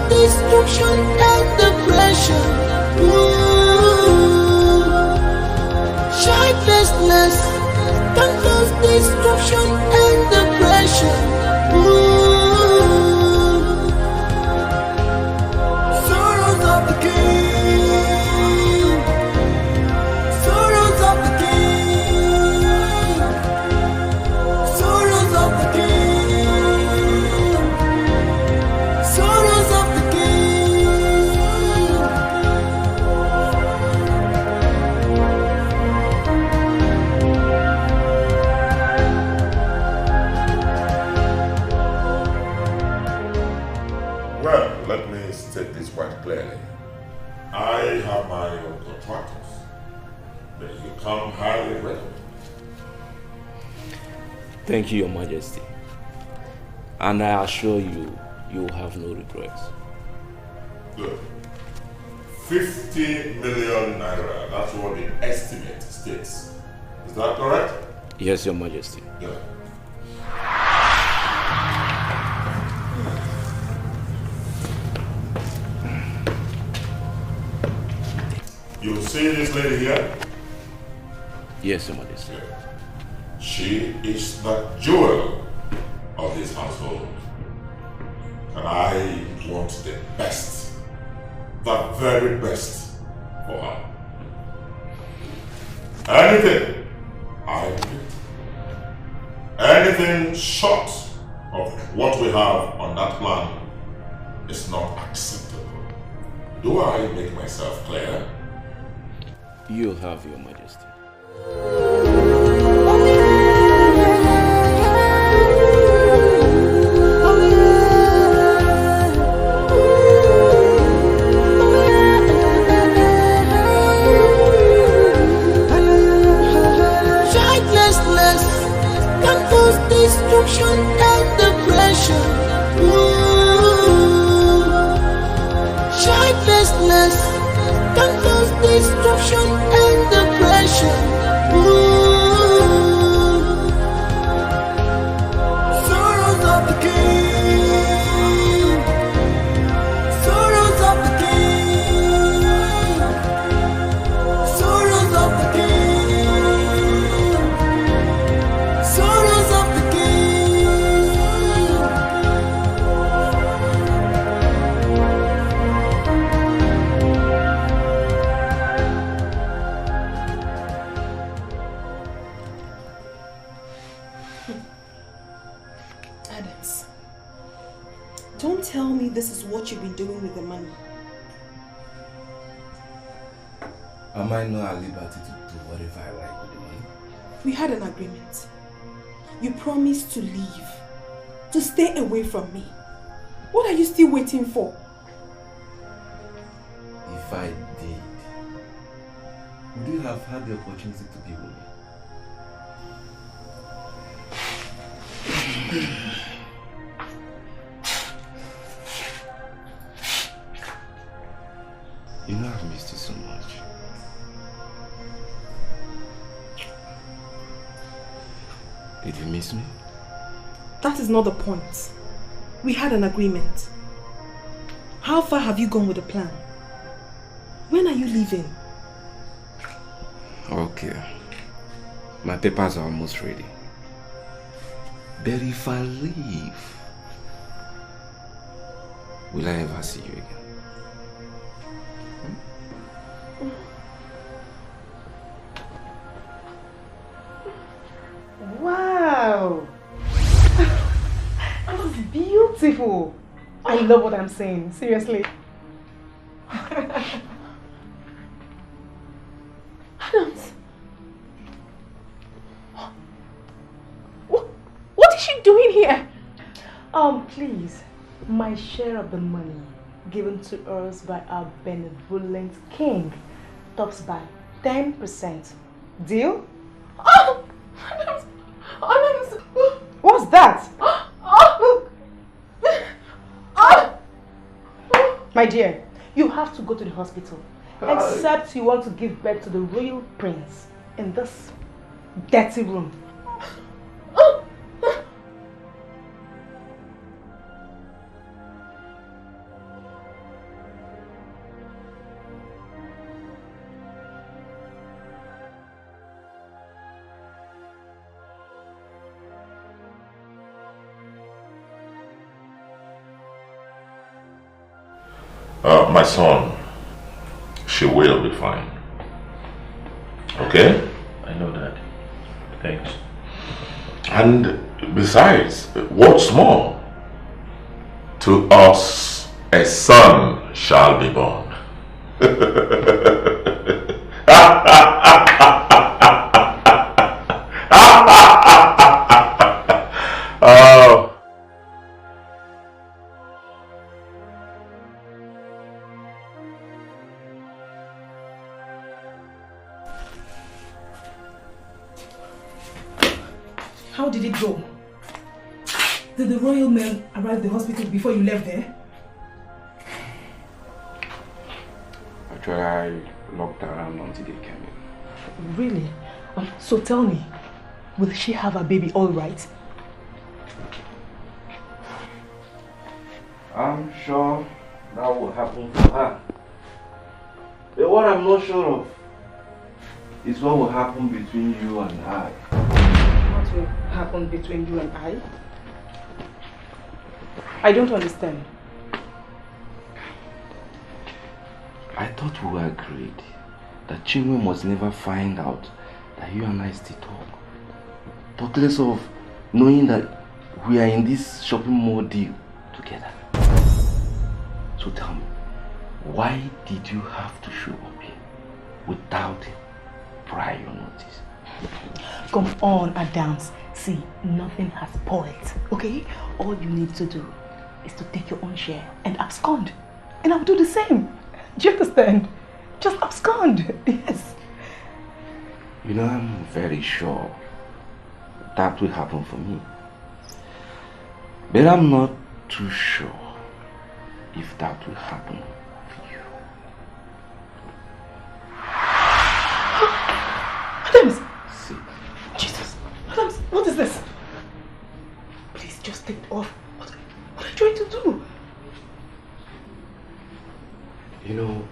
Destruction and depression. Childlessness can cause destruction and depression. Sorrows of the king. Sorrows of the king. Sorrows of the king. Sorrows of the
Well, let me state this quite clearly. I have my own contractors. They come highly recommended.
Thank you, Your Majesty. And I assure you, you will have no regrets.
Good. 50 million naira, that's what the estimate states. Is that correct?
Yes, Your Majesty.
Good. You see this lady here?
Yes, Your Majesty.
She is the jewel of this household. And I want the best, the very best for her. Anything I do, anything short of what we have on that plan is not acceptable. Do I make myself clear?
You'll have, Your Majesty.
Childlessness can cause destruction and depression. Childlessness can cause destruction and depression. Sorrows of the king. Sorrows of the king. Sorrows of the king. Sorrows of the
Adams, don't tell me this is what you've been doing with the money.
Am I not at liberty to do whatever I like with the money?
We had an agreement. You promised to leave, to stay away from me. What are you still waiting for?
If I did, would you have had the opportunity to be with me?
You know I've missed you so much. Did you miss me?
That is not the point. We had an agreement. How far have you gone with the plan? When are you leaving?
Okay. My papers are almost ready. But if I leave, will I ever see you again?
beautiful. I love what I'm saying. Seriously.
Adams. What is she doing here?
Please. My share of the money given to us by our benevolent king tops by 10%. Deal?
Oh! Adams!
What's that? My dear, you have to go to the hospital. Except you want to give birth to the royal prince in this dirty room.
My son, she will be fine. Okay?
I know that. Thanks.
And besides, what's more? To us, a son shall be born. Oh.
How did it go? Did the royal men arrive at the hospital before you left there?
Actually, I locked around until they came in.
Really? So tell me, will she have a baby all right?
I'm sure that will happen for her. But what I'm not sure of is what will happen between you and I.
What will happen between you and I? I don't understand.
I thought we were agreed that Chinenye must never find out that you and I still talk. Talk less of knowing that we are in this shopping mall deal together. So tell me, why did you have to show up here without prior notice?
Come on, Adams. See, nothing has spoiled, okay? All you need to do is to take your own share and abscond. And I'll do the same. Do you understand? Just abscond. Yes.
You know, I'm very sure that will happen for me. But I'm not too sure if that will happen for you.
Adams!
See.
Jesus! Adams, what is this? Please just take it off. What are you trying to do?
You know,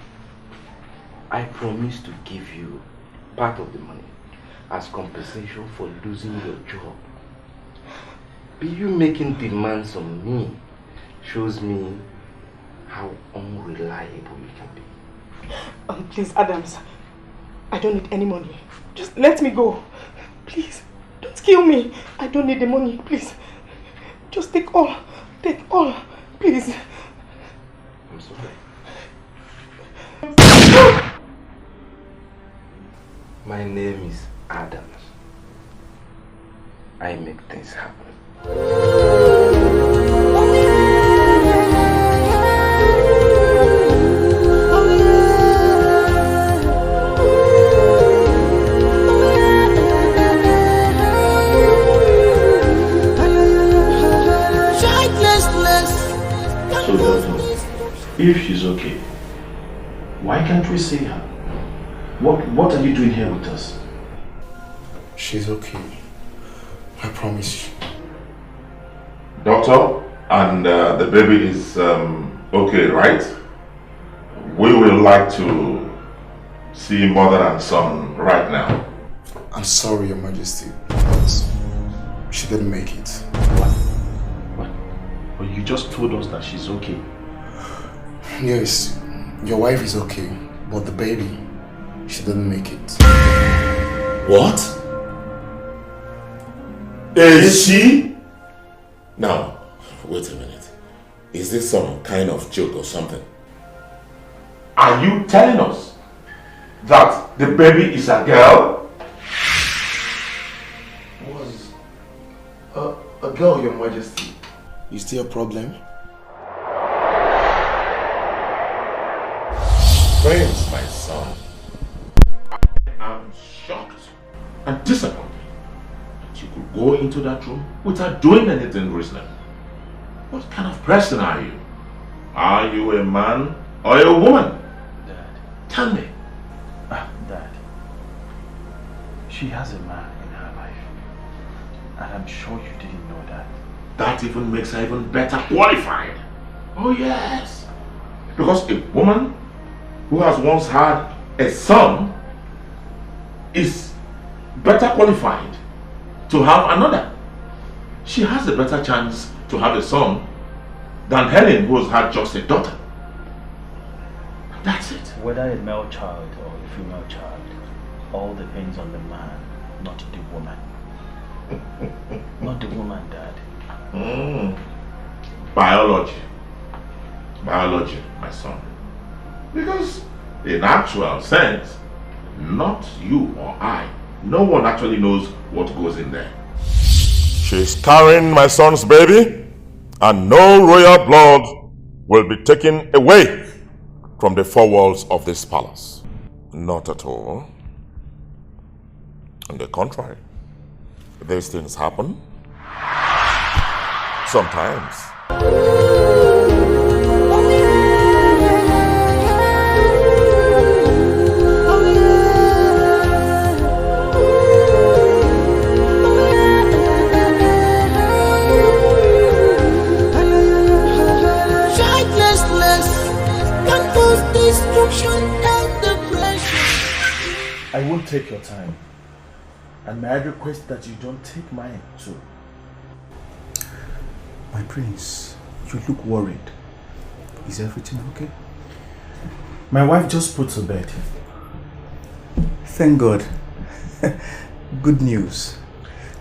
I promised to give you part of the money as compensation for losing your job. But you making demands on me shows me how unreliable you can be.
Please, Adams. I don't need any money. Just let me go. Please, don't kill me. I don't need the money, please. Just take all. Take all, please.
I'm sorry. My name is Adams. I make things happen.
So, Doctor, if she's okay, why can't we see her? What are you doing here with us?
She's okay. I promise you.
Doctor, and the baby is okay, right? We would like to see mother and son right now.
I'm sorry, Your Majesty, but she didn't make it.
What? But you just told us that she's okay.
Yes, your wife is okay, but the baby, she didn't make it.
What? Is she? Now, wait a minute. Is this some kind of joke or something?
Are you telling us that the baby is a girl?
Was a girl, Your Majesty. Is there a problem?
Prince, my son, I am shocked
and disappointed that you could go into that room without doing anything reasonable. What kind of person are you? Are you a man or a woman?
Dad.
Tell me.
Dad. She has a man in her life. And I'm sure you didn't know that.
That even makes her even better qualified. Oh yes. Because a woman who has once had a son is better qualified to have another. She has a better chance to have a son than Helen, who has had just a daughter. That's it.
Whether a male child or a female child, all depends on the man, not the woman. Not the woman, Dad.
Biology. Biology, my son. Because in actual sense, not you or I, no one actually knows what goes in there.
She's carrying my son's baby, and no royal blood will be taken away from the four walls of this palace. Not at all. On the contrary, these things happen sometimes.
I won't take your time. And may I request that you don't take mine too.
My prince, you look worried. Is everything okay?
My wife just put to bed.
Thank God. Good news.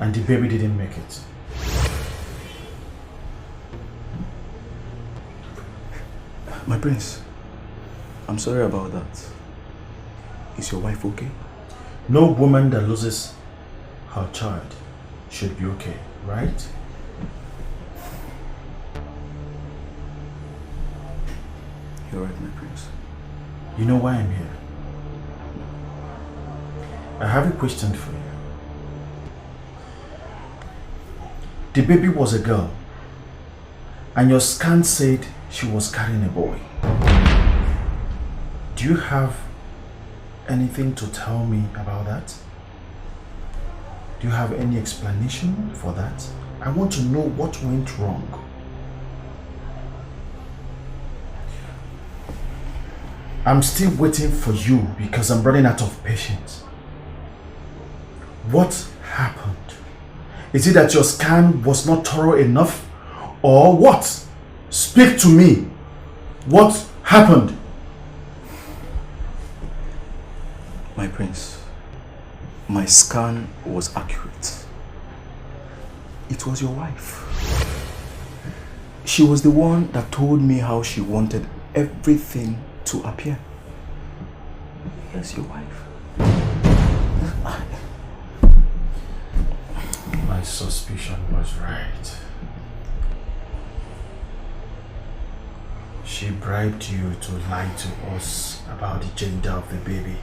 And the baby didn't make it.
My prince, I'm sorry about that. Is your wife okay?
No woman that loses her child should be okay, right?
You're right, my prince.
You know why I'm here? I have a question for you. The baby was a girl, and your scan said she was carrying a boy. Do you have anything to tell me about that? Do you have any explanation for that? I want to know what went wrong. I'm still waiting for you because I'm running out of patience. What happened? Is it that your scan was not thorough enough? Or what? Speak to me. What happened?
My prince, my scan was accurate. It was your wife. She was the one that told me how she wanted everything to appear. Yes, your wife.
My suspicion was right. She bribed you to lie to us about the gender of the baby.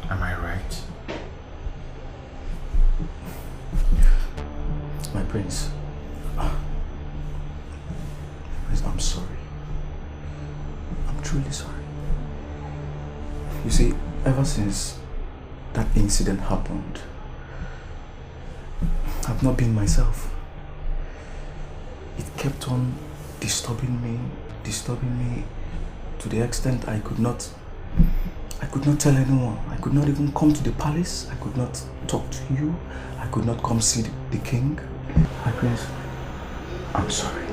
Am I right?
My prince, I'm sorry. I'm truly sorry. You see, ever since that incident happened, I've not been myself. It kept on disturbing me to the extent I could not tell anyone. I could not even come to the palace. I could not talk to you. I could not come see the king. My prince, I'm sorry.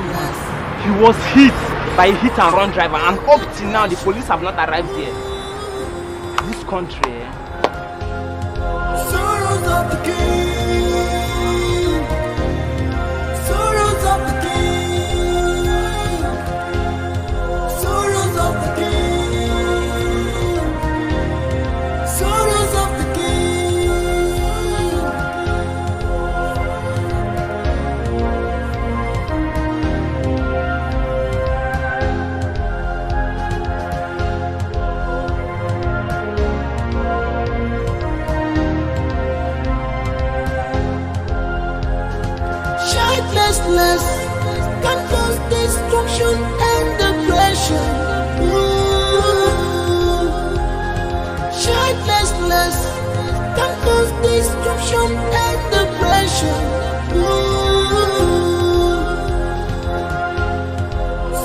He was hit by a hit and run driver, and up till now the police have not arrived here. This country,
Sorrows of the king. Sorrows of the king. Sorrows of the king. Sorrows of the Childlessness can cause destruction and depression. Childlessness can cause destruction and depression.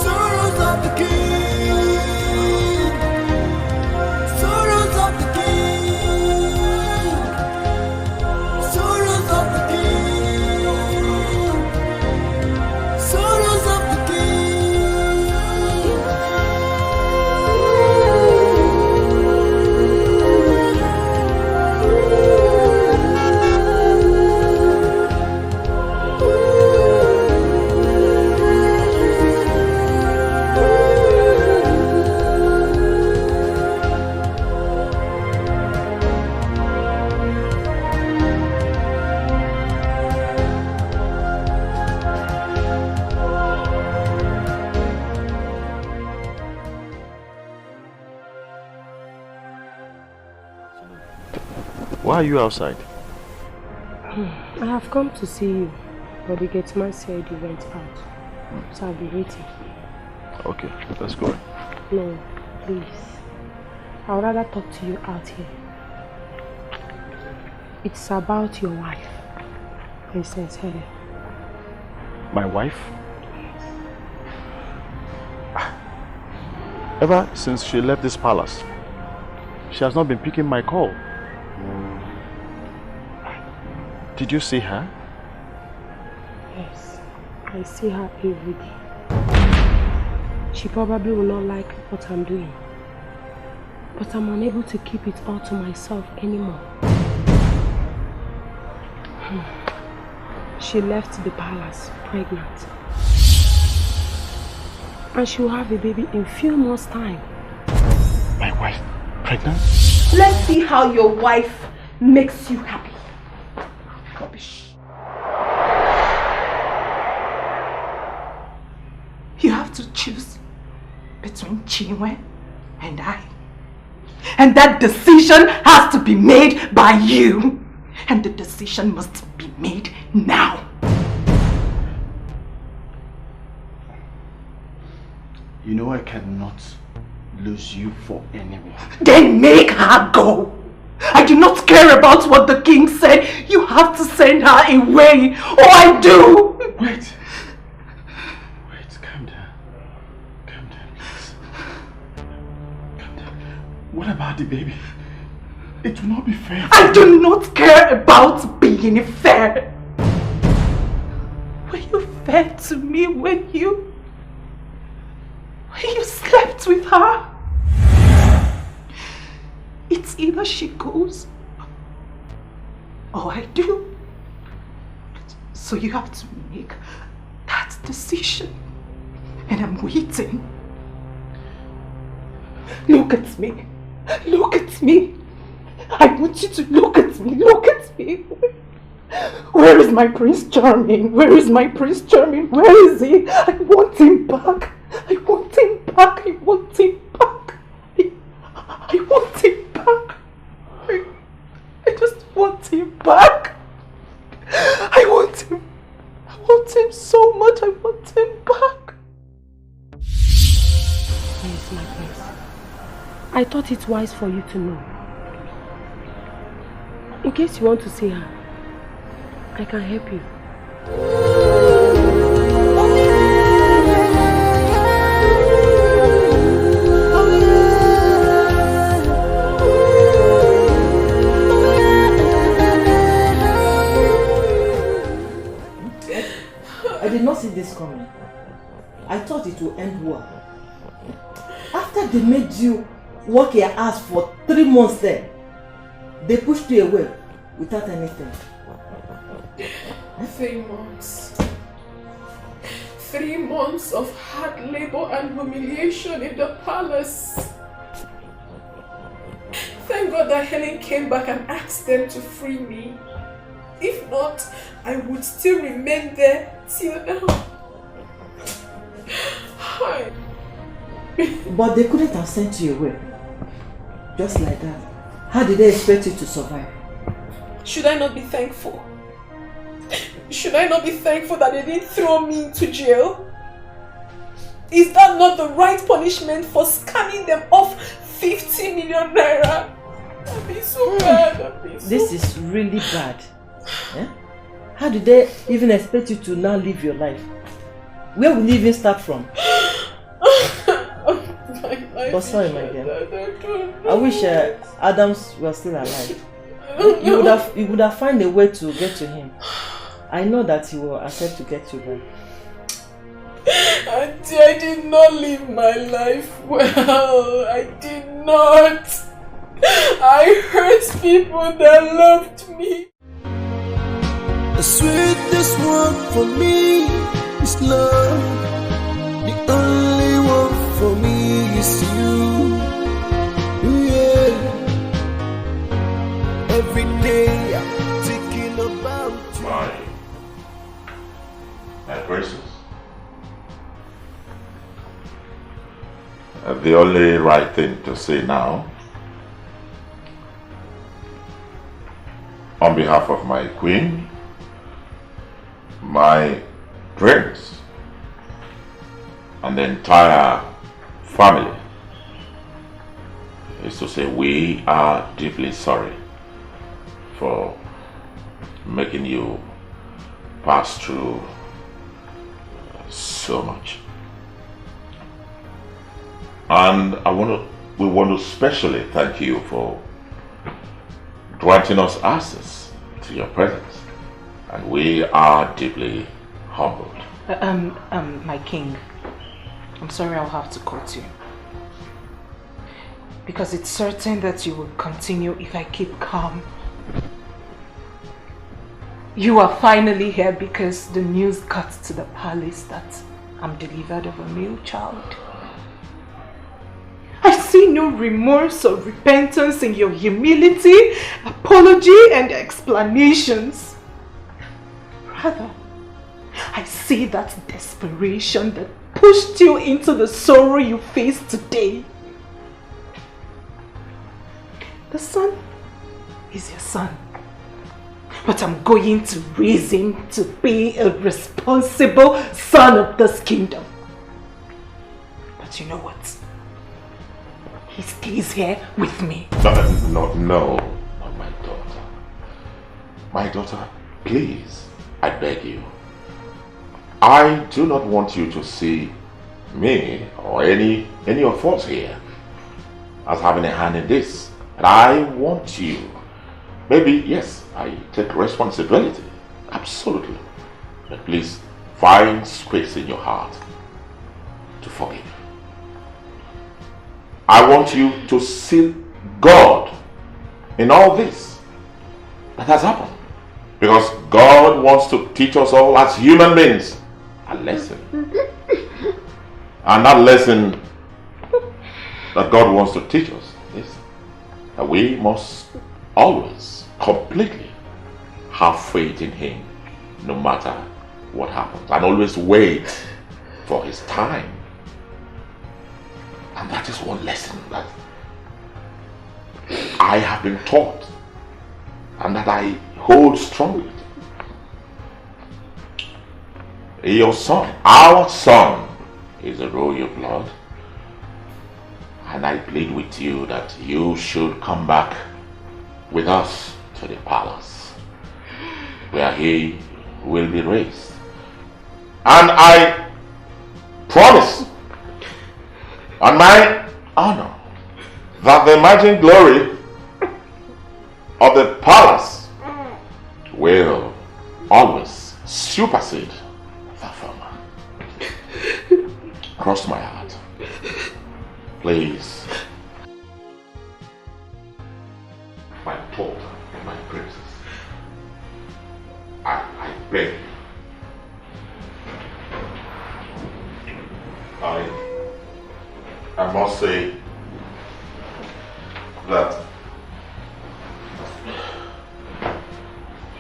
Sorrows of the king. Sorrows of the king. Sorrows of the king. Sorrows of the king.
Why are you outside?
I have come to see you, but the gate man said you went out, so I'll be waiting.
Okay, let's go.
No, please. I'd rather talk to you out here. It's about your wife, Princess Helen.
My wife? Ever since she left this palace, she has not been picking my call. Did you see her?
Yes, I see her every day. She probably will not like what I'm doing, but I'm unable to keep it all to myself anymore. She left the palace pregnant, and she will have a baby in few months' time.
My wife pregnant?
Let's see how your wife makes you happy. Rubbish. You have to choose between Chinenye and I. And that decision has to be made by you. And the decision must be made now.
You know I cannot lose you for anyone.
Then make her go. I do not care about what the king said. You have to send her away. Oh, I do.
Wait, calm down. Calm down, please. Calm down. What about the baby? It will not be fair.
I do not care about being fair. Were you fair to me when you slept with her? It's either she goes or I do. So you have to make that decision. And I'm waiting. Look at me. Look at me. I want you to look at me. Look at me. Where is my Prince Charming? Where is my Prince Charming? Where is he? I want him back. I want him back. I want him back. I want him back. I just want him back. I want him. I want him so much. I want him back.
Yes, my prince. I thought it wise for you to know. In case you want to see her, I can help you.
I did not see this coming. I thought it would end well. After they made you work your ass for 3 months there, they pushed you away without anything.
3 months. 3 months of hard labor and humiliation in the palace. Thank God that Helen came back and asked them to free me. If not, I would still remain there till now. Hi.
But they couldn't have sent you away. Just like that. How did they expect you to survive?
Should I not be thankful? Should I not be thankful that they didn't throw me into jail? Is that not the right punishment for scamming them off 50 million naira? I've been so bad.
This is really bad. Eh? How did they even expect you to now live your life? Where will you even start from? Oh, sorry, my dear. I wish Adams was still alive. You would have found a way to get to him. I know that he will accept to get you back.
Auntie, I did not live my life well. I did not. I hurt people that loved me.
The sweetest one for me is love. The only one for me is you. Yeah. Every day I'm thinking about you.
My precious. The only right thing to say now, on behalf of my queen, my prince, and the entire family, is to say we are deeply sorry for making you pass through so much. And we want to specially thank you for granting us access to your presence. And we are deeply humbled.
My king, I'm sorry I'll have to cut you. Because it's certain that you will continue if I keep calm. You are finally here because the news got to the palace that I'm delivered of a male child. I see no remorse or repentance in your humility, apology and explanations. Rather, I see that desperation that pushed you into the sorrow you face today. The son is your son. But I'm going to raise him to be a responsible son of this kingdom. But you know what? He stays here with me.
No, not my daughter. My daughter, please, I beg you. I do not want you to see me or any of us here as having a hand in this. And I want you, maybe, yes, I take responsibility, absolutely. But please, find space in your heart to forgive. I want you to see God in all this that has happened. Because God wants to teach us all as human beings a lesson. And that lesson that God wants to teach us is that we must always completely have faith in Him no matter what happens, and always wait for His time. And that is one lesson that I have been taught and that I hold strongly. Your son, our son, is a royal blood, and I plead with you that you should come back with us to the palace where he will be raised. And I promise on my honor that the imagined glory of the palace will always supersede the former.
cross my heart. Please. My daughter, my princess. I beg you. I must say that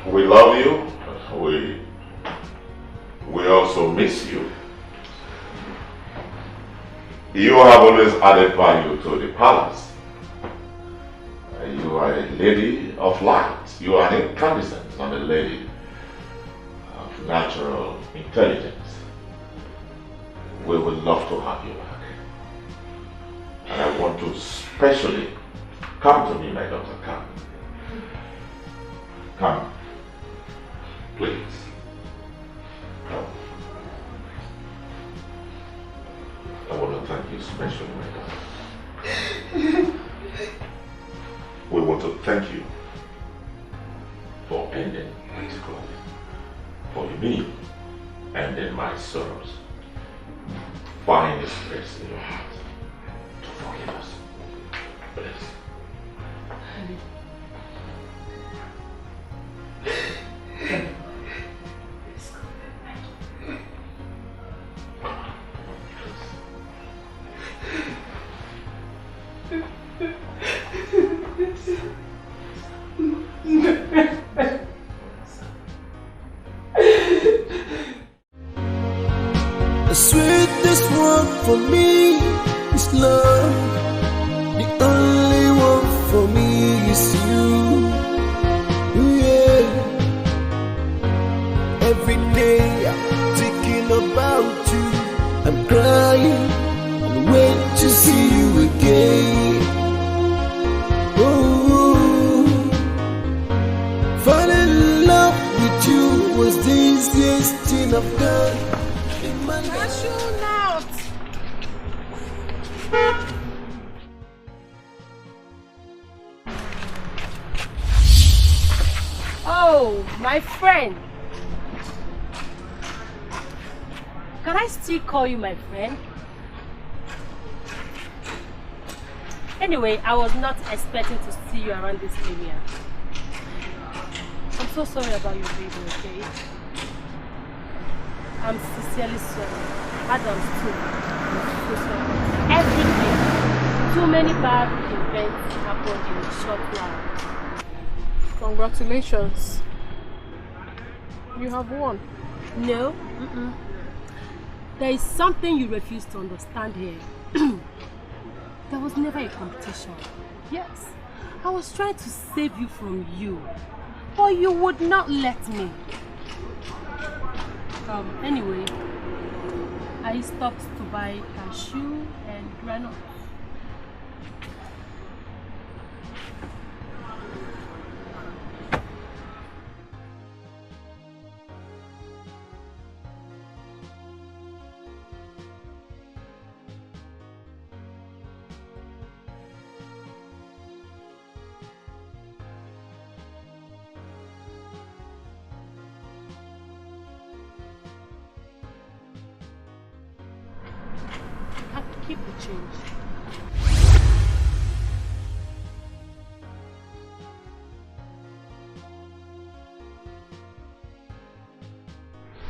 we love you. We also miss you. You have always added value to the palace. You are a lady of light. You are incandescent and a lady of natural intelligence. We would love to have you back. And I want to specially come to me, my daughter. Come. Come. Please. Come. I want to thank you especially, my daughter. We want to thank you for ending my life. For me, ending my sorrows. Find a space in your heart to forgive us. Please.
The sweetest one for me is love. The only one for me is you. Yeah. Every day I'm thinking about you. I'm crying and wait to see you again. Oh, falling in love with you was the easiest thing I've done.
Oh, my friend. Can I still call you my friend? Anyway, I was not expecting to see you around this area. I'm so sorry about your baby, okay? I'm sincerely sorry. Adam's too. I'm so sorry. Everything. Too many bad events happened in a short while.
Congratulations. You have won.
No. There is something you refuse to understand here. There was never a competition. Yes. I was trying to save you from you. But you would not let me. Anyway, I stopped to buy cashew and granite. Keep the change.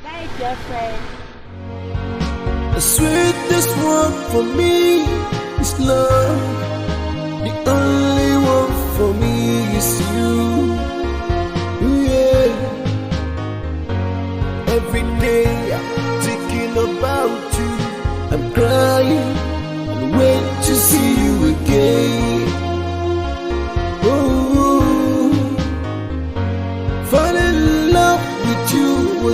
Bye, girlfriend.
The sweetest one for me is love. The only one for me is you. Yeah. Every day I'm thinking about you. I'm crying and wait to see you again.